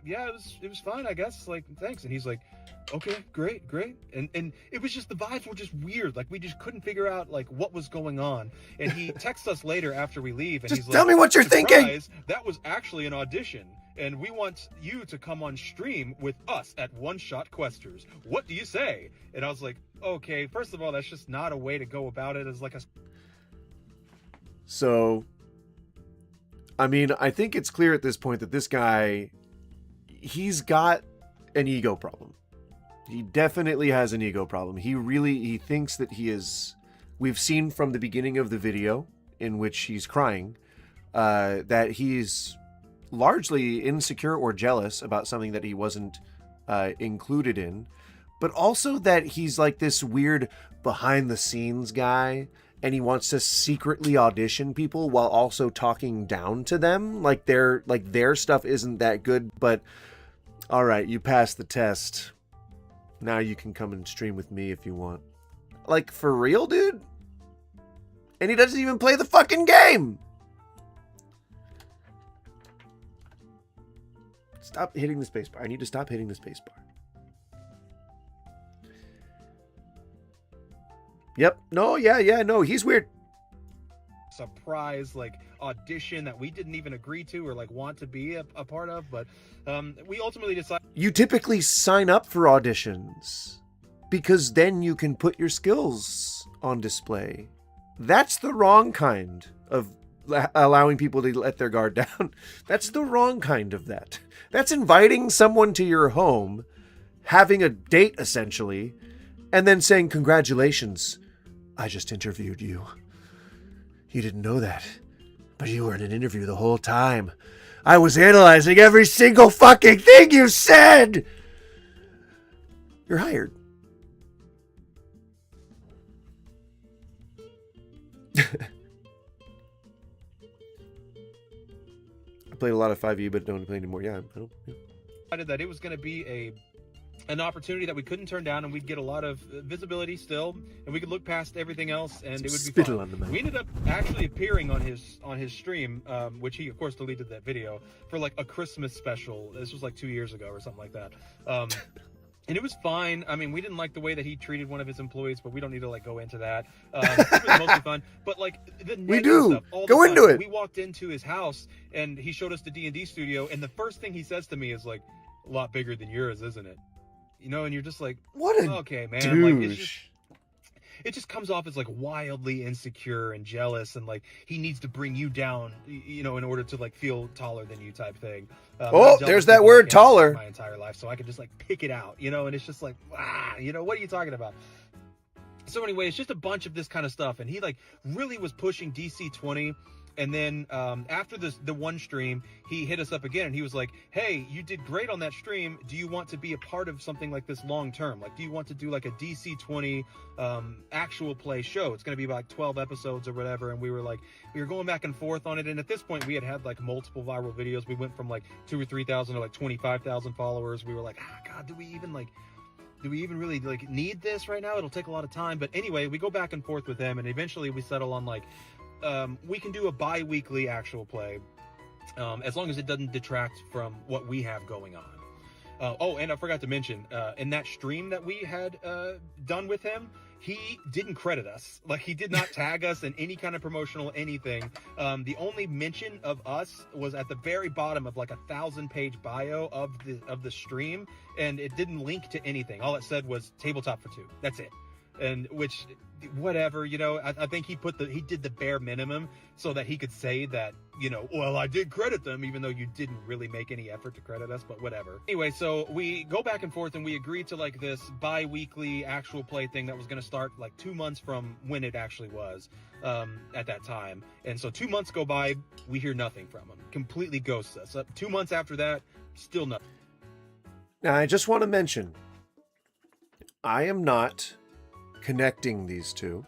yeah, it was fine, I guess. Like, thanks. And he's like, okay, great. And it was just, the vibes were just weird. Like, we just couldn't figure out like what was going on. And he texts us later after we leave, and Just he's tell like, me what you're thinking. "Surprise, that was actually an audition. And we want you to come on stream with us at One Shot Questers. What do you say?" And I was like, okay, first of all, that's just not a way to go about it as like a... So, I mean, I think it's clear at this point that this guy, he's got an ego problem. He definitely has an ego problem. He thinks that he is, we've seen from the beginning of the video in which he's crying, that he's largely insecure or jealous about something that he wasn't included in, but also that he's like this weird behind the scenes guy, and he wants to secretly audition people while also talking down to them, like their stuff isn't that good, but all right, you passed the test, now you can come and stream with me if you want. Like, for real, dude? And he doesn't even play the fucking game. Stop hitting the spacebar. I need to stop hitting the spacebar. Yep. No, no, he's weird. surprise like audition that we didn't even agree to or like want to be a part of, but we ultimately decided. You typically sign up for auditions because then you can put your skills on display. That's the wrong kind of allowing people to let their guard down. That's the wrong kind of that. That's inviting someone to your home, having a date essentially, and then saying, "Congratulations, I just interviewed you. You didn't know that, but you were in an interview the whole time. I was analyzing every single fucking thing you said. You're hired." I played a lot of 5e, but don't play anymore. Yeah, I don't. Yeah. Decided that it was going to be an opportunity that we couldn't turn down, and we'd get a lot of visibility still, and we could look past everything else, and it would be Spittle fun. on the map. We ended up actually appearing on his stream, which he of course deleted that video for like a Christmas special. This was like 2 years ago or something like that. And it was fine. I mean, we didn't like the way that he treated one of his employees, but we don't need to like go into that. It was mostly fun. But like the We do. stuff, all the Go time. into it. We walked into his house and he showed us the D&D studio, and the first thing he says to me is like, "A lot bigger than yours, isn't it?" You know, and you're just like, What a okay, man. douche. Like, it just comes off as like wildly insecure and jealous, and like he needs to bring you down, you know, in order to like feel taller than you type thing. I've dealt there's with that people word, like him taller. my entire life, so I can just like pick it out, you know, and it's just like, you know, what are you talking about? So anyway, it's just a bunch of this kind of stuff, and he like really was pushing DC 20. And then after the one stream, he hit us up again, and he was like, "Hey, you did great on that stream. Do you want to be a part of something like this long term? Like, do you want to do like a DC 20 actual play show? It's going to be about like 12 episodes or whatever." And we were going back and forth on it. And at this point, we had like multiple viral videos. We went from like 2,000 or 3,000 to like 25,000 followers. We were like, God, do we even really like need this right now? It'll take a lot of time. But anyway, we go back and forth with him, and eventually we settle on like, we can do a bi-weekly actual play, as long as it doesn't detract from what we have going on. Oh, and I forgot to mention, in that stream that we had done with him, he didn't credit us. Like, he did not tag us in any kind of promotional anything. The only mention of us was at the very bottom of like 1,000-page bio of the stream, and it didn't link to anything. All it said was tabletop for 2. That's it. And which, whatever, you know, I think he did the bare minimum so that he could say that, you know, well, I did credit them, even though you didn't really make any effort to credit us, but whatever. Anyway, so we go back and forth, and we agreed to like this bi-weekly actual play thing that was going to start like 2 months from when it actually was at that time. And so 2 months go by, we hear nothing from him. Completely ghosts us. 2 months after that, still nothing. Now, I just want to mention, I am not connecting these two,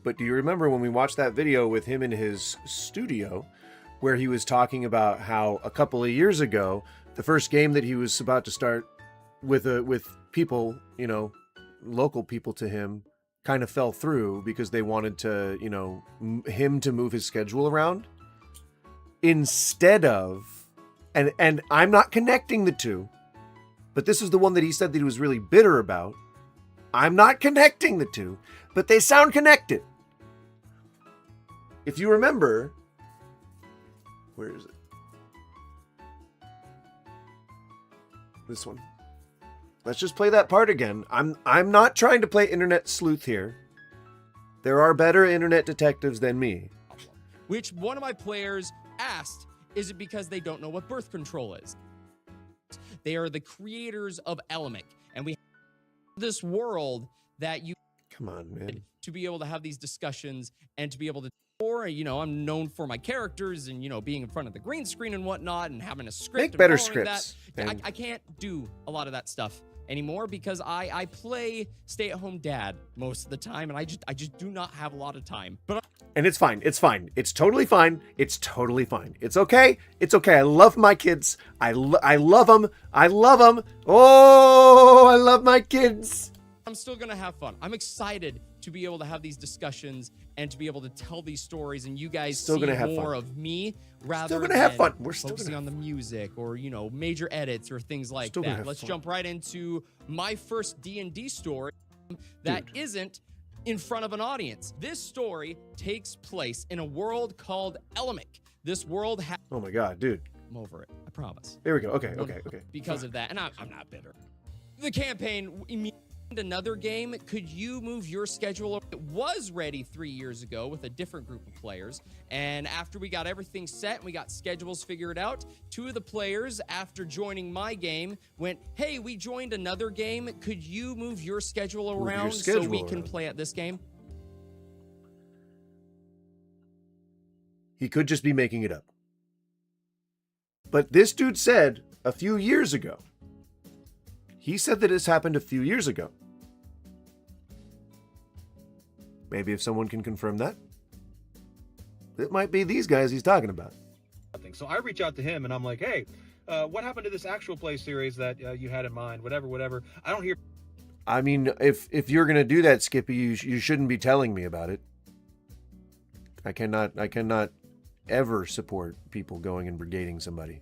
but do you remember when we watched that video with him in his studio where he was talking about how a couple of years ago, the first game that he was about to start with people, you know, local people to him, kind of fell through because they wanted to, you know, him to move his schedule around instead of, and I'm not connecting the two, but this is the one that he said that he was really bitter about. I'm not connecting the two, but they sound connected. If you remember, where is it? This one. Let's just play that part again. I'm not trying to play internet sleuth here. There are better internet detectives than me. Which one of my players asked, is it because they don't know what birth control is? They are the creators of Elamic, and we have this world that you come on, man, to be able to have these discussions and to be able to, or, you know, I'm known for my characters and, you know, being in front of the green screen and whatnot and having a script. Make and better following scripts. That. I can't do a lot of that stuff anymore because I play stay-at-home dad most of the time, and I just do not have a lot of time. But and it's fine. It's fine. It's totally fine. It's totally fine. It's okay. It's okay. I love my kids. I love them. I love them. Oh, I love my kids. I'm still gonna have fun. I'm excited to be able to have these discussions and to be able to tell these stories, and you guys still see gonna have more fun. of me rather Still gonna than have fun. We're still focusing gonna on the music or, you know, major edits or things like Still gonna that. have Let's fun. jump right into my first D&D story that Dude. isn't in front of an audience. This story takes place in a world called Elamic. This world has... Oh my god, dude. I'm over it. I promise. There we go. Okay. Because of that, and I'm not bitter. The campaign another game. Could you move your schedule? It was ready 3 years ago with a different group of players, and after we got everything set and we got schedules figured out, 2 of the players, after joining my game, went, hey, we joined another game. Could you move your schedule around so we can play at this game? He could just be making it up. But this dude said a few years ago. He said that this happened a few years ago. Maybe if someone can confirm that. It might be these guys he's talking about. So I reach out to him and I'm like, hey, what happened to this actual play series that you had in mind? Whatever. I don't hear. I mean, if you're going to do that, Skippy, you shouldn't be telling me about it. I cannot ever support people going and brigading somebody.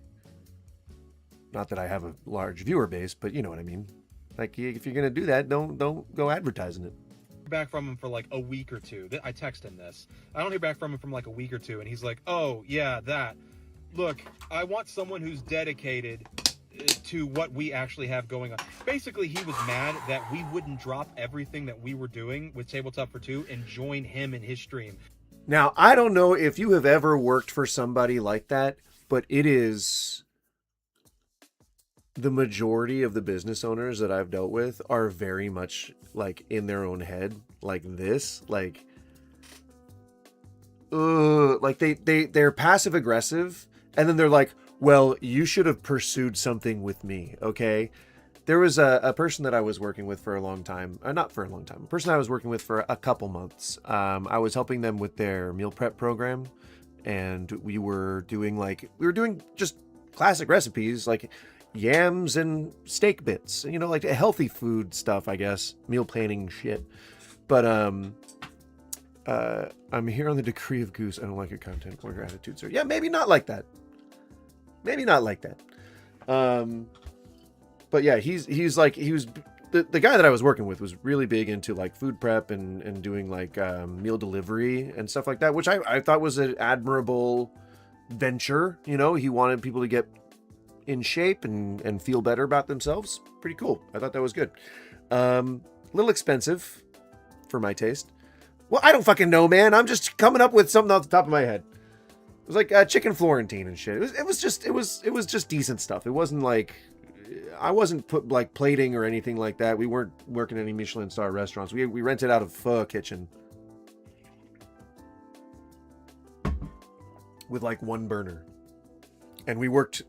Not that I have a large viewer base, but you know what I mean. Like, if you're gonna do that, don't go advertising it. Back from him for like a week or two. I text him this. I don't hear back from him from like a week or two, and he's like, "Oh yeah, that. Look, I want someone who's dedicated to what we actually have going on." Basically, he was mad that we wouldn't drop everything that we were doing with Tabletop for Two and join him in his stream. Now, I don't know if you have ever worked for somebody like that, but it is. The majority of the business owners that I've dealt with are very much like in their own head, like this, like they're passive aggressive, and then they're like, well, you should have pursued something with me. Okay. There was a person that I was working with for a long time, not for a long time, a person I was working with for a couple months. I was helping them with their meal prep program, and we were doing just classic recipes, like yams and steak bits, you know, like healthy food stuff, I guess, meal planning shit. But I'm here on the decree of Goose. I don't like your content or your attitude, sir. Yeah, maybe not like that. But yeah, he was the guy that I was working with was really big into like food prep and doing like meal delivery and stuff like that, which I thought was an admirable venture. You know, he wanted people to get in shape and feel better about themselves. Pretty cool. I thought that was good. A little expensive for my taste. Well, I don't fucking know, man. I'm just coming up with something off the top of my head. It was like chicken Florentine and shit. It was just decent stuff. It wasn't like I wasn't plating or anything like that. We weren't working any Michelin star restaurants. We rented out a pho kitchen with like one burner, and we worked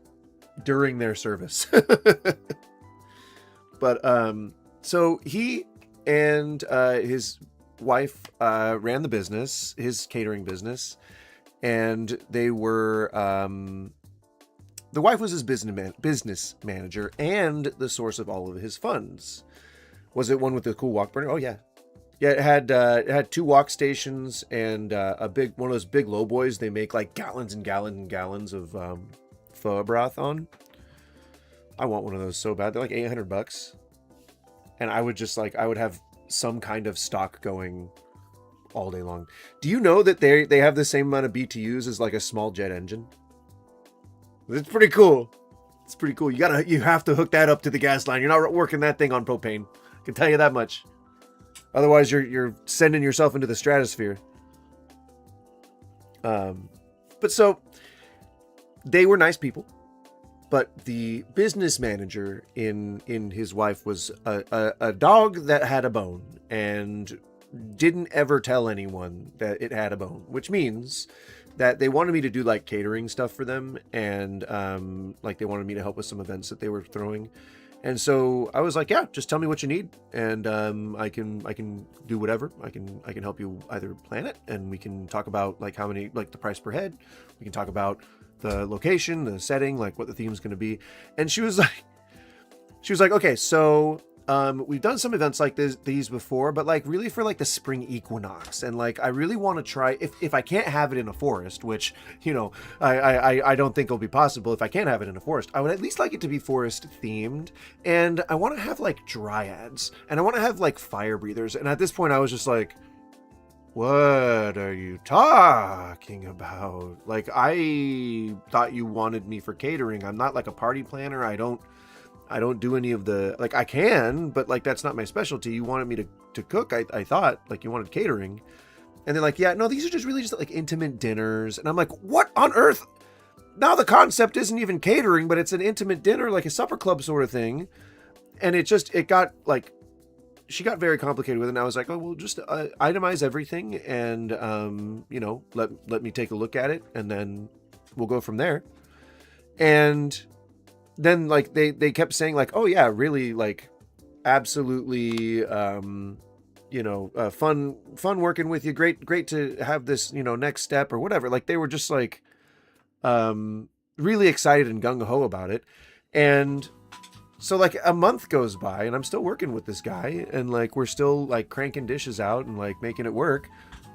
during their service. But so he and his wife ran the business, his catering business, and they were the wife was his business manager and the source of all of his funds. Was it one with the cool wok burner? Oh yeah. Yeah, it had 2 walk stations and a big one of those big low boys they make like gallons and gallons and gallons of pho broth on. I want one of those so bad. They're like $800, and I would just like I would have some kind of stock going all day long. Do you know that they have the same amount of BTUs as like a small jet engine? It's pretty cool. It's pretty cool. You have to hook that up to the gas line. You're not working that thing on propane. I can tell you that much. Otherwise, you're sending yourself into the stratosphere. But so they were nice people, but the business manager in his wife was a dog that had a bone and didn't ever tell anyone that it had a bone, which means that they wanted me to do like catering stuff for them, and like they wanted me to help with some events that they were throwing. And so I was like, yeah, just tell me what you need, and I can do whatever. I can help you either plan it, and we can talk about like how many, like the price per head. We can talk about the location, the setting, like what the theme's going to be. And she was like, okay, so we've done some events like these before, but like really for like the spring equinox, and like I really want to try if I can't have it in a forest, which I don't think will be possible. If I can't have it in a forest, I would at least like it to be forest themed, and I want to have like dryads, and I want to have like fire breathers. And at this point I was just like, what are you talking about? Like, I thought you wanted me for catering. I'm not like a party planner. I don't do any of the, like, I can, but like that's not my specialty. You wanted me to cook. I thought like you wanted catering. And they're like, yeah, no, these are just really just like intimate dinners. And I'm like, what on earth? Now the concept isn't even catering, but it's an intimate dinner, like a supper club sort of thing. And it got like, she got very complicated with it. And I was like, oh, well, just itemize everything, and let me take a look at it, and then we'll go from there. And then like they kept saying like, oh yeah, really, like absolutely fun working with you, great to have this next step or whatever. Like they were just like really excited and gung-ho about it. And so like a month goes by and I'm still working with this guy, and like we're still like cranking dishes out and like making it work.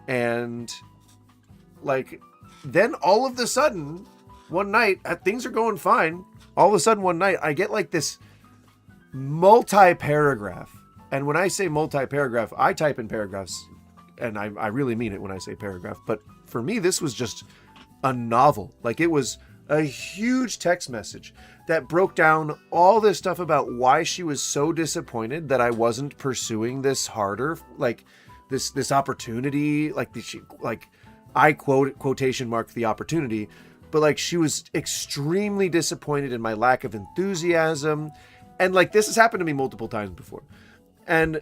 And like then all of a sudden one night, things are going fine. All of a sudden one night I get like this multi-paragraph. And when I say multi-paragraph, I type in paragraphs, and I really mean it when I say paragraph. But for me, this was just a novel. Like it was a huge text message that broke down all this stuff about why she was so disappointed that I wasn't pursuing this harder, like this opportunity, I quotation mark the opportunity, but like she was extremely disappointed in my lack of enthusiasm. And like this has happened to me multiple times before. And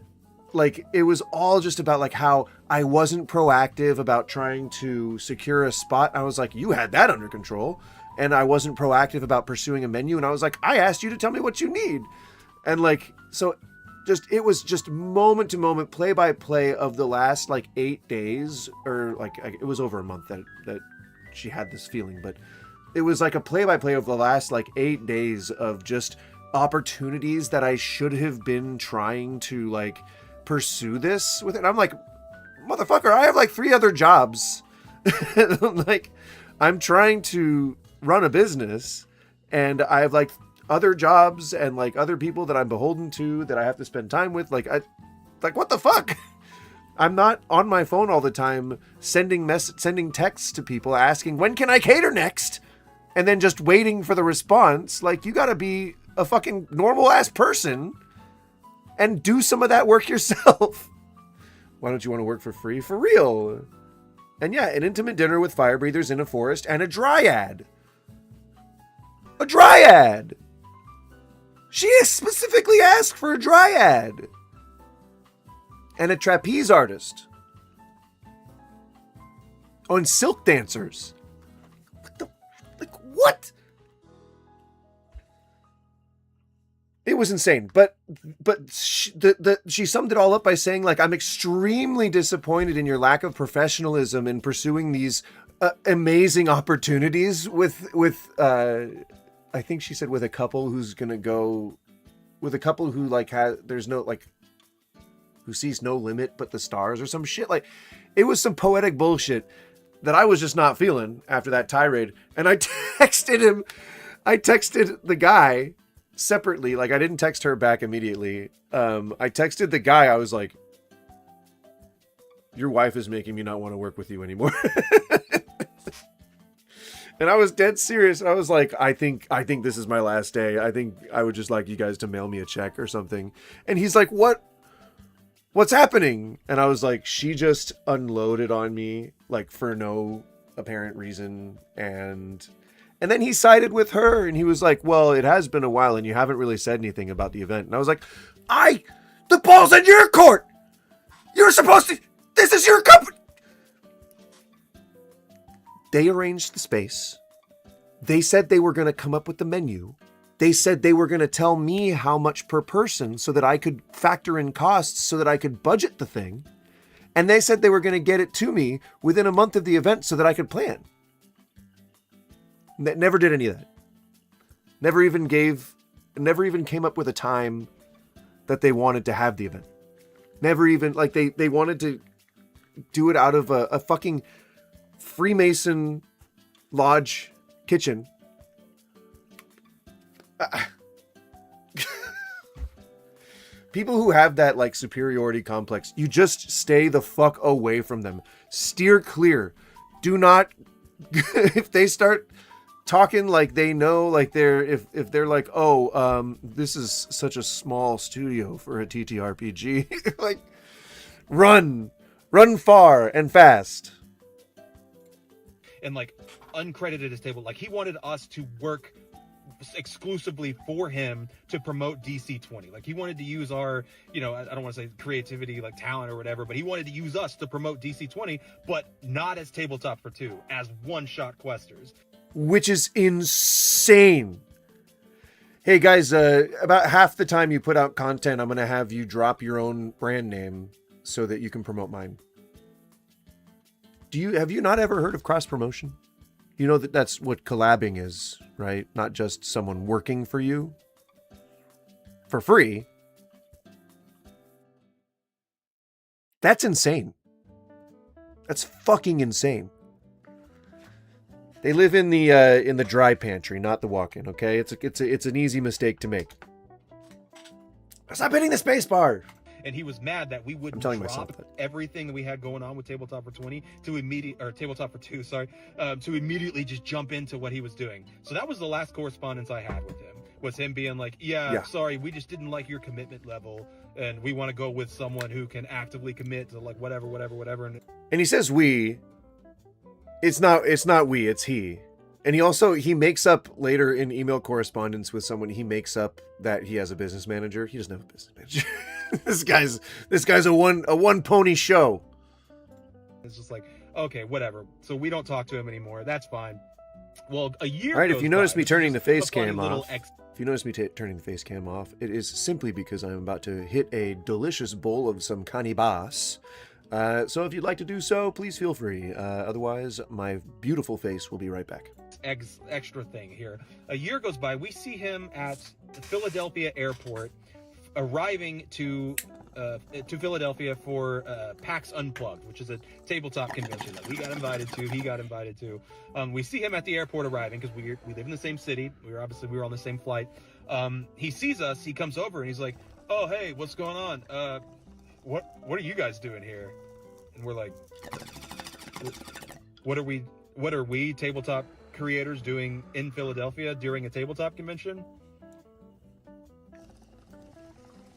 like it was all just about like how I wasn't proactive about trying to secure a spot. I was like, you had that under control. And I wasn't proactive about pursuing a menu. And I was like, I asked you to tell me what you need. And like, so it was just moment to moment, play by play of the last like 8 days, or like it was over a month that she had this feeling, but it was like a play by play of the last like 8 days of just opportunities that I should have been trying to like pursue this with it. And I'm like, motherfucker, I have like 3 other jobs. Like I'm trying to run a business, and I have like other jobs and like other people that I'm beholden to that I have to spend time with. Like what the fuck? I'm not on my phone all the time sending texts to people asking when can I cater next, and then just waiting for the response. Like you gotta be a fucking normal ass person and do some of that work yourself. Why don't you want to work for free? For real. And yeah, an intimate dinner with fire breathers in a forest and a dryad. A dryad! She specifically asked for a dryad. And a trapeze artist. Oh, and silk dancers. What? It was insane. But she summed it all up by saying, like, I'm extremely disappointed in your lack of professionalism in pursuing these amazing opportunities with I think she said with a couple who's gonna go, with a couple who like there's no like, who sees no limit but the stars or some shit. Like, it was some poetic bullshit that I was just not feeling after that tirade. And I texted the guy separately. Like, I didn't text her back immediately. I texted the guy. I was like, your wife is making me not want to work with you anymore. And I was dead serious. I was like, I think this is my last day. I think I would just like you guys to mail me a check or something. And he's like, what's happening? And I was like, she just unloaded on me, like, for no apparent reason. And then he sided with her, and he was like, well, it has been a while and you haven't really said anything about the event. And I was like, the ball's in your court. You're supposed to, this is your company. They arranged the space. They said they were going to come up with the menu. They said they were going to tell me how much per person so that I could factor in costs so that I could budget the thing. And they said they were going to get it to me within a month of the event so that I could plan. Never did any of that. Never even came up with a time that they wanted to have the event. Never even, like, they wanted to do it out of a fucking Freemason lodge kitchen. People who have that, like, superiority complex, you just stay the fuck away from them. Steer clear. Do not, if they start talking like they know, like if they're like, this is such a small studio for a TTRPG, like, run far and fast. And like uncredited his table, like he wanted us to work exclusively for him to promote DC-20. Like he wanted to use our, I don't want to say creativity, like talent or whatever, but he wanted to use us to promote DC-20, but not as Tabletop for Two, as one-shot questers. Which is insane. Hey guys, about half the time you put out content, I'm going to have you drop your own brand name so that you can promote mine. Have you not ever heard of cross promotion? You know that's what collabing is, right? Not just someone working for you for free. That's insane. That's fucking insane. They live in the dry pantry, not the walk-in, okay? It's an easy mistake to make. Stop hitting the space bar. And he was mad that we wouldn't drop everything that we had going on with Tabletop for 20 Tabletop for 2, to immediately just jump into what he was doing. So that was the last correspondence I had with him, was him being like, yeah. Sorry, we just didn't like your commitment level, and we want to go with someone who can actively commit to like whatever. And he says we. It's not we, it's he. And he makes up later in email correspondence with someone, he makes up that he has a business manager. He doesn't have a business manager. This guy's a one pony show. It's just like, okay, whatever. So we don't talk to him anymore. That's fine. Well, a year. All right, if you notice me turning the face cam off, it is simply because I'm about to hit a delicious bowl of some canibas. So if you'd like to do so, please feel free. Otherwise, my beautiful face will be right back. Extra thing here. A year goes by. We see him at the Philadelphia airport, arriving to Philadelphia for PAX Unplugged, which is a tabletop convention that we got invited to. He got invited to. We see him at the airport arriving because we live in the same city. We were on the same flight. He sees us. He comes over and he's like, "Oh, hey, what's going on? What are you guys doing here?" And we're like, what are we tabletop creators doing in Philadelphia during a tabletop convention?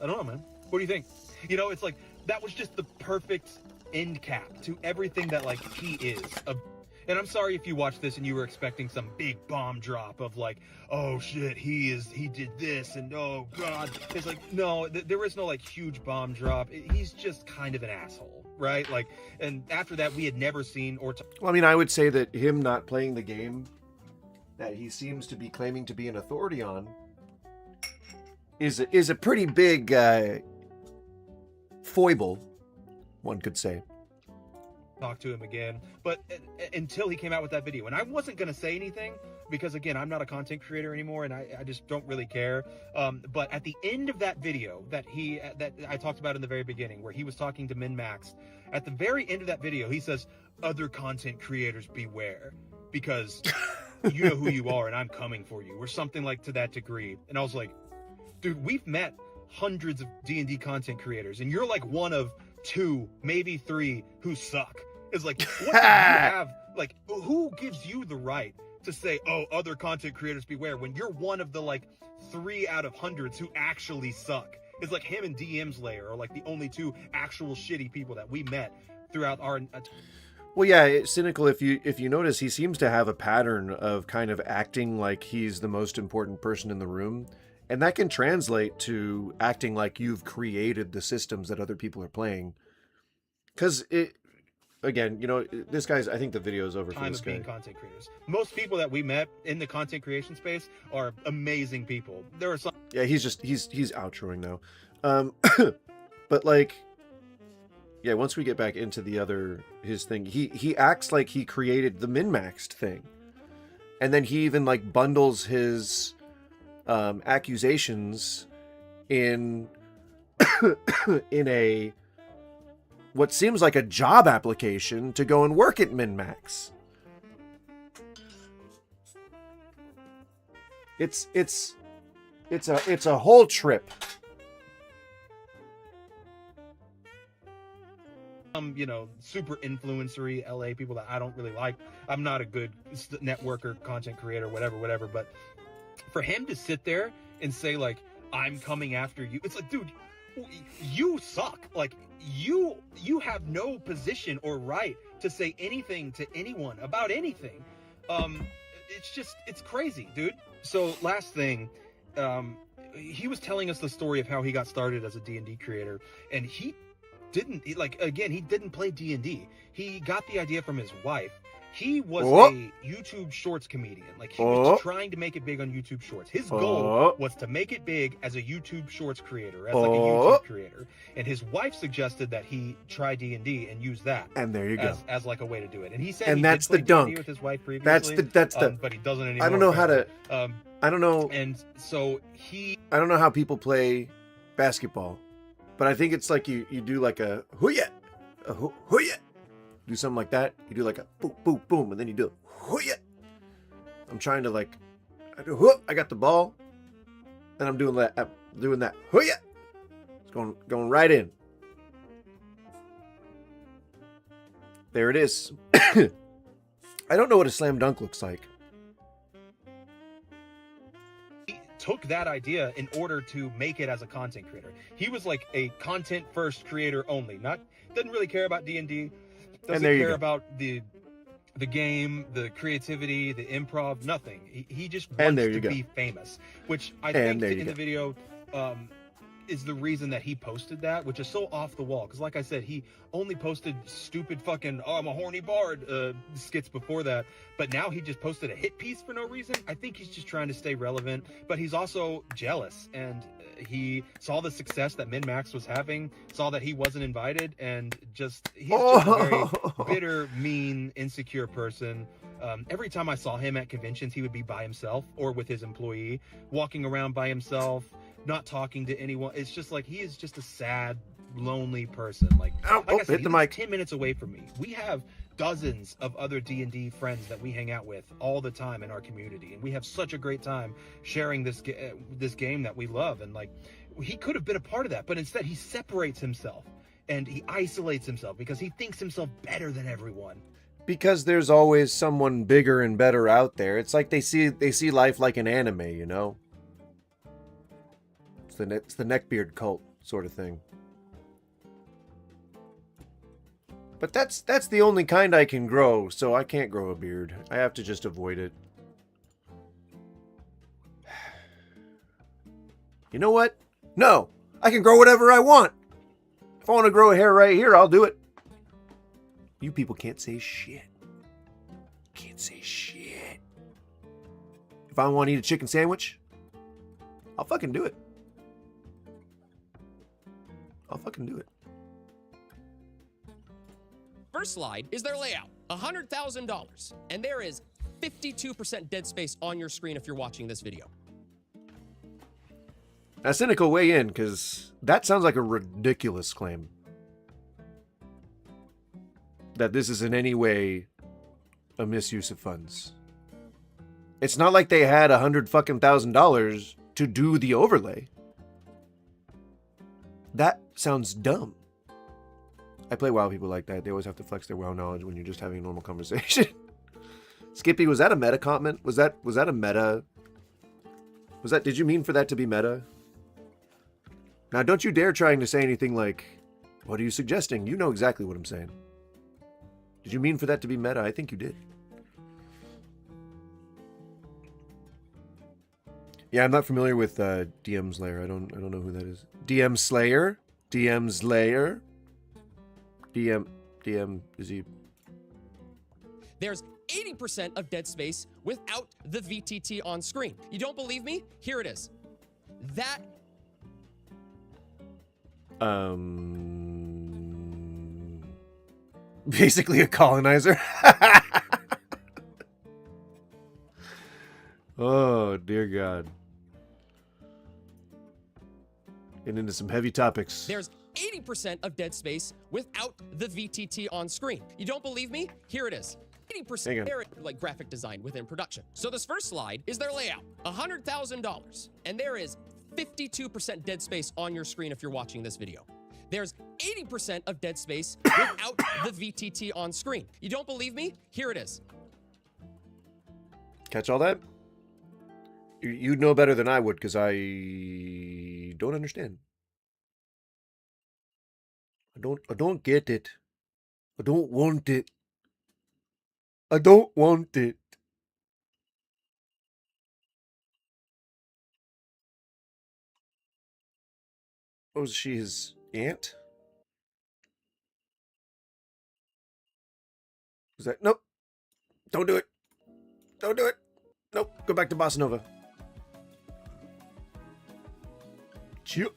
I don't know, man. What do you think? It's like, that was just the perfect end cap to everything that, like, he is. And I'm sorry if you watched this and you were expecting some big bomb drop of like, oh shit, he did this, and oh god. It's like, no, there is no like huge bomb drop. He's just kind of an asshole, right? Like, and after that, we had never seen or... Well, I mean, I would say that him not playing the game that he seems to be claiming to be an authority on is a pretty big foible, one could say. talk to him again. But until he came out with that video, and I wasn't gonna say anything because again, I'm not a content creator anymore, and I just don't really care. But at the end of that video that I talked about in the very beginning, where he was talking to MinMax, at the very end of that video, he says, "Other content creators beware, because you know who you are, and I'm coming for you," or something like to that degree. And I was like, dude, we've met hundreds of D&D content creators, and you're like one of 2, maybe 3 who suck. It's like, what do you have? Like, who gives you the right to say, "Oh, other content creators beware," when you're one of the like 3 out of hundreds who actually suck? It's like him and DM's Layer are like the only 2 actual shitty people that we met throughout our. Well, yeah, it's cynical. If you notice, he seems to have a pattern of kind of acting like he's the most important person in the room, and that can translate to acting like you've created the systems that other people are playing. Because again, you know, this guy's. I think the video is over for this guy. Being content creators. Most people that we met in the content creation space are amazing people. There are some. Yeah, he's outroing now. But like, yeah, once we get back into his thing, he acts like he created the min-maxed thing. And then he even like bundles his accusations in in a what seems like a job application to go and work at min-max. It's a whole trip. You know, super influencery LA people that I don't really like. I'm not a good networker, content creator, whatever. But for him to sit there and say like, "I'm coming after you," it's like, dude, you suck. Like you have no position or right to say anything to anyone about anything. It's crazy, dude. So last thing, he was telling us the story of how he got started as a D&D creator, and he didn't play D&D. He got the idea from his wife. He was a YouTube Shorts comedian. Like, he was trying to make it big on YouTube Shorts. His goal was to make it big as a YouTube Shorts creator, as like a YouTube creator. And his wife suggested that he try D&D and use that. And there you go. As like a way to do it. And he said and he that's did play the dunk. D&D with his wife previously. That's the but he doesn't anymore. I don't know how to. I don't know. And so I don't know how people play basketball, but I think it's like you do like a hoo-ya, hoo-ya. Do something like that. You do like a boom, boom, boom, and then you do hoo-ya. I'm trying to like, I got the ball, and I'm doing that. Hoo-ya. It's going right in. There it is. I don't know what a slam dunk looks like. He took that idea in order to make it as a content creator. He was like a content first creator only. Doesn't really care about D&D. Doesn't care about the game, the creativity, the improv, nothing. He just wants to be famous, which I think in the video is the reason that he posted that, which is so off the wall. Because like I said, he only posted stupid fucking, "Oh, I'm a horny bard" skits before that. But now he just posted a hit piece for no reason. I think he's just trying to stay relevant, but he's also jealous. And he saw the success that Min-Max was having, saw that he wasn't invited, and he's just a very bitter, mean, insecure person. Every time I saw him at conventions, he would be by himself or with his employee, walking around by himself, not talking to anyone. It's just like, he is just a sad, lonely person. Like I said, he's 10 minutes away from me. We have dozens of other D&D friends that we hang out with all the time in our community, and we have such a great time sharing this game that we love. And like, he could have been a part of that, but instead he separates himself and he isolates himself because he thinks himself better than everyone. Because there's always someone bigger and better out there. It's like they see life like an anime, you know. It's the neckbeard cult sort of thing. But that's the only kind I can grow, so I can't grow a beard. I have to just avoid it. You know what? No, I can grow whatever I want. If I want to grow a hair right here, I'll do it. You people can't say shit. Can't say shit. If I want to eat a chicken sandwich, I'll fucking do it. I'll fucking do it. First slide is their layout, $100,000. And there is 52% dead space on your screen if you're watching this video. A cynical way in, because that sounds like a ridiculous claim. That this is in any way a misuse of funds. It's not like they had $100,000 to do the overlay. That sounds dumb. I play WoW people like that. They always have to flex their WoW knowledge when you're just having a normal conversation. Skippy, was that a meta comment? Was that a meta? Did you mean for that to be meta? Now, don't you dare trying to say anything like, what are you suggesting? You know exactly what I'm saying. Did you mean for that to be meta? I think you did. Yeah, I'm not familiar with DM Slayer. I don't know who that is. DM Slayer? DM Slayer? DM, is he? There's 80% of dead space without the VTT on screen. You don't believe me? Here it is. That basically a colonizer. Oh, dear God. Getting into some heavy topics. there's 80% of dead space without the VTT on screen. You don't believe me? Here it is. 80% there, like graphic design within production. So this first slide is their layout, $100,000. And there is 52% dead space on your screen if you're watching this video. There's 80% of dead space without the VTT on screen. You don't believe me? Here it is. Catch all that? You'd know better than I would, because I don't understand. I don't get it. I don't want it. I don't want it. Oh, is she his aunt? Is that? Nope. Don't do it. Don't do it. Nope. Go back to Bossa Nova. Chill.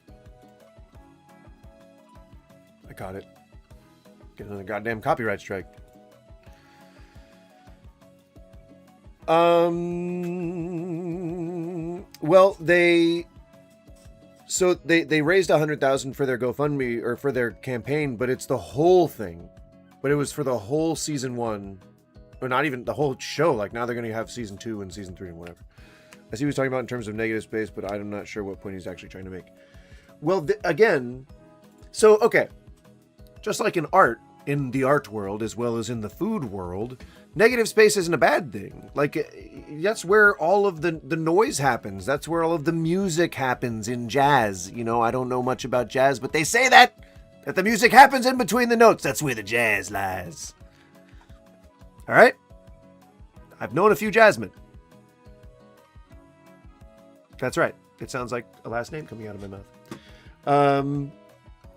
I caught it. Get another goddamn copyright strike. Well, they raised $100,000 for their GoFundMe or for their campaign, but it's the whole thing. But it was for the whole season 1, or not even the whole show. Like now they're going to have season 2 and season 3 and whatever. I see what he's talking about in terms of negative space, but I'm not sure what point he's actually trying to make. Well, again, so okay, just like in art, in the art world as well as in the food world, negative space isn't a bad thing. Like that's where all of the noise happens. That's where all of the music happens in jazz. You know, I don't know much about jazz, but they say that the music happens in between the notes. That's where the jazz lies. All right? I've known a few jazzmen. That's right. It sounds like a last name coming out of my mouth.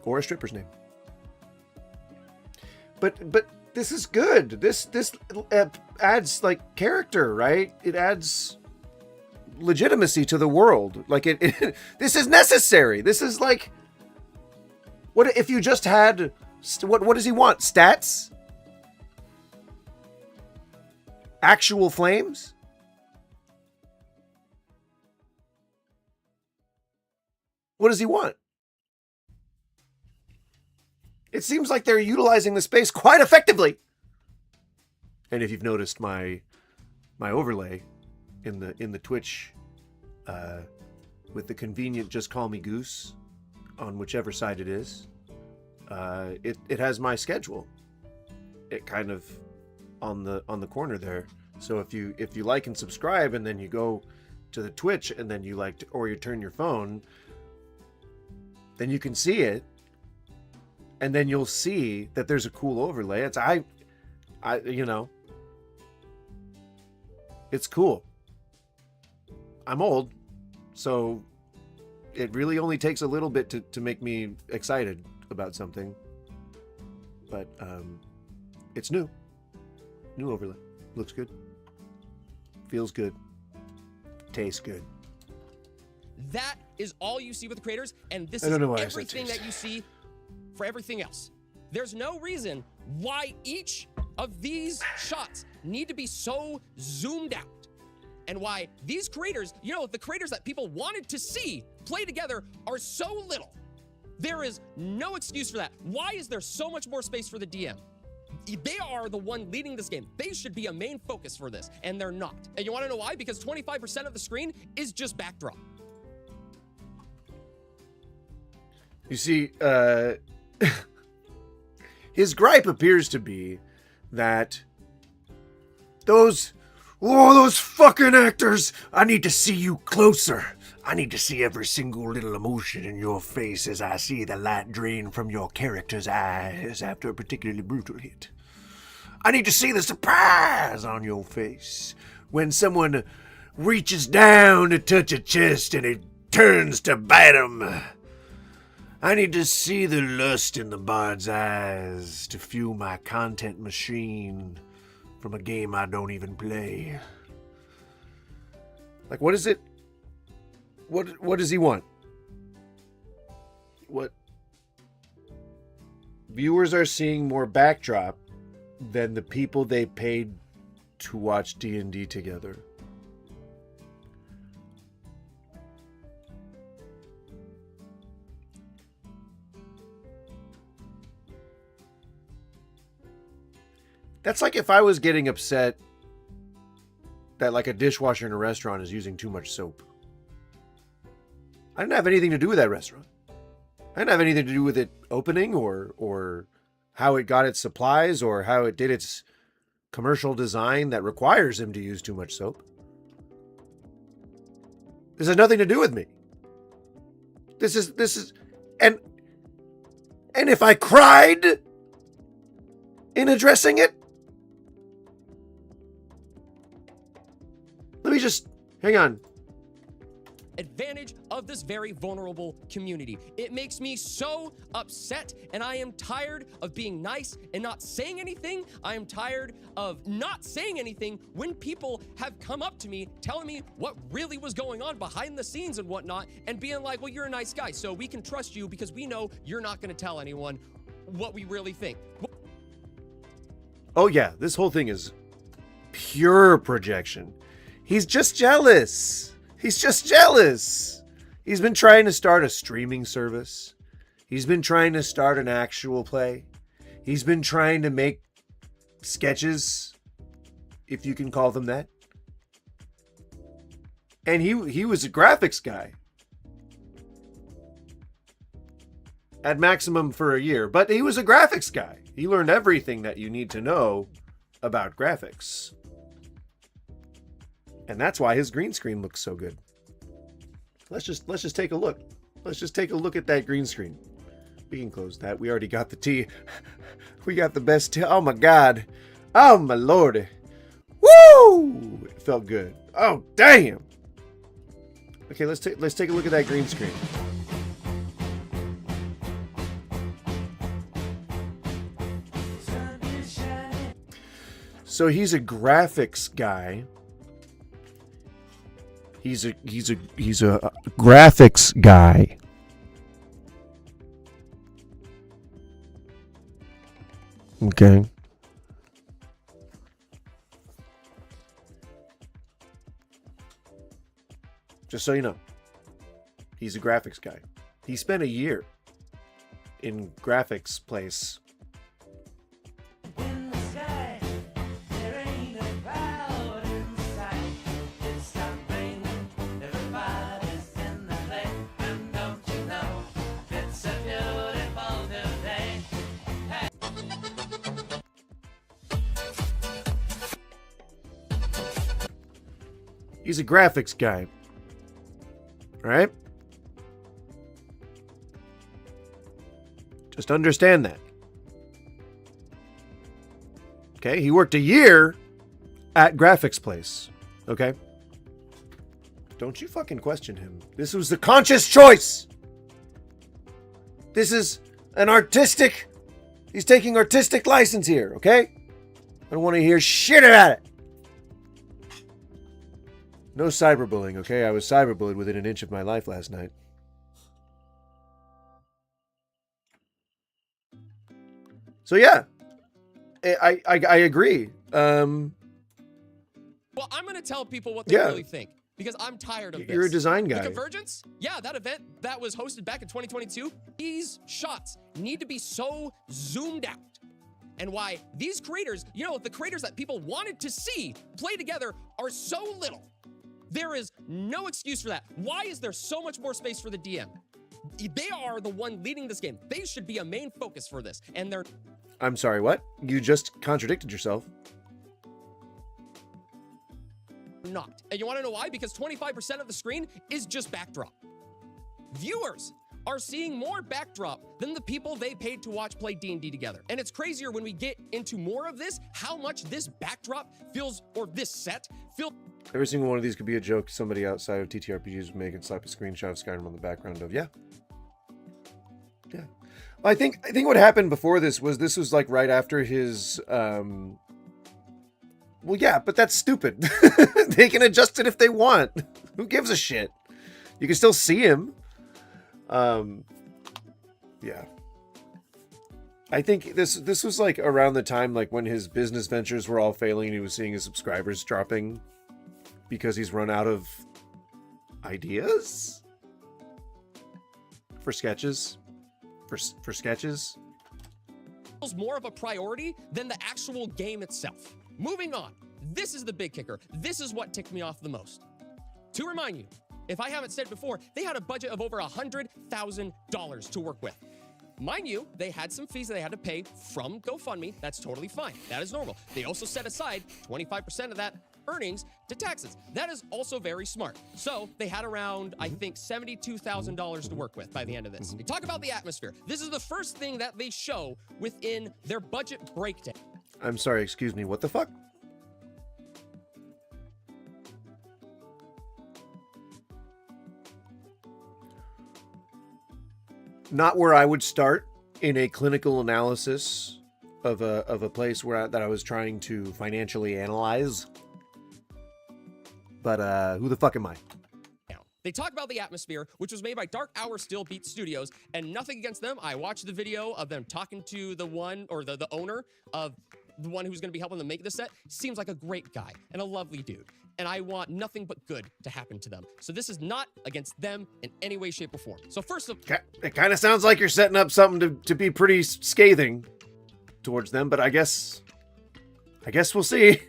Or a stripper's name. But this is good. This adds like character, right? It adds legitimacy to the world. Like this is necessary. This is like, what if you just had, what does he want? Stats? Actual flames? What does he want? It seems like they're utilizing the space quite effectively. And if you've noticed my overlay in the Twitch with the convenient just call me Goose on whichever side it is, it has my schedule. It kind of on the corner there. So if you like and subscribe and then you go to the Twitch and then you or you turn your phone, then you can see it. And then you'll see that there's a cool overlay. It's you know, it's cool. I'm old, so it really only takes a little bit to make me excited about something. But it's new overlay. Looks good, feels good, tastes good. That is all you see with the creators, and this I is don't know why everything that you see for everything else. There's no reason why each of these shots need to be so zoomed out. And why these creators, you know, the creators that people wanted to see play together are so little. There is no excuse for that. Why is there so much more space for the DM? They are the one leading this game. They should be a main focus for this, and they're not. And you want to know why? Because 25% of the screen is just backdrop. You see, his gripe appears to be that those fucking actors, I need to see you closer. I need to see every single little emotion in your face as I see the light drain from your character's eyes after a particularly brutal hit. I need to see the surprise on your face when someone reaches down to touch a chest and it turns to bite him. I need to see the lust in the bard's eyes to fuel my content machine from a game I don't even play. Like, what is it? What does he want? What? Viewers are seeing more backdrop than the people they paid to watch D&D together. That's like if I was getting upset that like a dishwasher in a restaurant is using too much soap. I didn't have anything to do with that restaurant. I didn't have anything to do with it opening or how it got its supplies or how it did its commercial design that requires him to use too much soap. This has nothing to do with me. This is and if I cried in addressing it, let me just hang on. Advantage of this very vulnerable community. It makes me so upset, and I am tired of being nice and not saying anything. I am tired of not saying anything when people have come up to me telling me what really was going on behind the scenes and whatnot, and being like, well, you're a nice guy, so we can trust you because we know you're not going to tell anyone what we really think. Oh yeah, this whole thing is pure projection. He's just jealous. He's just jealous. He's been trying to start a streaming service. He's been trying to start an actual play. He's been trying to make sketches, if you can call them that. And he was a graphics guy. At maximum for a year. But he was a graphics guy. He learned everything that you need to know about graphics. And that's why his green screen looks so good. Let's just take a look. Let's just take a look at that green screen. We can close that. We already got the tea. We got the best tea. Oh my God. Oh my lordy. Woo! It felt good. Oh damn. Okay, let's take a look at that green screen. So he's a graphics guy. He's a graphics guy. Okay. Just so you know, he's a graphics guy. He spent a year in graphics place. He's a graphics guy. All right? Just understand that. Okay? He worked a year at Graphics Place. Okay? Don't you fucking question him. This was the conscious choice. This is an artistic... He's taking artistic license here, okay? I don't want to hear shit about it. No cyberbullying, okay? I was cyberbullied within an inch of my life last night. So yeah, I agree. Well, I'm going to tell people what they Yeah. really think because I'm tired of this. You're a design The guy. Convergence? Yeah, that event that was hosted back in 2022. These shots need to be so zoomed out. And why these creators, you know, the creators that people wanted to see play together are so little. There is no excuse for that. Why is there so much more space for the DM? They are the one leading this game. They should be a main focus for this. And they're I'm sorry, what? You just contradicted yourself. not. And you want to know why? Because 25% of the screen is just backdrop. Viewers are seeing more backdrop than the people they paid to watch play D&D together. And it's crazier when we get into more of this, how much this backdrop feels, or this set feels. Every single one of these could be a joke somebody outside of TTRPGs would make and slap a screenshot of Skyrim on the background of. Yeah. I think what happened before this was like right after his well, yeah, but that's stupid. They can adjust it if they want. Who gives a shit? You can still see him. Yeah. I think this was like around the time like when his business ventures were all failing and he was seeing his subscribers dropping because he's run out of ideas for sketches. For sketches. More of a priority than the actual game itself. Moving on. This is the big kicker. This is what ticked me off the most. To remind you, if I haven't said before, they had a budget of over $100,000 to work with. Mind you, they had some fees that they had to pay from GoFundMe. That's totally fine. That is normal. They also set aside 25% of that earnings to taxes. That is also very smart. So they had around, I think, $72,000 to work with by the end of this. They talk about the atmosphere. This is the first thing that they show within their budget breakdown. I'm sorry, excuse me, what the fuck? Not where I would start in a clinical analysis of a place that I was trying to financially analyze. But who the fuck am I? They talk about the atmosphere, which was made by Dark Hour Still Beat Studios, and nothing against them. I watched the video of them talking to the one, or the owner of the one who's going to be helping them make the set. Seems like a great guy and a lovely dude. And I want nothing but good to happen to them. So this is not against them in any way, shape, or form. So first of all, It kind of sounds like you're setting up something to be pretty scathing towards them, but I guess we'll see.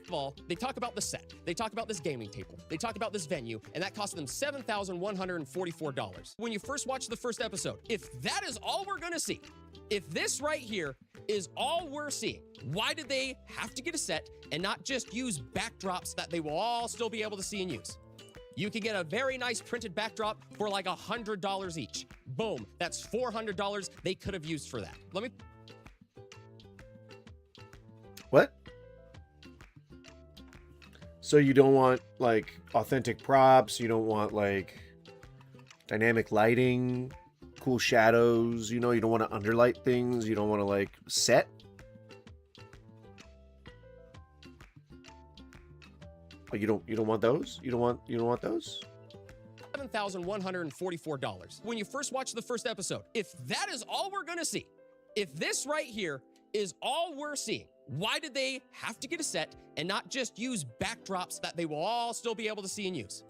they talk about the set. They talk about this gaming table. They talk about this venue, and that cost them $7,144. When you first watch the first episode, if that is all we're gonna see, if this right here is all we're seeing, why did they have to get a set and not just use backdrops that they will all still be able to see and use? You can get a very nice printed backdrop for like $100 each. Boom, that's $400 they could have used for that. Let me... What? So you don't want like authentic props, you don't want like dynamic lighting, cool shadows, you know, you don't want to underlight things, you don't want to like set. Oh, you don't want those? You don't want those? $7,144. When you first watch the first episode, if that is all we're gonna see, if this right here is all we're seeing, why did they have to get a set and not just use backdrops that they will all still be able to see and use?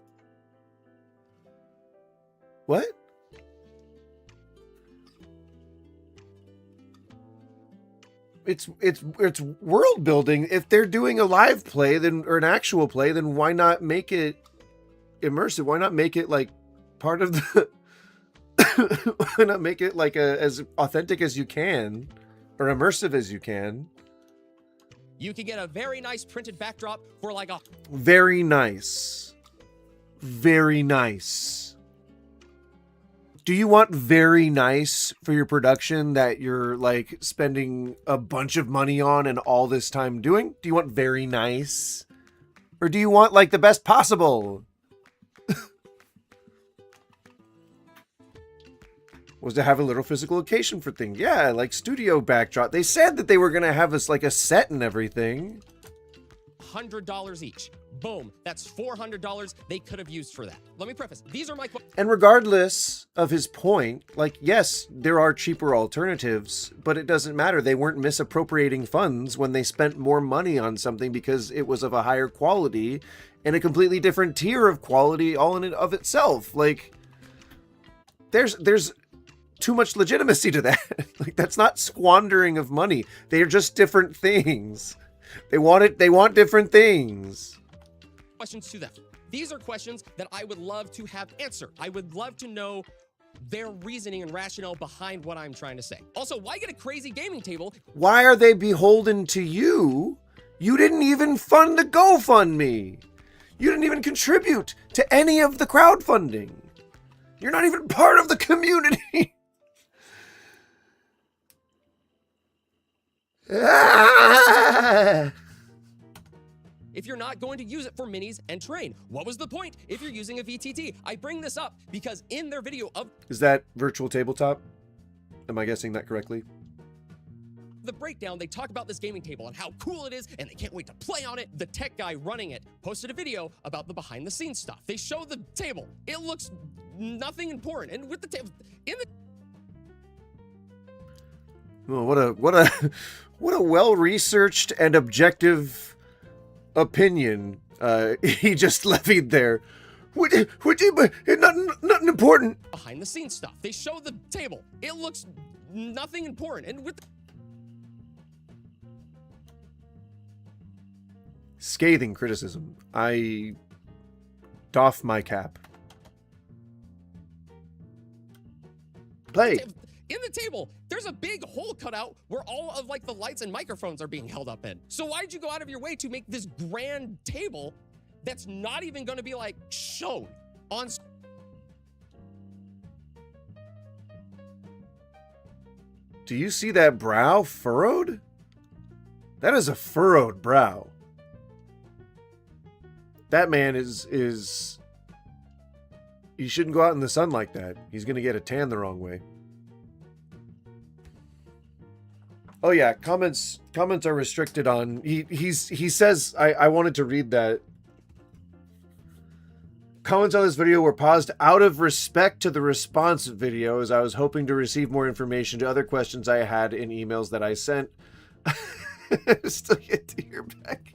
What? It's world building. If they're doing a live play or an actual play, then why not make it immersive? Why not make it like part of the why not make it like as authentic as you can or immersive as you can? You can get a very nice printed backdrop for like a... Very nice. Very nice. Do you want very nice for your production that you're like spending a bunch of money on and all this time doing? Do you want very nice? Or do you want like the best possible? Was to have a little physical location for things. Yeah, like studio backdrop. They said that they were going to have us like a set and everything. $100 each. Boom, that's $400 they could have used for that. Let me preface, these are my And regardless of his point, like, yes, there are cheaper alternatives, but it doesn't matter. They weren't misappropriating funds when they spent more money on something because it was of a higher quality and a completely different tier of quality all in and of itself. Like, there's too much legitimacy to that. Like, that's not squandering of money. They are just different things. They want different things. questions to them. These are questions that I would love to have answered. I would love to know their reasoning and rationale behind what I'm trying to say. Also, why get a crazy gaming table? Why are they beholden to you? You didn't even fund the GoFundMe. You didn't even contribute to any of the crowdfunding. You're not even part of the community. If you're not going to use it for minis and terrain, what was the point if you're using a VTT? I bring this up because in their video of Is that virtual tabletop? Am I guessing that correctly? the breakdown, they talk about this gaming table and how cool it is, and they can't wait to play on it. The tech guy running it posted a video about the behind the scenes stuff. They show the table. It looks nothing important. And with the table, in the Oh, what a well-researched and objective opinion he just levied there. Nothing important. behind the scenes stuff. They show the table. It looks nothing important. And with the Scathing criticism. I doff my cap. Play. in the table, there's a big hole cut out where all of like the lights and microphones are being held up in. So why'd you go out of your way to make this grand table that's not even going to be like shown on? Do you see that brow furrowed? That is a furrowed brow. That man is he shouldn't go out in the sun like that. He's gonna get a tan the wrong way. Oh yeah, comments are restricted on he says I wanted to read that. Comments on this video were paused out of respect to the response video, as I was hoping to receive more information to other questions I had in emails that I sent. Still get to hear back.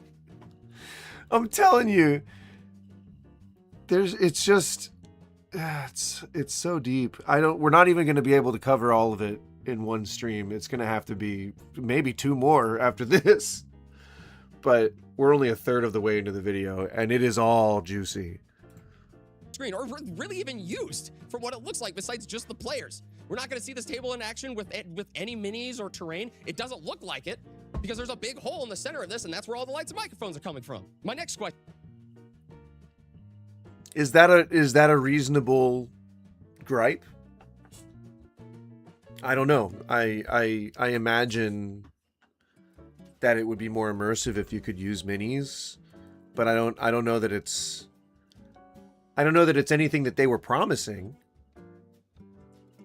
I'm telling you, it's so deep. We're not even going to be able to cover all of it in one stream. It's going to have to be maybe 2 more after this. But we're only a third of the way into the video, and it is all juicy. Screen or really even used for what it looks like besides just the players. We're not going to see this table in action with any minis or terrain. It doesn't look like it because there's a big hole in the center of this, and that's where all the lights and microphones are coming from. My next question. Is that a reasonable gripe? I don't know. I imagine that it would be more immersive if you could use minis, but I don't know that it's anything that they were promising.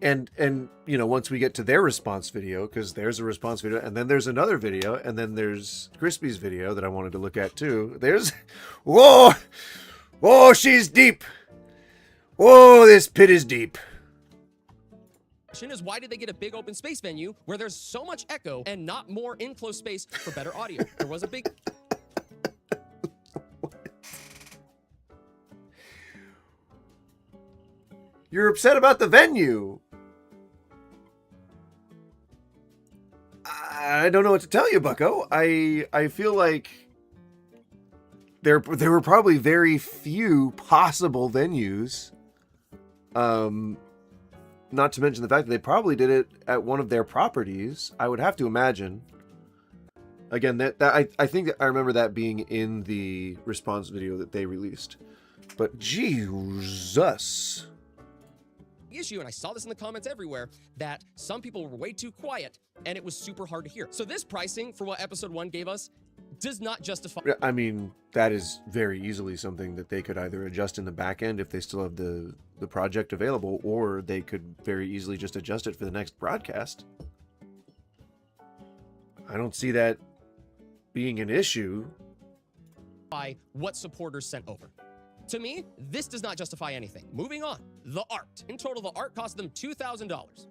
And you know, once we get to their response video, because there's a response video, and then there's another video, and then there's Crispy's video that I wanted to look at too. There's, whoa, she's deep. Whoa, this pit is deep. Question is, why did they get a big open space venue where there's so much echo and not more enclosed space for better audio? There was a big... You're upset about the venue. I don't know what to tell you, Bucko. I feel like there were probably very few possible venues. Not to mention the fact that they probably did it at one of their properties. I would have to imagine. Again, that I think that I remember that being in the response video that they released. But Jesus. issue, and I saw this in the comments everywhere, that some people were way too quiet and it was super hard to hear. So this pricing for what episode 1 gave us does not justify. I mean, that is very easily something that they could either adjust in the back end if they still have the project available, or they could very easily just adjust it for the next broadcast. I don't see that being an issue. by what supporters sent over. To me, this does not justify anything. Moving on, the art. In total, the art cost them $2,000.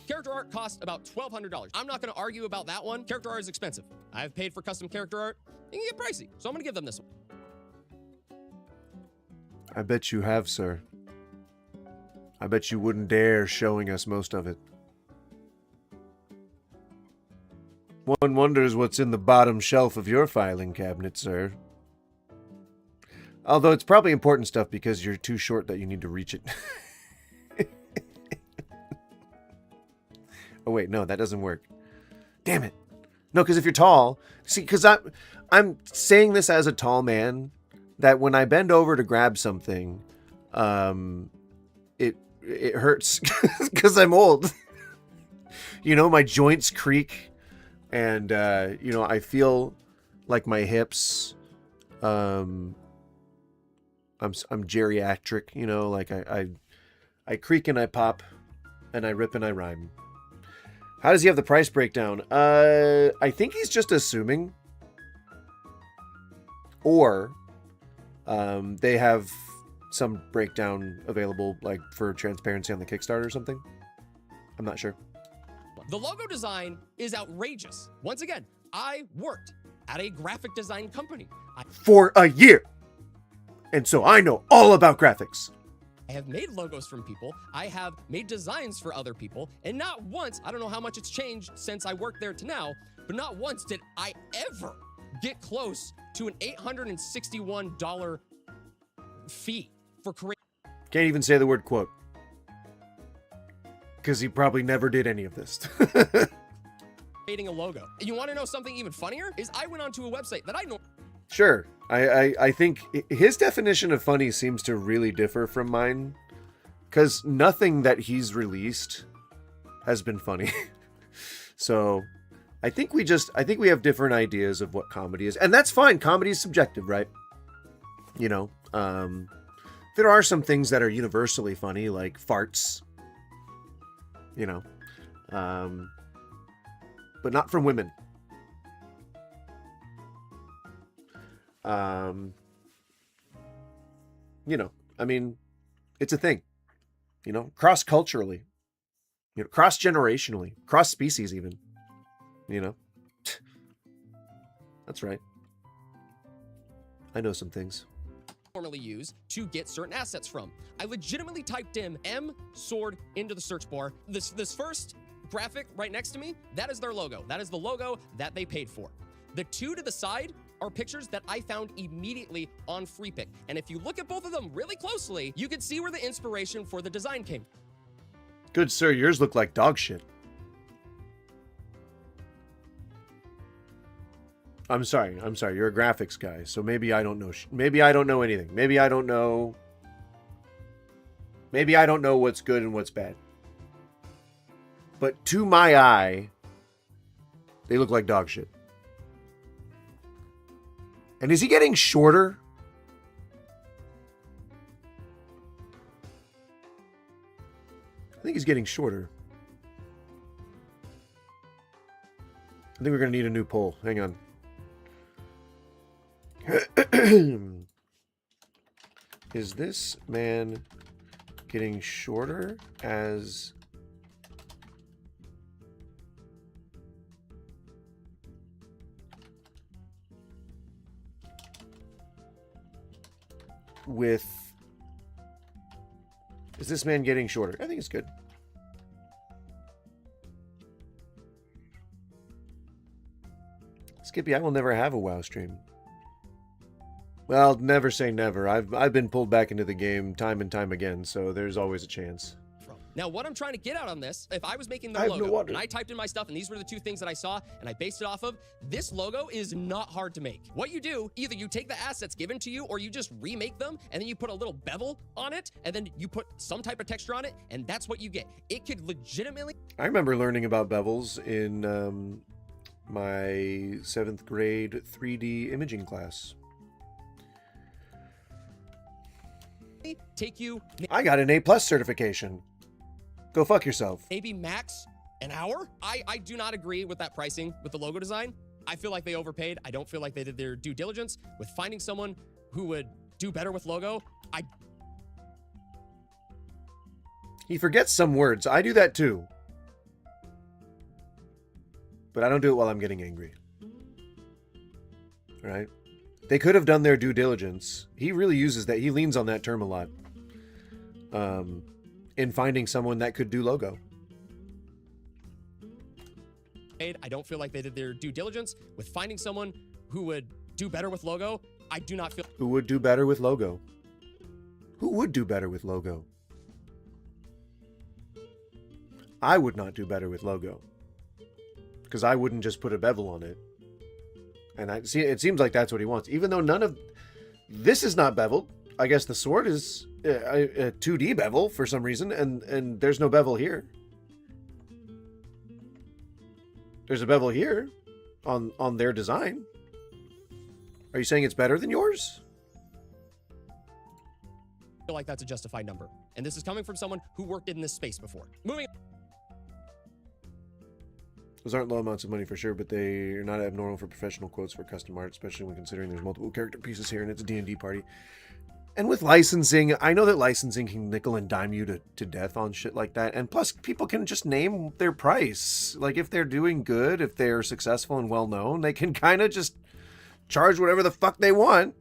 Character art cost about $1,200. I'm not gonna argue about that one. Character art is expensive. I've paid for custom character art. It can get pricey, so I'm gonna give them this one. I bet you have, sir. I bet you wouldn't dare showing us most of it. One wonders what's in the bottom shelf of your filing cabinet, sir. Although it's probably important stuff because you're too short that you need to reach it. Oh wait, no, that doesn't work. Damn it. No, because if you're tall, see, because I'm saying this as a tall man, that when I bend over to grab something, it hurts because I'm old. You know, my joints creak, and you know, I feel like my hips. I'm geriatric, you know, like I creak and I pop, and I rip and I rhyme. How does he have the price breakdown? I think he's just assuming. Or they have some breakdown available, like for transparency on the Kickstarter or something. I'm not sure. The logo design is outrageous. Once again, I worked at a graphic design company. For a year! And so I know all about graphics. I have made logos from people. I have made designs for other people. And not once, I don't know how much it's changed since I worked there to now, but not once did I ever get close to an $861 fee for creating. Can't even say the word quote. Because he probably never did any of this. Creating a logo. And you want to know something even funnier? Is I went onto a website that I know. Sure. I think his definition of funny seems to really differ from mine. Because nothing that he's released has been funny. So I think we have different ideas of what comedy is. And that's fine. Comedy is subjective, right? You know, there are some things that are universally funny, like farts. You know, but not from women. You know, I mean, it's a thing, you know, cross-culturally, you know, cross-generationally, cross-species even, you know. That's right. I know some things. Normally use to get certain assets from. I legitimately typed in M sword into the search bar. This first graphic right next to me, that is their logo. That is the logo that they paid for. The two to the side are pictures that I found immediately on FreePic. And if you look at both of them really closely, you can see where the inspiration for the design came. Good sir, yours look like dog shit. I'm sorry. You're a graphics guy, so maybe I don't know. Maybe I don't know anything. Maybe I don't know what's good and what's bad. But to my eye, they look like dog shit. And is he getting shorter? I think he's getting shorter. I think we're going to need a new poll. Hang on. Is this man getting shorter as... with... Is this man getting shorter? I think it's good. Skippy, I will never have a WoW stream. Well, never say never. I've been pulled back into the game time and time again, so there's always a chance. Now, what I'm trying to get out on this, if I was making the logo and I typed in my stuff and these were the two things that I saw and I based it off of, this logo is not hard to make. What you do, either you take the assets given to you or you just remake them and then you put a little bevel on it and then you put some type of texture on it and that's what you get. It could legitimately... I remember learning about bevels in my 7th grade 3D imaging class. Take you... I got an A+ certification. Go fuck yourself. Maybe max an hour? I do not agree with that pricing with the logo design. I feel like they overpaid. I don't feel like they did their due diligence with finding someone who would do better with logo. He forgets some words. I do that too. But I don't do it while I'm getting angry. Right? They could have done their due diligence. He really uses that. He leans on that term a lot. In finding someone that could do logo. I don't feel like they did their due diligence with finding someone who would do better with logo. I do not feel... Who would do better with logo? Who would do better with logo? I would not do better with logo. Because I wouldn't just put a bevel on it. And I see, it seems like that's what he wants. Even though none of... This is not beveled. I guess the sword is a 2D bevel for some reason. And there's no bevel here. There's a bevel here on their design. Are you saying it's better than yours? I feel like that's a justified number. And this is coming from someone who worked in this space before. Moving... Those aren't low amounts of money for sure, but they are not abnormal for professional quotes for custom art, especially when considering there's multiple character pieces here and it's a D&D party. And with licensing, I know that licensing can nickel and dime you to death on shit like that. And plus, people can just name their price. Like, if they're doing good, if they're successful and well-known, they can kind of just charge whatever the fuck they want.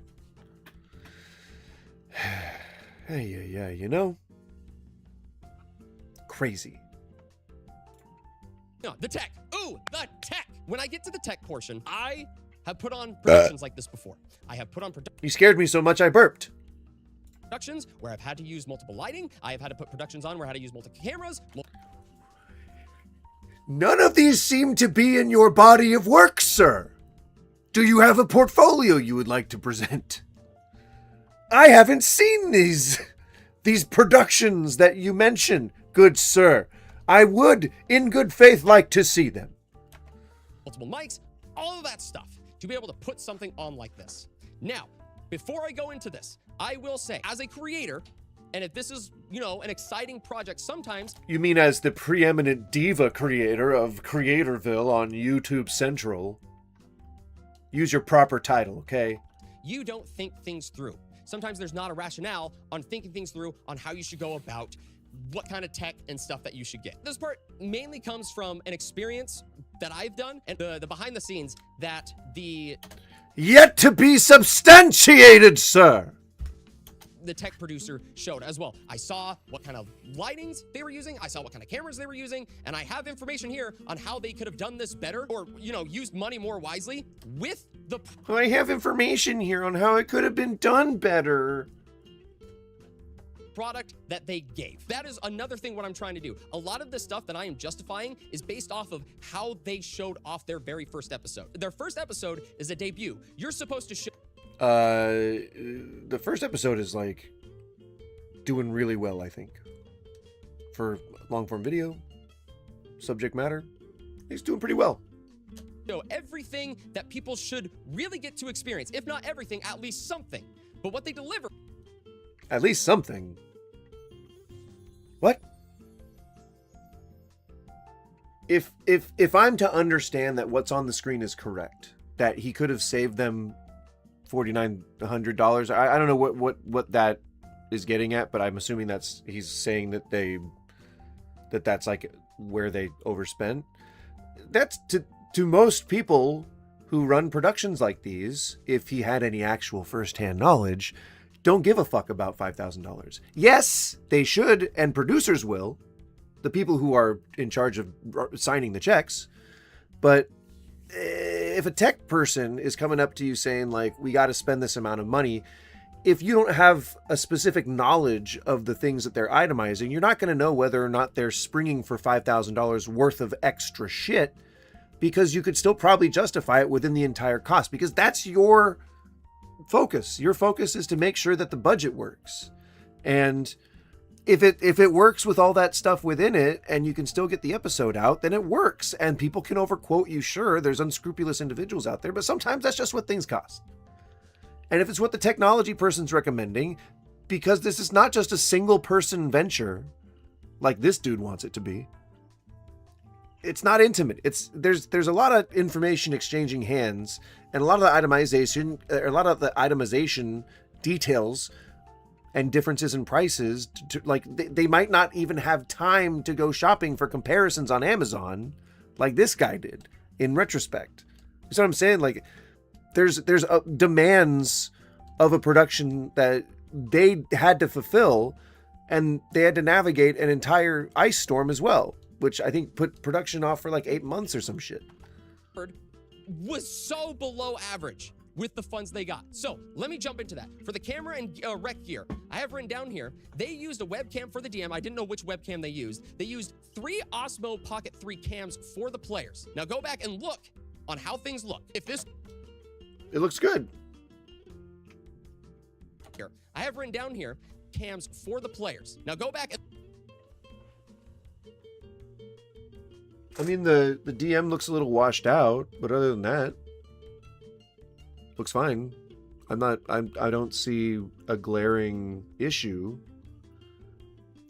Yeah, you know? Crazy. No, the tech. Ooh, the tech. When I get to the tech portion, I have put on productions like this before. I have put on You scared me so much I burped. productions where I've had to use multiple lighting. I have had to put productions on where I had to use multiple cameras. None of these seem to be in your body of work, sir. Do you have a portfolio you would like to present? I haven't seen these productions that you mention, good sir. I would, in good faith, like to see them. Multiple mics, all of that stuff to be able to put something on like this. Now, before I go into this, I will say, as a creator, and if this is, an exciting project, sometimes... You mean as the preeminent diva creator of Creatorville on YouTube Central? Use your proper title, okay? You don't think things through. Sometimes there's not a rationale on thinking things through on how you should go about what kind of tech and stuff that you should get. This part mainly comes from an experience that I've done and the behind the scenes that the... Yet to be substantiated, sir! The tech producer showed as well. I saw what kind of lightings they were using. I saw what kind of cameras they were using. And I have information here on how they could have done this better or, used money more wisely with the... I have information here on how it could have been done better. Product that they gave. That is another thing what I'm trying to do. A lot of the stuff that I am justifying is based off of how they showed off their very first episode. Their first episode is a debut. You're supposed to show... The first episode is like doing really well, I think. For long form video, subject matter, he's doing pretty well. Everything that people should really get to experience. If not everything, at least something. But what they deliver... At least something. What? If I'm to understand that what's on the screen is correct, that he could have saved them $4,900. I don't know what that is getting at, but I'm assuming he's saying that that's like where they overspent. That's to most people who run productions like these, if he had any actual first-hand knowledge, don't give a fuck about $5,000. Yes, they should, and producers will, the people who are in charge of signing the checks, but if a tech person is coming up to you saying, like, we got to spend this amount of money, if you don't have a specific knowledge of the things that they're itemizing, you're not going to know whether or not they're springing for $5,000 worth of extra shit, because you could still probably justify it within the entire cost, because that's your focus. Your focus is to make sure that the budget works. And if it works with all that stuff within it and you can still get the episode out, then it works. And people can overquote you. Sure, there's unscrupulous individuals out there, but sometimes that's just what things cost. And if it's what the technology person's recommending, because this is not just a single person venture like this dude wants it to be, it's not intimate. There's a lot of information exchanging hands, and a lot of the itemization details and differences in prices. They might not even have time to go shopping for comparisons on Amazon, like this guy did. In retrospect, you know what I'm saying? Like, there's demands of a production that they had to fulfill, and they had to navigate an entire ice storm as well, which I think put production off for like 8 months or some shit. Was so below average with the funds they got. So let me jump into that. For the camera and rec gear, I have written down here, they used a webcam for the DM. I didn't know which webcam they used. They used 3 Osmo Pocket 3 cams for the players. Now go back and look on how things look. It looks good. Here, I have written down here, cams for the players. Now go back and I mean, the DM looks a little washed out, but other than that, looks fine. I don't see a glaring issue.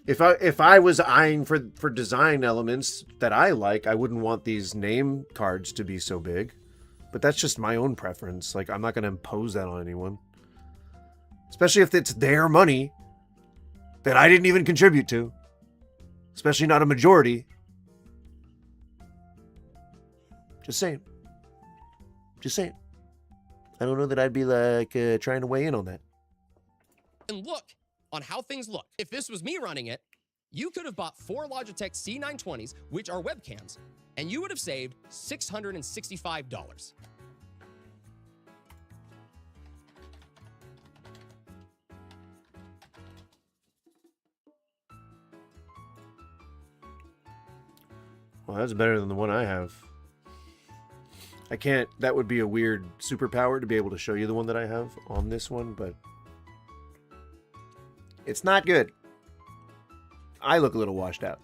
If I was eyeing for design elements that I like, I wouldn't want these name cards to be so big. But that's just my own preference. Like, I'm not going to impose that on anyone. Especially if it's their money that I didn't even contribute to. Especially not a majority. Just saying. Just saying. I don't know that I'd be like trying to weigh in on that. and look on how things look. If this was me running it, you could have bought 4 Logitech C920s, which are webcams, and you would have saved $665. Well, that's better than the one I have. I can't, that would be a weird superpower to be able to show you the one that I have on this one, but it's not good. I look a little washed out.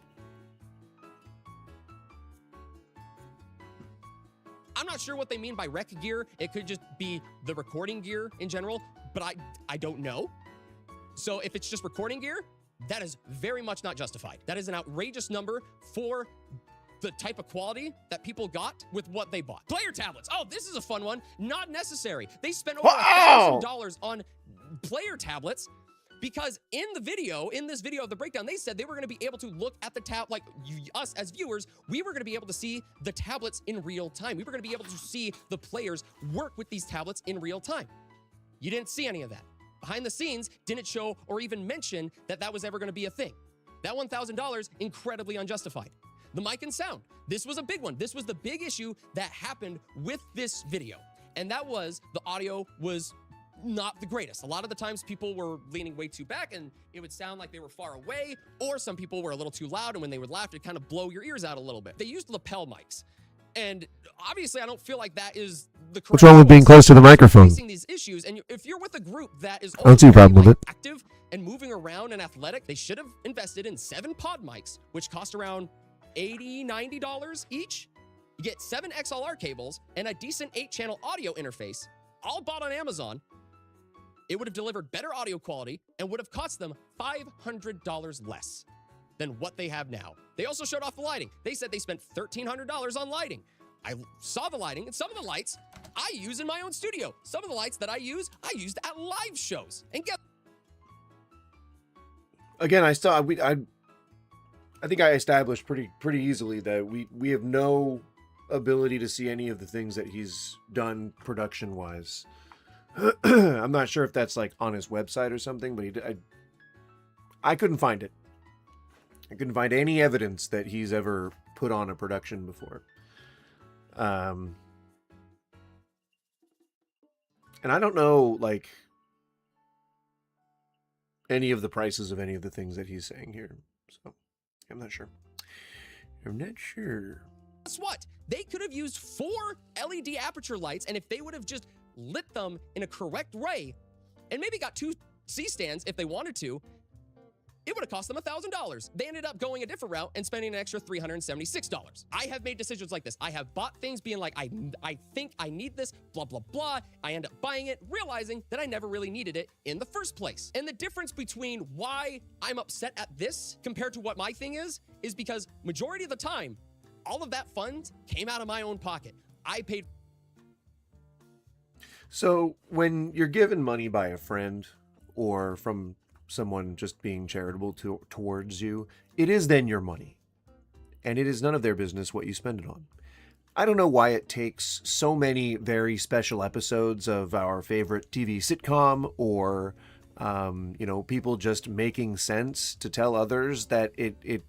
I'm not sure what they mean by rec gear. It could just be the recording gear in general, but I don't know. So if it's just recording gear, that is very much not justified. That is an outrageous number for the type of quality that people got with what they bought. Player tablets. Oh, this is a fun one. Not necessary. They spent over $1,000 on player tablets because in this video of the breakdown, they said they were going to be able to look at the tab, like us as viewers, we were going to be able to see the tablets in real time. We were going to be able to see the players work with these tablets in real time. You didn't see any of that. Behind the scenes, didn't show or even mention that that was ever going to be a thing. That $1,000, incredibly unjustified. The mic and sound. This was a big one. This was the big issue that happened with this video. And that was the audio was not the greatest. A lot of the times people were leaning way too back and it would sound like they were far away, or some people were a little too loud, and when they would laugh, it'd kind of blow your ears out a little bit. They used lapel mics. And obviously, I don't feel like that is the correct. What's wrong with being close to the microphone? Facing these issues, and if you're with a group that is I don't see a problem with it. Active and moving around and athletic, they should have invested in 7 pod mics, which cost around $80, $90 each. You get 7 XLR cables and a decent 8-channel audio interface, all bought on Amazon. It would have delivered better audio quality and would have cost them $500 less than what they have now. They also showed off the lighting. They said they spent $1,300 on lighting. I saw the lighting, and some of the lights I use in my own studio. Some of the lights that I used at live shows. And get Again, I think I established pretty easily that we have no ability to see any of the things that he's done production-wise. I'm not sure if that's like on his website or something, but I couldn't find it. I couldn't find any evidence that he's ever put on a production before. And I don't know, like, any of the prices of any of the things that he's saying here. So, I'm not sure. I'm not sure. Guess what? They could have used 4 LED aperture lights, and if they would have just lit them in a correct way, and maybe got 2 C-stands if they wanted to, it would have cost them $1,000. They ended up going a different route and spending an extra $376. I have made decisions like this. I have bought things being like, I think I need this, blah, blah, blah. I end up buying it, realizing that I never really needed it in the first place. And the difference between why I'm upset at this compared to what my thing is because majority of the time, all of that funds came out of my own pocket. I paid. So when you're given money by a friend or from someone just being charitable towards you, it is then your money. And it is none of their business what you spend it on. I don't know why it takes so many very special episodes of our favorite TV sitcom or, people just making sense to tell others that it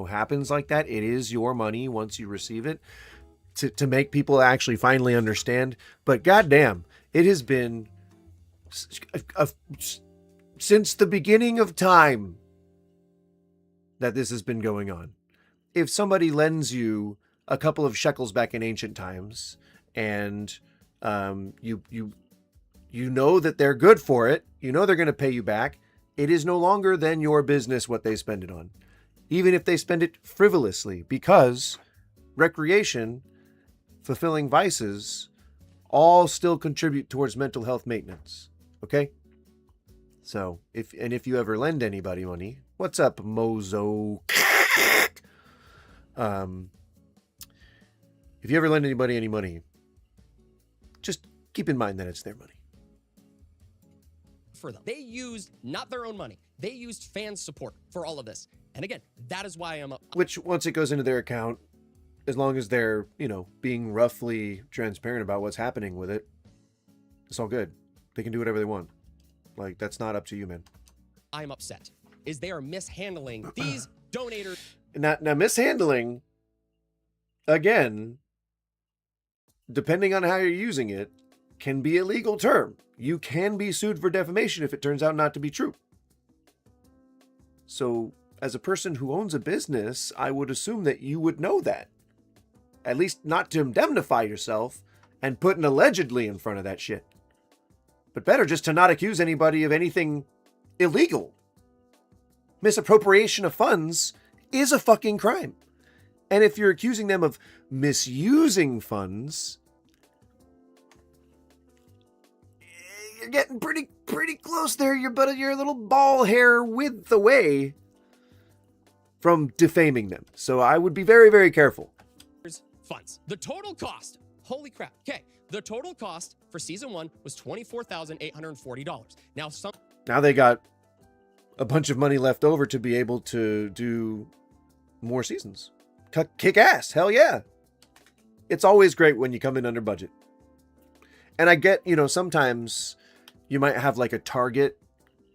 happens like that. It is your money once you receive it to make people actually finally understand. But goddamn, it has been since the beginning of time that this has been going on. If somebody lends you a couple of shekels back in ancient times, and you know that they're good for it, you know they're going to pay you back, it is no longer then your business what they spend it on, even if they spend it frivolously, because recreation, fulfilling vices, all still contribute towards mental health maintenance. Okay? So, if you ever lend anybody money, what's up, Mozo? If you ever lend anybody any money, just keep in mind that it's their money. For them. They used not their own money. They used fan support for all of this. And again, that is why I'm up. Which, once it goes into their account, as long as they're, being roughly transparent about what's happening with it, it's all good. They can do whatever they want. Like, that's not up to you, man. I'm upset. Is they are mishandling these donators. Now mishandling, again, depending on how you're using it, can be a legal term. You can be sued for defamation if it turns out not to be true. So, as a person who owns a business, I would assume that you would know that. At least not to indemnify yourself and put an allegedly in front of that shit. But better just to not accuse anybody of anything illegal. Misappropriation of funds is a fucking crime. And if you're accusing them of misusing funds, you're getting pretty close there. You're a little ball hair width away from defaming them. So I would be very, very careful. Funds. The total cost. Holy crap. Okay. The total cost for season 1 was $24,840. Now they got a bunch of money left over to be able to do more seasons. Kick ass. Hell yeah. It's always great when you come in under budget. And I get, sometimes you might have like a target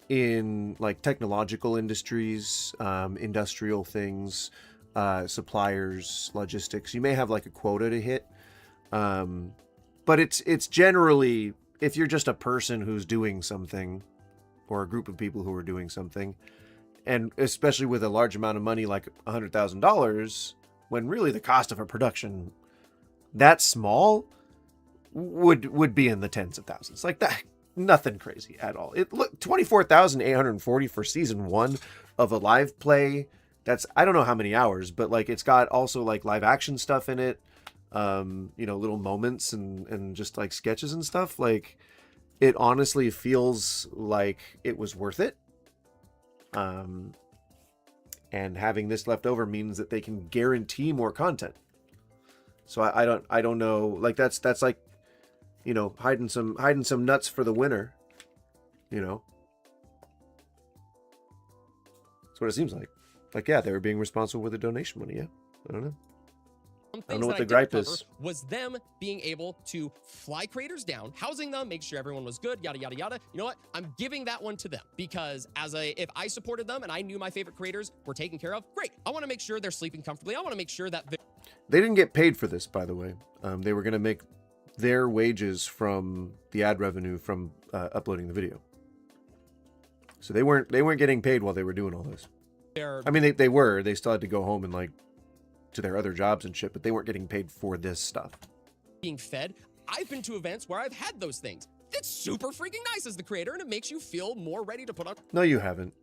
in like technological industries, industrial things, suppliers, logistics. You may have like a quota to hit. But it's generally, if you're just a person who's doing something or a group of people who are doing something, and especially with a large amount of money like $100,000, when really the cost of a production that small would be in the tens of thousands. Like that, nothing crazy at all. It look $24,840 for season 1 of a live play. That's, I don't know how many hours, but like it's got also like live action stuff in it. Little moments and just like sketches and stuff. Like it honestly feels like it was worth it. And having this left over means that they can guarantee more content. So I don't know. Like that's like, hiding some nuts for the winner. That's what it seems like. Like, yeah, they were being responsible with the donation money. Yeah, I don't know. I don't know what the gripe is. Was them being able to fly creators down, housing them, make sure everyone was good, yada, yada, yada. You know what? I'm giving that one to them because if I supported them and I knew my favorite creators were taken care of, great. I want to make sure they're sleeping comfortably. I want to make sure that they didn't get paid for this, by the way. They were going to make their wages from the ad revenue from uploading the video. So they weren't getting paid while they were doing all this. I mean, they were. They still had to go home and like to their other jobs and shit, but they weren't getting paid for this stuff. Being fed. I've been to events where I've had those things. It's super freaking nice as the creator, and it makes you feel more ready to put on. No, you haven't.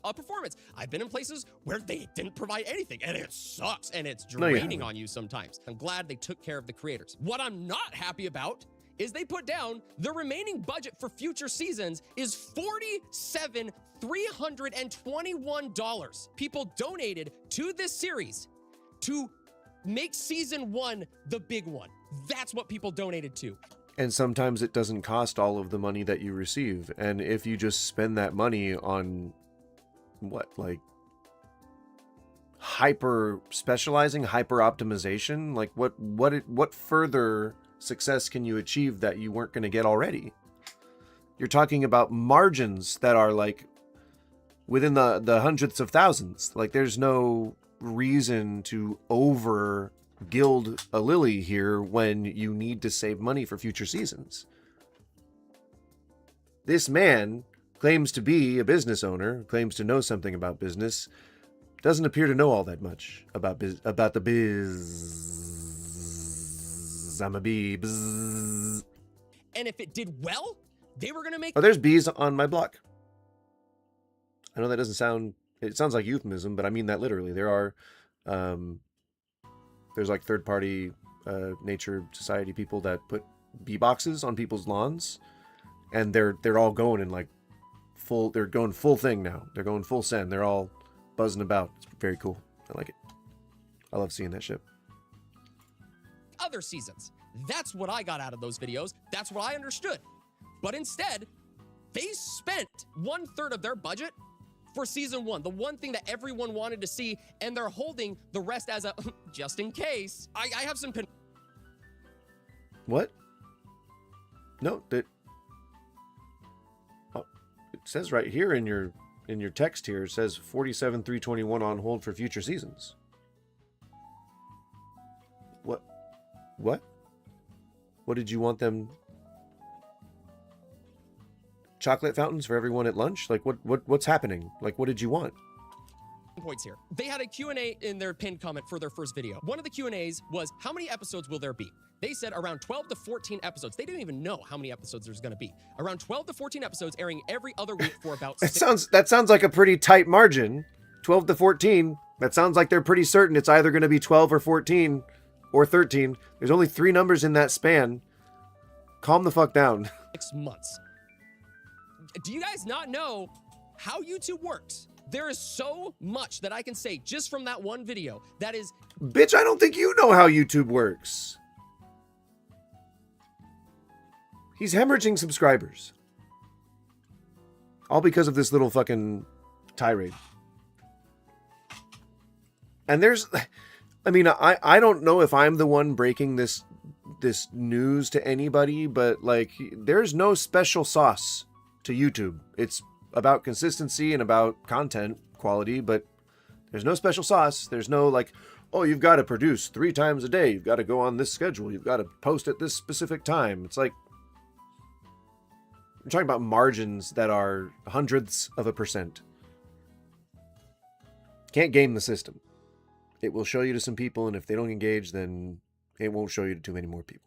A performance. I've been in places where they didn't provide anything, and it sucks, and it's draining on you sometimes. I'm glad they took care of the creators. What I'm not happy about is they put down the remaining budget for future seasons is $47,321. People donated to this series to make season 1 the big one. That's what people donated to. And sometimes it doesn't cost all of the money that you receive. And if you just spend that money on what, like hyper specializing, hyper optimization, like what further success can you achieve that you weren't going to get already? You're talking about margins that are like within the hundreds of thousands. Like there's no reason to over gild a lily here when you need to save money for future seasons. This man claims to be a business owner, claims to know something about business, doesn't appear to know all that much about the biz. I'm a bee. Bzz. And if it did well, they were going to make... Oh, there's bees on my block. I know that doesn't sound... It sounds like euphemism, but I mean that literally. There are... there's like third-party nature society people that put bee boxes on people's lawns. And they're all going in like full... They're going full thing now. They're going full send. They're all buzzing about. It's very cool. I like it. I love seeing that shit. Other seasons. That's what I got out of those videos. That's what I understood. But instead, they spent 1/3 of their budget for season 1, the one thing that everyone wanted to see, and they're holding the rest as a just in case. I have some... What? No, that... Oh, it says right here in your text here, it says 47,321 on hold for future seasons. What? What? What did you want them... Chocolate fountains for everyone at lunch? Like, what's happening? Like, what did you want? Points here. They had a Q&A in their pinned comment for their first video. One of the Q&As was, how many episodes will there be? They said around 12 to 14 episodes. They didn't even know how many episodes there's going to be. Around 12 to 14 episodes airing every other week for about... That sounds like a pretty tight margin. 12 to 14. That sounds like they're pretty certain it's either going to be 12 or 14 or 13. There's only 3 numbers in that span. Calm the fuck down. 6 months. Do you guys not know how YouTube works? There is so much that I can say just from that one video that is... Bitch, I don't think you know how YouTube works. He's hemorrhaging subscribers. All because of this little fucking tirade. And there's... I mean, I don't know if I'm the one breaking this news to anybody, but, like, there's no special sauce to YouTube. It's about consistency and about content quality, but there's no special sauce. There's no, like, oh, you've got to produce 3 times a day. You've got to go on this schedule. You've got to post at this specific time. It's like... I'm talking about margins that are hundredths of a percent. Can't game the system. It will show you to some people, and if they don't engage, then it won't show you to too many more people.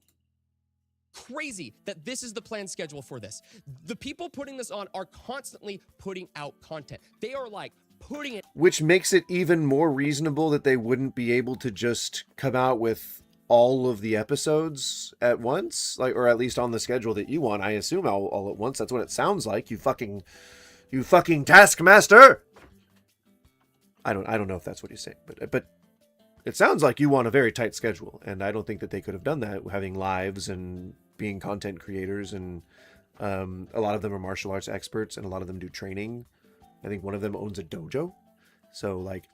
Crazy that this is the planned schedule for this. The people putting this on are constantly putting out content. They are like putting it... Which makes it even more reasonable that they wouldn't be able to just come out with all of the episodes at once, like, or at least on the schedule that you want. I assume all at once. That's what it sounds like. You fucking taskmaster. I don't know if that's what he's saying, but it sounds like you want a very tight schedule, and I don't think that they could have done that, having lives and being content creators, and a lot of them are martial arts experts, and a lot of them do training. I think one of them owns a dojo. So, like,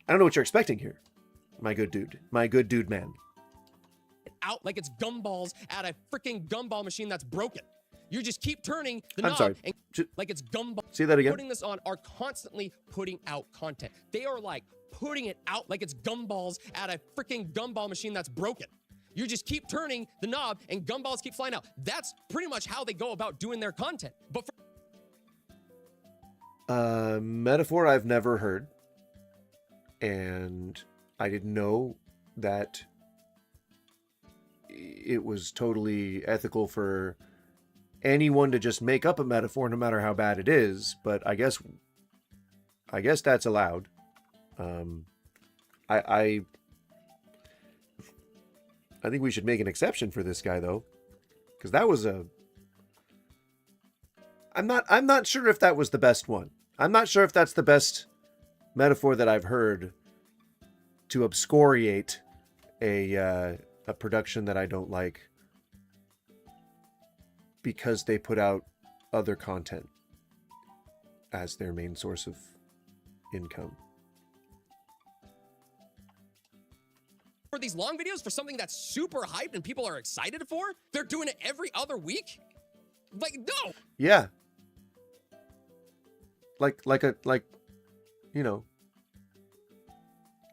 I don't know what you're expecting here, my good dude man. Out like it's gumballs at a freaking gumball machine that's broken. You just keep turning the knob. I'm sorry. And like it's gumball. See that again? Putting this on are constantly putting out content. They are like putting it out like it's gumballs at a freaking gumball machine that's broken. You just keep turning the knob and gumballs keep flying out. That's pretty much how they go about doing their content. But for metaphor I've never heard, and I didn't know that it was totally ethical for anyone to just make up a metaphor no matter how bad it is, but I guess that's allowed. I think we should make an exception for this guy, though. because that was a. I'm not sure if that was the best one. I'm not sure if that's the best metaphor that I've heard to excoriate a production that I don't like because they put out other content as their main source of income. For these long videos for something that's super hyped and people are excited for, they're doing it every other week? Like, no. Yeah. Like you know,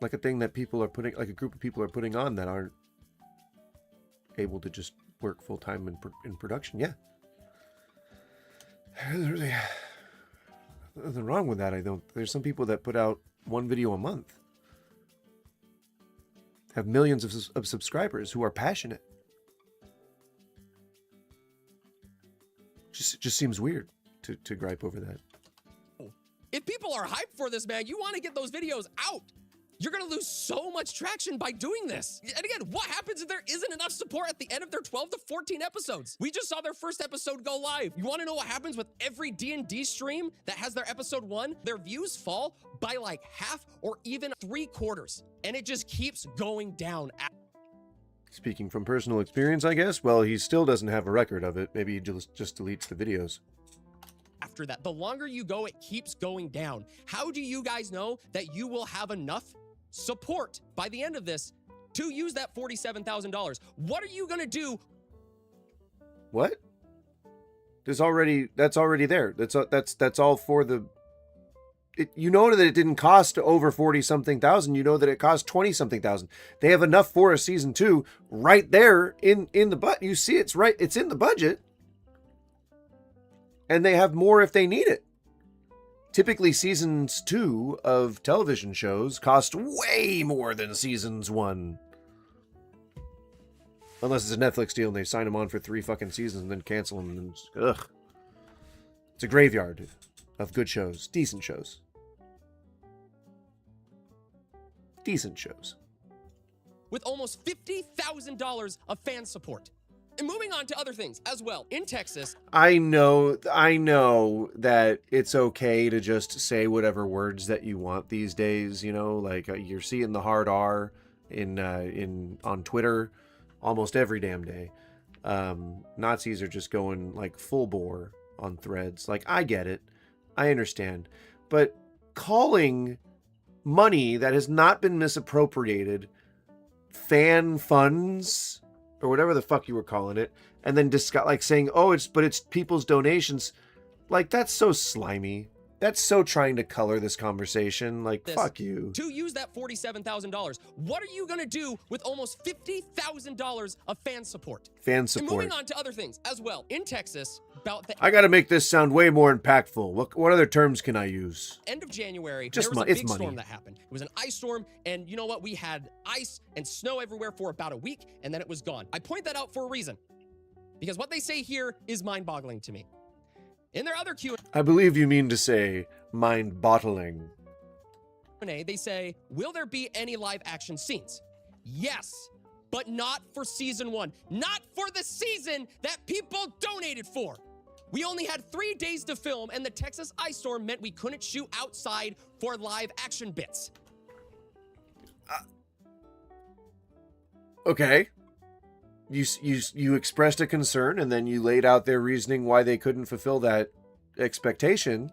like a thing that people are putting, like a group of people are putting on that aren't able to just work full time in production. Yeah. There's really nothing wrong with that. There's some people that put out one video a month, have millions of subscribers who are passionate. Just seems weird to gripe over that. If people are hyped for this, man, you want to get those videos out. You're going to lose so much traction by doing this. And again, what happens if there isn't enough support at the end of their 12 to 14 episodes? We just saw their first episode go live. You want to know what happens with every D&D stream that has their episode 1? Their views fall by like half or even 3/4. And it just keeps going down. Speaking from personal experience, I guess. Well, he still doesn't have a record of it. Maybe he just deletes the videos. After that, the longer you go, it keeps going down. How do you guys know that you will have enough support by the end of this to use that $47,000? What are you going to do? What? That's already there. That's all for the. You know that it didn't cost over 40-something thousand. You know that it cost 20-something thousand. They have enough for a season 2 right there in the budget. You see, it's in the budget. And they have more if they need it. Typically, seasons 2 of television shows cost way more than seasons 1. Unless it's a Netflix deal and they sign them on for 3 fucking seasons and then cancel them. And ugh. It's a graveyard of good shows. Decent shows. Decent shows. With almost $50,000 of fan support. And moving on to other things as well. In Texas, I know that it's okay to just say whatever words that you want these days, you know, like you're seeing the hard R on Twitter almost every damn day. Nazis are just going like full bore on threads. Like, I get it. I understand. But calling money that has not been misappropriated fan funds or whatever the fuck you were calling it, and then like saying, oh, it's people's donations. Like, that's so slimy. That's so trying to color this conversation. Like, fuck you. To use that $47,000, what are you going to do with almost $50,000 of fan support? Fan support. And moving on to other things as well. In Texas, about the I got to make this sound way more impactful. What other terms can I use? end of January, Just there was a big money. storm that happened. It was an ice storm, and you know what? We had ice and snow everywhere for about a week, and then it was gone. I point that out for a reason, because what they say here is mind-boggling to me. In their other Q&A, I believe you mean to say mind-bottling. they say, will there be any live action scenes? Yes, but not for season 1. Not for the season that people donated for. We only had 3 days to film, and the Texas ice storm meant we couldn't shoot outside for live action bits. Okay. You expressed a concern, and then you laid out their reasoning why they couldn't fulfill that expectation.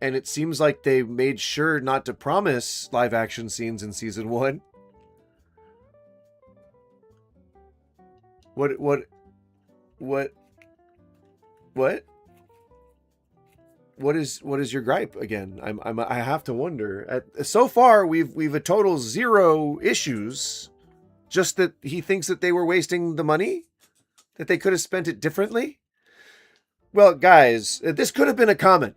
And it seems like they made sure not to promise live action scenes in season 1. What? What is your gripe again? I have to wonder. So far, we've a total 0 issues. Just that he thinks that they were wasting the money, that they could have spent it differently. Well, guys, this could have been a comment.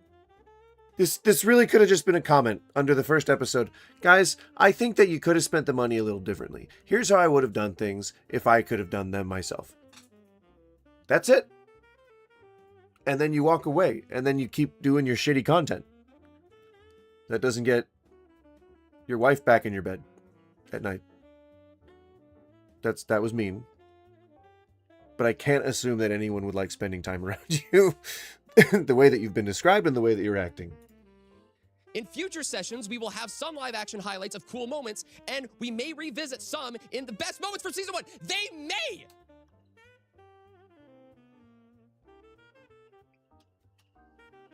This really could have just been a comment under the first episode. Guys, I think that you could have spent the money a little differently. Here's how I would have done things if I could have done them myself. That's it. And then you walk away, and then you keep doing your shitty content. That doesn't get your wife back in your bed at night. That was mean. but I can't assume that anyone would like spending time around you the way that you've been described and the way that you're acting. In future sessions, we will have some live action highlights of cool moments, and we may revisit some in the best moments for season 1. They may!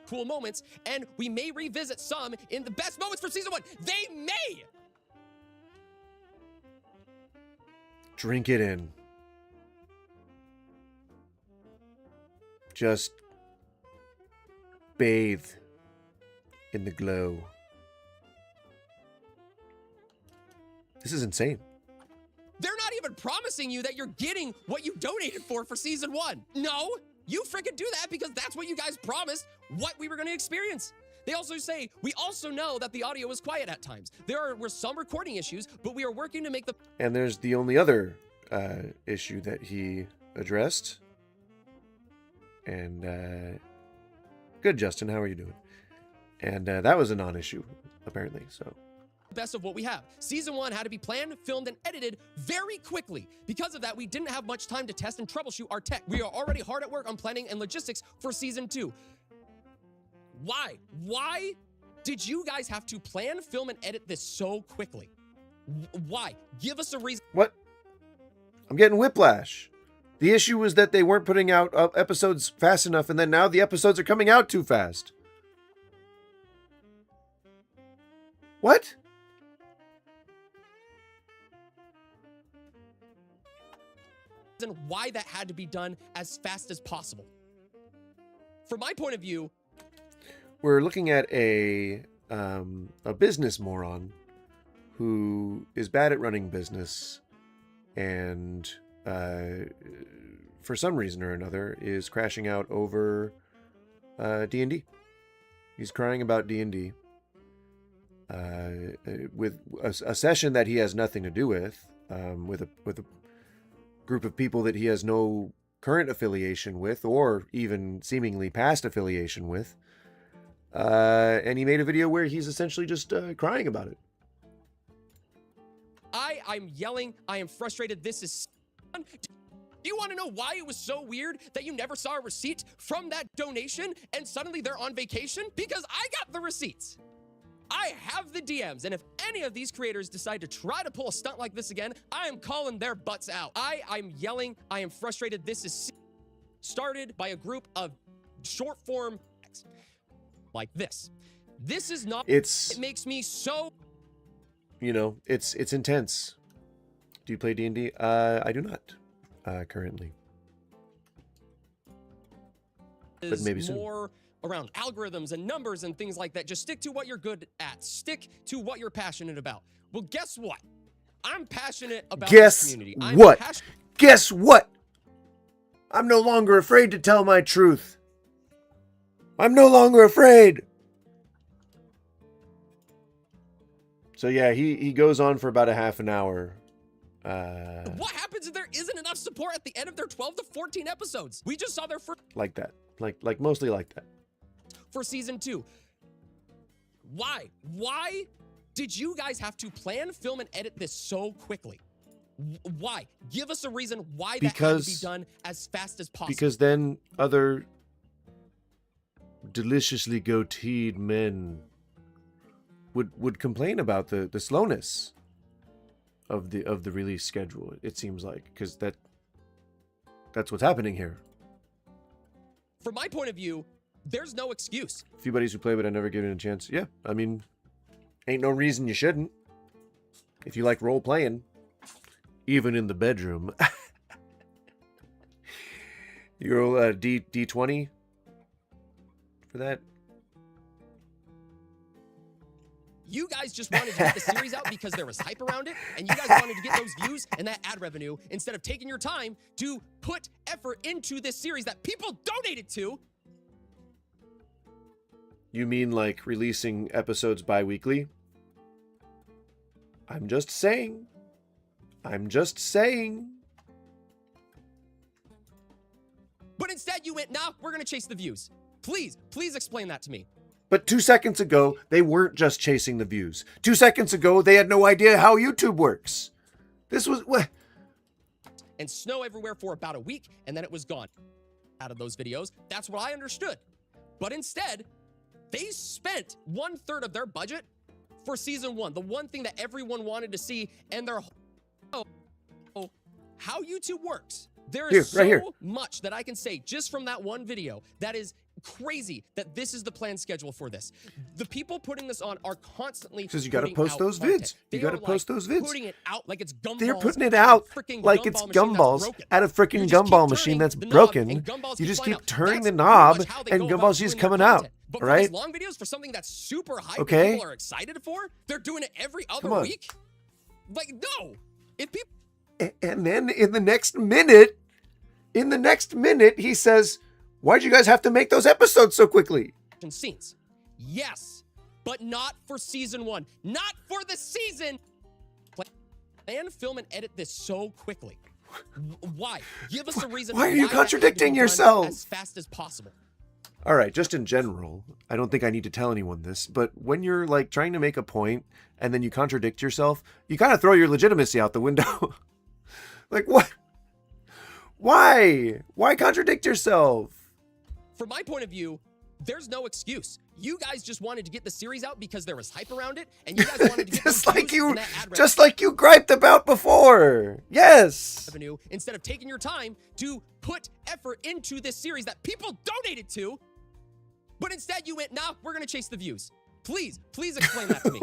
Cool moments, and we may revisit some in the best moments for season 1. They may! Drink it in. Just bathe in the glow. This is insane. They're not even promising you that you're getting what you donated for season 1. No, you freaking do that because that's what you guys promised what we were going to experience. They also say, we also know that the audio was quiet at times. There were some recording issues, but we are working to make the... And there's the only other issue that he addressed. And good, Justin. How are you doing? And that was a non-issue, apparently. So best of what we have. Season 1 had to be planned, filmed, and edited very quickly. Because of that, we didn't have much time to test and troubleshoot our tech. We are already hard at work on planning and logistics for season 2. Why? Why did you guys have to plan, film, and edit this so quickly? Why? Give us a reason. What? I'm getting whiplash. The issue was that they weren't putting out episodes fast enough, and then now the episodes are coming out too fast. What? And why that had to be done as fast as possible. From my point of view, we're looking at a business moron who is bad at running business and for some reason or another is crashing out over D&D. He's crying about D&D with a session that he has nothing to do with a group of people that he has no current affiliation with or even seemingly past affiliation with. And he made a video where he's essentially just crying about it. I'm yelling. I am frustrated. This is... Do you want to know why it was so weird that you never saw a receipt from that donation and suddenly they're on vacation? Because I got the receipts. I have the DMs, and if any of these creators decide to try to pull a stunt like this again, I am calling their butts out. I'm yelling. I am frustrated. This is started by a group of short form like this. This is not... It makes me so... You know, it's intense. Do you play D&D? I do not currently. But maybe soon. More around algorithms and numbers and things like that. Just stick to what you're good at. Stick to what you're passionate about. Well, guess what? I'm passionate about this community. Guess what? I'm no longer afraid to tell my truth. I'm no longer afraid. So yeah, he goes on for about a half an hour. What happens if there isn't enough support at the end of their 12 to 14 episodes? We just saw their first... Like that. Like mostly like that. For season 2. Why? Why did you guys have to plan, film, and edit this so quickly? Why? Give us a reason why that had to be done as fast as possible. Because then other deliciously goateed men would complain about the slowness of the release schedule. It seems like, because that's what's happening here. From my point of view, there's no excuse. A few buddies who play, but I never given it a chance. Yeah, I mean, ain't no reason you shouldn't. If you like role playing, even in the bedroom. You roll a D20 for that. You guys just wanted to get the series out because there was hype around it, and you guys wanted to get those views and that ad revenue instead of taking your time to put effort into this series that people donated to. You mean like releasing episodes bi-weekly? I'm just saying. But instead you went, nah, we're going to chase the views. Please explain that to me. But 2 seconds ago, they weren't just chasing the views. 2 seconds ago, they had no idea how YouTube works. This was... what? and snow everywhere for about a week, and then it was gone. Out of those videos, that's what I understood. But instead, they spent 1/3 of their budget for season 1, the one thing that everyone wanted to see, and their how YouTube works. There is so much that I can say just from that one video that is crazy that this is the planned schedule for this. The people putting this on are constantly because you got to post those vids. You got to post those vids. Putting it out like it's gumballs. They're putting it out like it's gumballs at a freaking gumball machine that's broken. You just keep turning the knob and gumballs just coming out. But right? For long videos, for something that's super hype okay. people are excited for, they're doing it every other week. Like, no. If people. And then in the next minute, he says, "Why'd you guys have to make those episodes so quickly?" Scenes, yes, but not for season 1. Not for the season. Plan, film, and edit this so quickly. Why? Give us a reason. Why are you contradicting yourself? As fast as possible. All right, just in general, I don't think I need to tell anyone this, but when you're like trying to make a point and then you contradict yourself, you kind of throw your legitimacy out the window. Like, what? Why? Why contradict yourself? From my point of view, there's no excuse. You guys just wanted to get the series out because there was hype around it, and you guys wanted to get just like you griped about before. Yes. Revenue, instead of taking your time to put effort into this series that people donated to, but instead you went, nah, we're gonna chase the views. Please explain that to me.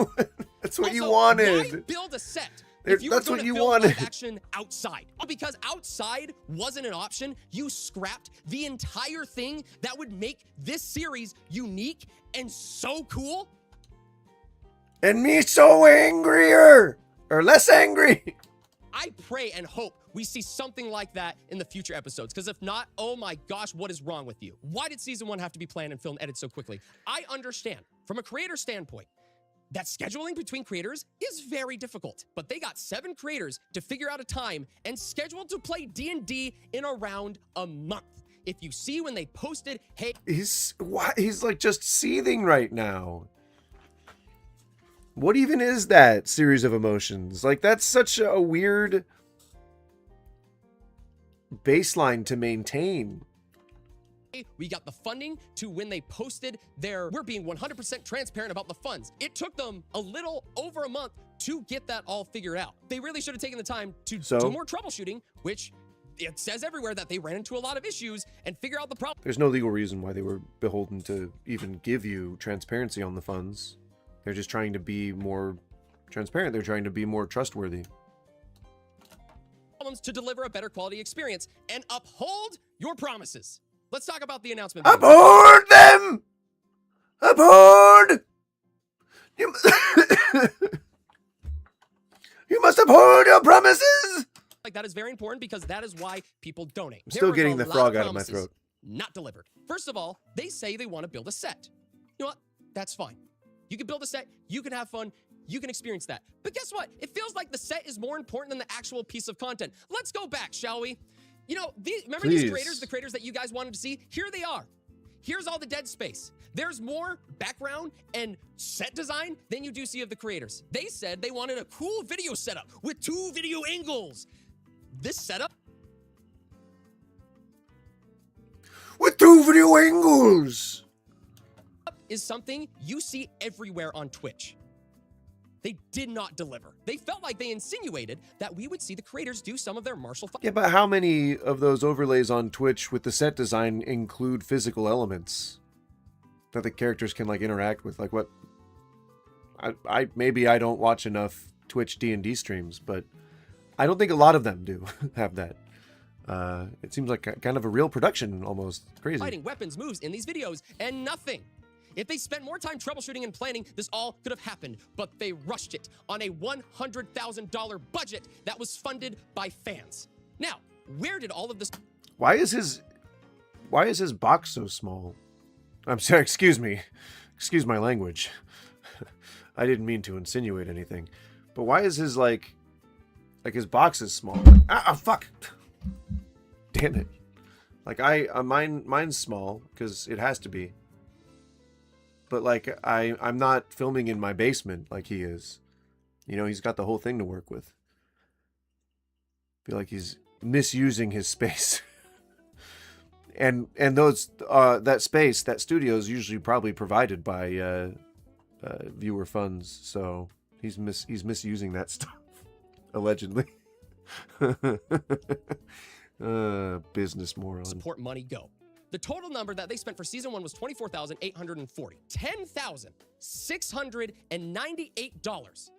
That's what you wanted. Why build a set? If you that's what you wanted. Action outside. Because outside wasn't an option, you scrapped the entire thing that would make this series unique and so cool. And me so angrier or less angry. I pray and hope we see something like that in the future episodes. Because if not, oh my gosh, what is wrong with you? Why did season 1 have to be planned and filmed, edited so quickly? I understand from a creator standpoint that scheduling between creators is very difficult, but they got 7 creators to figure out a time and scheduled to play D&D in around a month. If you see when they posted, hey, he's like just seething right now. What even is that series of emotions? Like, that's such a weird baseline to maintain. We got the funding to when they posted we're being 100% transparent about the funds. It took them a little over a month to get that all figured out. They really should have taken the time to do more troubleshooting, which it says everywhere that they ran into a lot of issues and figure out the problem. There's no legal reason why they were beholden to even give you transparency on the funds. They're just trying to be more transparent. They're trying to be more trustworthy. To deliver a better quality experience and uphold your promises. Let's talk about the announcement. Aboard them! Aboard! You must uphold your promises! Like, that is very important because that is why people donate. I'm still getting the frog out of my throat. Not delivered. First of all, they say they want to build a set. You know what? That's fine. You can build a set, you can have fun, you can experience that. But guess what? It feels like the set is more important than the actual piece of content. Let's go back, shall we? You know, remember these creators, the creators that you guys wanted to see? Here they are. Here's all the dead space. There's more background and set design than you do see of the creators. They said they wanted a cool video setup with 2 video angles. This setup with 2 video angles is something you see everywhere on Twitch. They did not deliver. They felt like they insinuated that we would see the creators do some of their martial fights. Yeah, but how many of those overlays on Twitch with the set design include physical elements that the characters can like interact with? Like what? I maybe I don't watch enough Twitch D&D streams, but I don't think a lot of them do have that. It seems like kind of a real production, almost crazy. Fighting weapons, moves in these videos, and nothing. If they spent more time troubleshooting and planning, this all could have happened, but they rushed it on a $100,000 budget that was funded by fans. Now, where did all of this... Why is his box so small? I'm sorry, excuse me. Excuse my language. I didn't mean to insinuate anything. But why is his, like his box is small? Fuck! Damn it. Like, mine's small, because it has to be. But, like, I'm not filming in my basement like he is. You know, he's got the whole thing to work with. I feel like he's misusing his space. and those that space, that studio is usually probably provided by viewer funds, so he's misusing that stuff allegedly. Business moron. Support money go. The total number that they spent for season 1 was $24,840. $10,698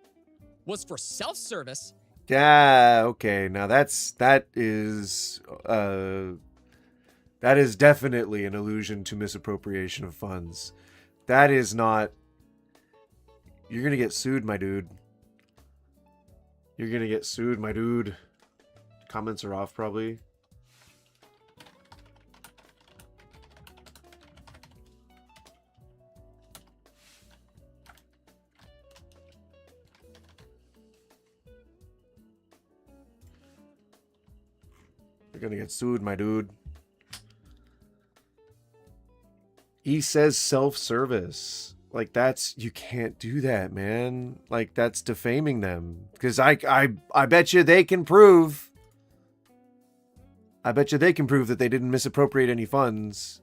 was for self-service. Yeah, okay. Now that is definitely an allusion to misappropriation of funds. That is not. You're gonna get sued, my dude. You're gonna get sued, my dude. Comments are off, probably. You're gonna get sued, my dude. He says self-service. Like, you can't do that, man. Like, that's defaming them. Because I bet you they can prove. I bet you they can prove that they didn't misappropriate any funds.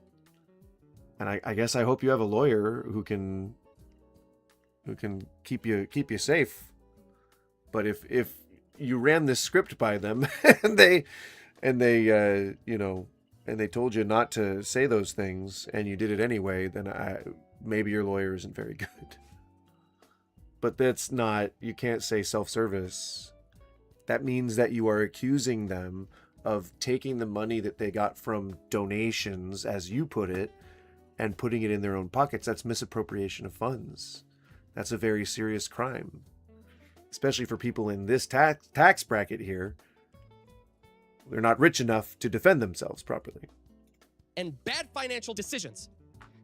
And I guess I hope you have a lawyer who can keep you safe. But if you ran this script by them and they told you not to say those things and you did it anyway, then maybe your lawyer isn't very good. But that's not, you can't say self-service. That means that you are accusing them of taking the money that they got from donations, as you put it, and putting it in their own pockets. That's misappropriation of funds. That's a very serious crime. Especially for people in this tax bracket here. They're not rich enough to defend themselves properly. And bad financial decisions.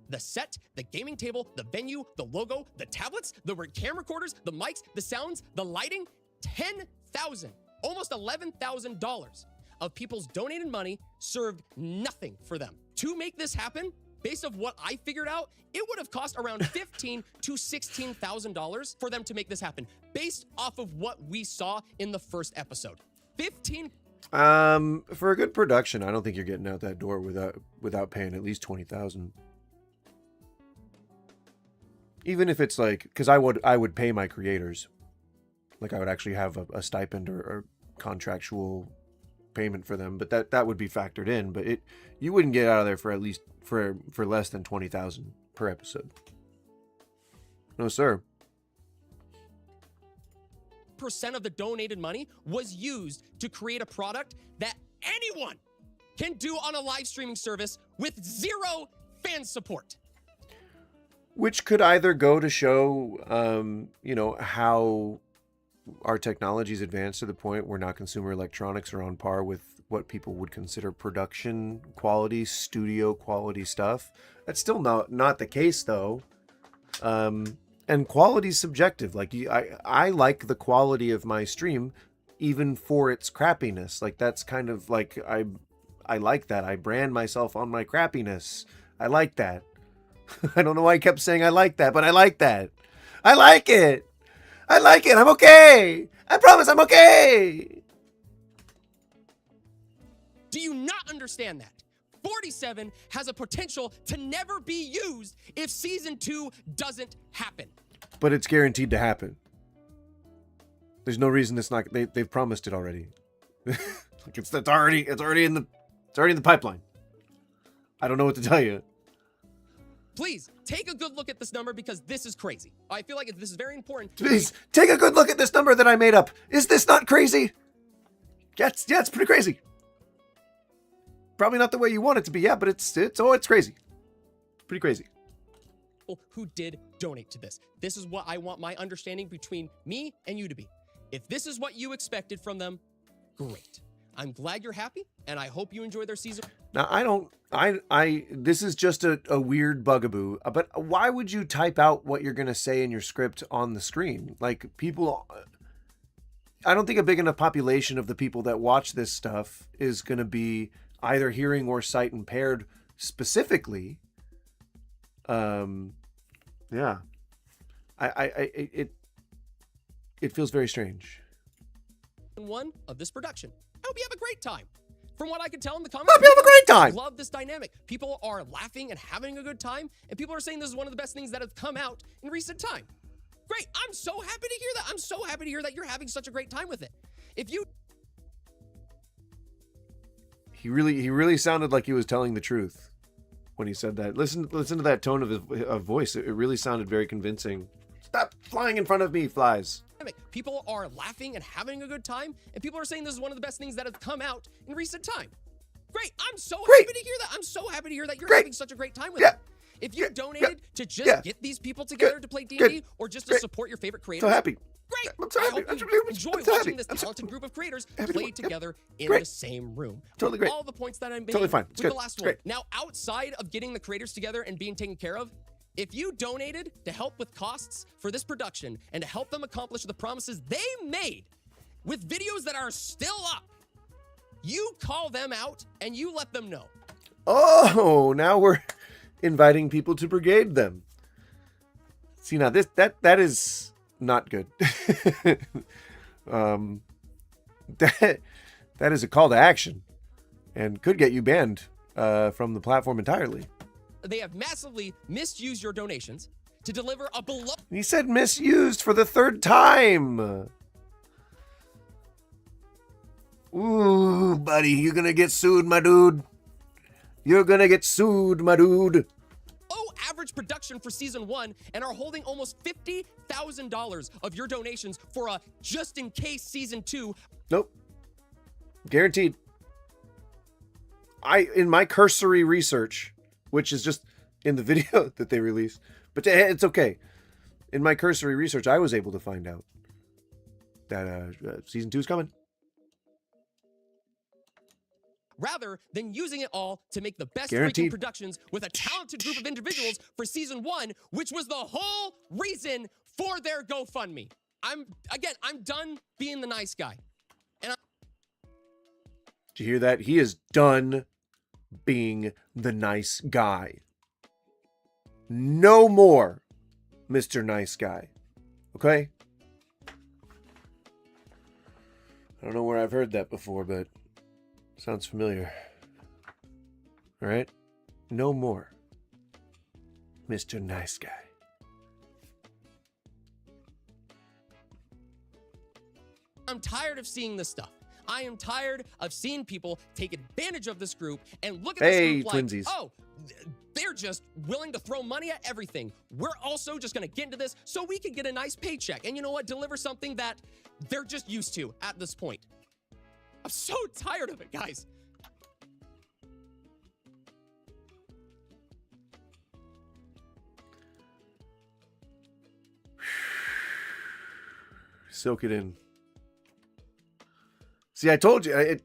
The set, the gaming table, the venue, the logo, the tablets, the camera recorders, the mics, the sounds, the lighting. $10,000, almost $11,000 of people's donated money served nothing for them. To make this happen, based on what I figured out, it would have cost around $15,000 to $16,000 for them to make this happen, based off of what we saw in the first episode. For a good production, I don't think you're getting out that door without paying at least $20,000. Even if it's like, because I would pay my creators, like I would actually have a stipend or contractual payment for them, but that would be factored in. But you wouldn't get out of there for at least for less than $20,000 per episode. No, sir. Percent of the donated money was used to create a product that anyone can do on a live streaming service with zero fan support. Which could either go to show, how our technology's advanced to the point where now consumer electronics are on par with what people would consider production quality, studio quality stuff. That's still not the case, though. And quality's subjective. Like, I like the quality of my stream, even for its crappiness. Like, that's kind of like, I like that. I brand myself on my crappiness. I like that. I don't know why I kept saying I like that, but I like that. I like it. I like it. I'm okay. I promise I'm okay. Do you not understand that? 47 has a potential to never be used if season 2 doesn't happen. But it's guaranteed to happen. There's no reason it's not. They've promised it already. Like it's already in the pipeline. I don't know what to tell you. Please take a good look at this number because this is crazy. I feel like this is very important. Please take a good look at this number that I made up. Is this not crazy? Yeah, it's pretty crazy. Probably not the way you want it to be, yeah, but it's crazy. Pretty crazy. Who did donate to this. This is what I want my understanding between me and you to be. If this is what you expected from them, great. I'm glad you're happy, and I hope you enjoy their season. Now, this is just a weird bugaboo, but why would you type out what you're going to say in your script on the screen? Like, people, I don't think a big enough population of the people that watch this stuff is going to be either hearing or sight impaired specifically. Yeah. It feels very strange. One of this production. I hope you have a great time. From what I can tell in the comments, Hope you have a great time. love this dynamic. People are laughing and having a good time, and people are saying this is one of the best things that have come out in recent time. Great. I'm so happy to hear that. I'm so happy to hear that you're having such a great time with it. If you He really sounded like he was telling the truth when he said that. Listen to that tone of his voice. It really sounded very convincing. Stop flying in front of me, flies. People are laughing and having a good time, and people are saying this is one of the best things that have come out in recent time. Great. I'm so happy to hear that. I'm so happy to hear that you're having such a great time with it. If you donated to just get these people together to play D&D or just to support your favorite creators, So happy. great. I'm so I happy. hope you enjoy I'm so watching happy. this I'm so talented group of creators happy. play Yep. together in Great. the same room. Totally great. All the points that I'm Totally making fine. It's with good. the last It's one. great. Now, outside of getting the creators together and being taken care of, if you donated to help with costs for this production and to help them accomplish the promises they made with videos that are still up, you call them out and you let them know. Oh, now we're inviting people to brigade them. See, now that is not good. That is a call to action and could get you banned from the platform entirely. They have massively misused your donations to deliver a beloved. He said misused for the third time. Ooh, buddy, you're gonna get sued, my dude. You're gonna get sued, my dude. Average production for season 1 and are holding almost $50,000 of your donations for a just in case season 2. Nope. Guaranteed. In my cursory research, which is just in the video that they released, but it's okay. In my cursory research, I was able to find out that season 2 is coming. Rather than using it all to make the best Guaranteed. freaking productions with a talented group of individuals for season 1, which was the whole reason for their GoFundMe. I'm done being the nice guy. And Did you hear that? He is done being the nice guy. No more, Mr. Nice Guy. Okay? I don't know where I've heard that before, but sounds familiar. All right? No more, Mr. Nice Guy. I'm tired of seeing this stuff. I am tired of seeing people take advantage of this group and look at this Hey, group like, twinsies. oh, they're just willing to throw money at everything. We're also just going to get into this so we can get a nice paycheck. And you know what? Deliver something that they're just used to at this point. I'm so tired of it, guys. Soak it in. See, I told you,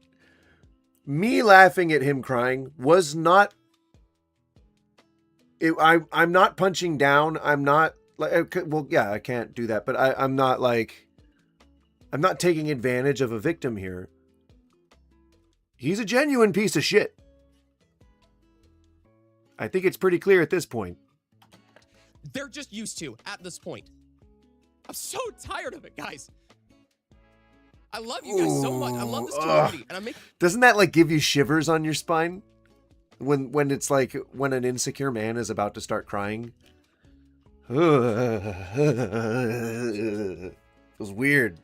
me laughing at him crying was not. I'm not punching down. I'm not like. Well, yeah, I can't do that, but I'm not like. I'm not taking advantage of a victim here. He's a genuine piece of shit. I think it's pretty clear at this point. They're just used to at this point. I'm so tired of it, guys. I love you guys so much. I love this community. And Doesn't that like give you shivers on your spine? When it's like when an insecure man is about to start crying. It was weird.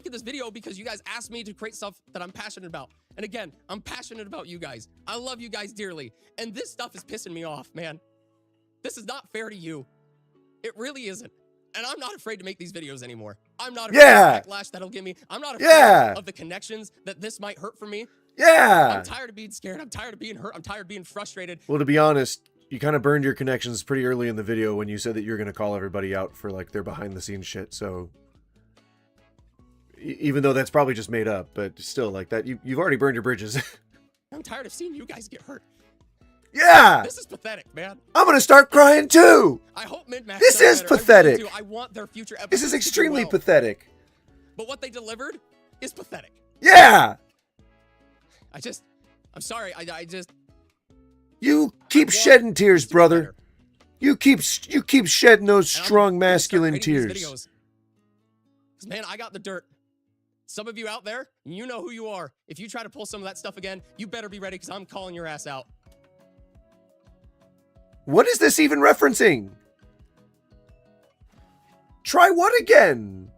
At this video because you guys asked me to create stuff that I'm passionate about. And again, I'm passionate about you guys. I love you guys dearly. And this stuff is pissing me off, man. This is not fair to you. It really isn't. And I'm not afraid to make these videos anymore. I'm not afraid of the backlash that'll give me. I'm not afraid of the connections that this might hurt for me. Yeah. I'm tired of being scared. I'm tired of being hurt. I'm tired of being frustrated. Well, to be honest, you kind of burned your connections pretty early in the video when you said that you're going to call everybody out for like their behind the scenes shit. So even though that's probably just made up, but still like that, you've already burned your bridges. I'm tired of seeing you guys get hurt. Yeah. This is pathetic, man. I'm going to start crying too. I hope Mid-Max This does is better. pathetic. I really do. I want their future episodes This is to do extremely well. pathetic. But what they delivered is pathetic. Yeah. I'm sorry. You keep shedding tears, brother. You keep shedding those strong masculine tears. Because, man, I got the dirt. some of you out there, you know who you are. If you try to pull some of that stuff again, you better be ready because I'm calling your ass out. What is this even referencing? Try what again?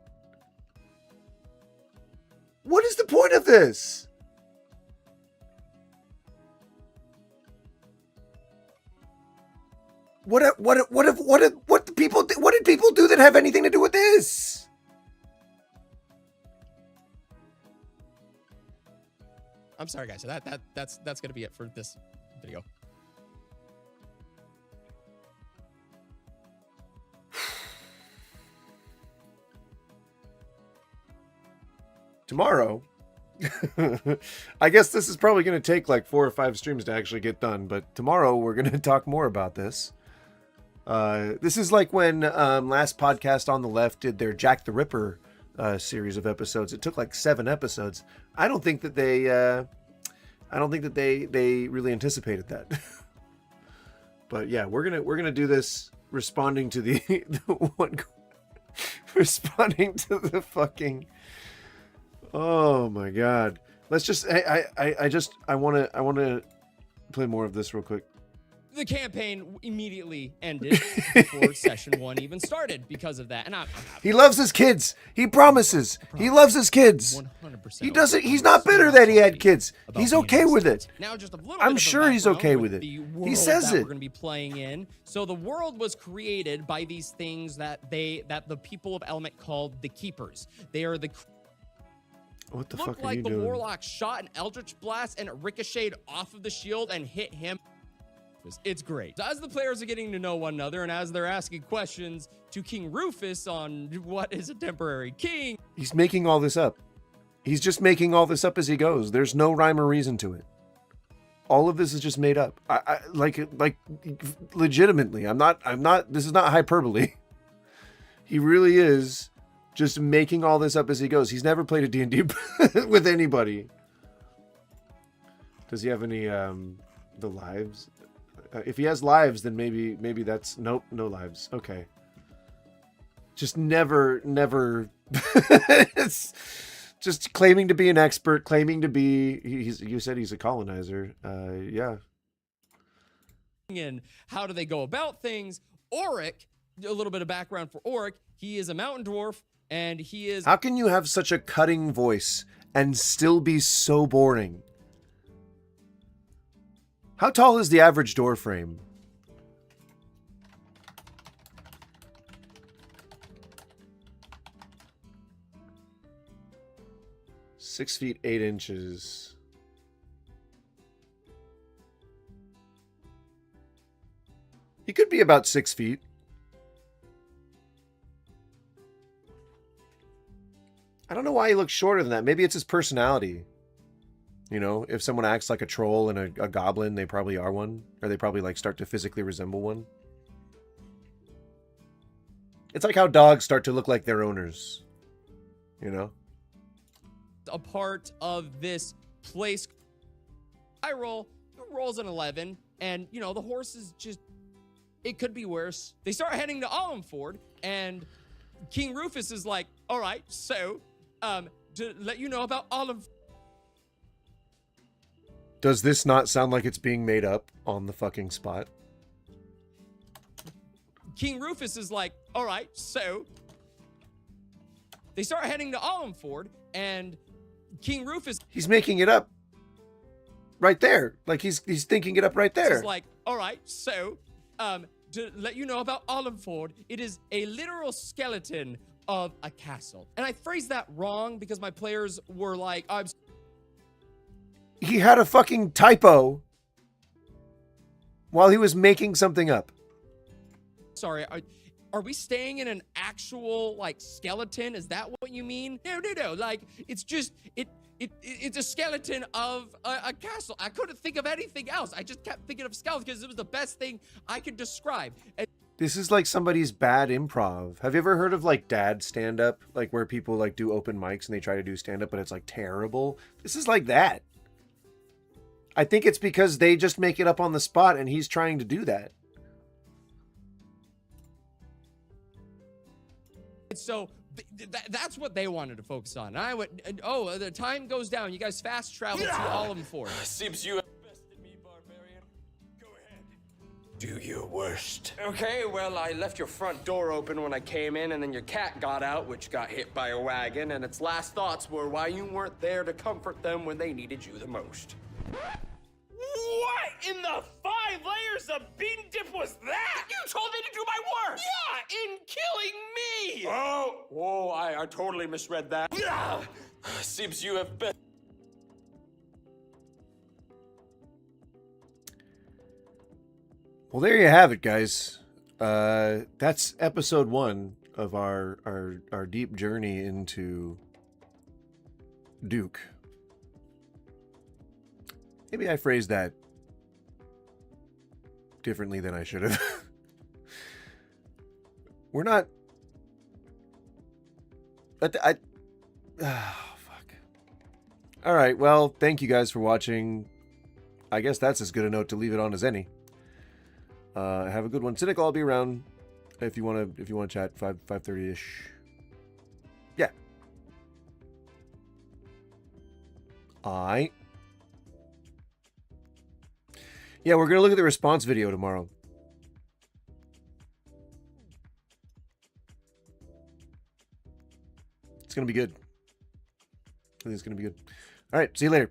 What is the point of this? What did people do that have anything to do with this? I'm sorry, guys. So that's gonna be it for this video. Tomorrow, I guess this is probably going to take like 4 or 5 streams to actually get done, but tomorrow we're going to talk more about this. This is like when last podcast on the left did their Jack the Ripper series of episodes. It took like 7 episodes. I don't think that they really anticipated that. But yeah, we're gonna do this responding to the responding to the fucking. Oh my god. Let's just I want to play more of this real quick. The campaign immediately ended before session 1 even started because of that. And he loves his kids. He promises. He loves his kids. 100%. He doesn't. He's not bitter that he had kids. He's okay with it. Now, just a little I'm bit of sure he's okay with it. The He says that it. We're going to be playing in. So the world was created by these things that the people of Element called the Keepers. They are the. What the Looked fuck are like you the doing? Warlock shot an Eldritch Blast and it ricocheted off of the shield and hit him. It's great. As the players are getting to know one another and as they're asking questions to King Rufus on what is a temporary king. He's making all this up. He's just making all this up as he goes. There's no rhyme or reason to it. All of this is just made up. I like legitimately. I'm not, this is not hyperbole. He really is just making all this up as he goes. He's never played a D&D with anybody. Does he have any, the lives? If he has lives, then maybe that's, nope, no lives. Okay. Just never, it's just claiming to be an expert, claiming to be, you said he's a colonizer. Yeah. And how do they go about things? Auric, a little bit of background for Auric. He is a mountain dwarf and he is. How can you have such a cutting voice and still be so boring? How tall is the average door frame? Six feet 8 inches. He could be about 6 feet. I don't know why he looks shorter than that. Maybe it's his personality. You know, if someone acts like a troll and a goblin, they probably are one. Or they probably like start to physically resemble one. It's like how dogs start to look like their owners. You know? A part of this place. I rolls an 11. And, you know, the horse is just, it could be worse. They start heading to Allenford. And King Rufus is like, all right, so, to let you know about Allenford. Does this not sound like it's being made up on the fucking spot? King Rufus is like, all right, so they start heading to Allenford and King Rufus. He's making it up right there. Like he's thinking it up right there. Is like, all right, so, to let you know about Allenford, it is a literal skeleton of a castle. And I phrased that wrong because my players were like, He had a fucking typo while he was making something up. Sorry, are we staying in an actual, like, skeleton? Is that what you mean? No. Like, it's just, it's a skeleton of a castle. I couldn't think of anything else. I just kept thinking of skeleton because it was the best thing I could describe. This is like somebody's bad improv. Have you ever heard of like dad stand-up? Like where people like do open mics and they try to do stand-up, but it's like terrible. This is like that. I think it's because they just make it up on the spot and he's trying to do that. So That's what they wanted to focus on. And I went, oh, the time goes down. You guys fast travel to all of them for it. Seems you have bested me, barbarian. Go ahead. Do your worst. Okay, well, I left your front door open when I came in, and then your cat got out, which got hit by a wagon, and its last thoughts were why you weren't there to comfort them when they needed you the most. What in the 5 layers of bean dip was that? You told me to do my worst! Yeah, in killing me! Oh, I totally misread that. Yeah. Seems you have been... Well, there you have it, guys. That's episode 1 of our deep journey into Duke. Maybe I phrased that differently than I should have. We're not... Oh, fuck. Alright, well, thank you guys for watching. I guess that's as good a note to leave it on as any. Have a good one. Cynic, I'll be around if you wanna chat 5:30ish. Yeah. Yeah, we're gonna look at the response video tomorrow. It's gonna be good. I think it's gonna be good. All right, see you later.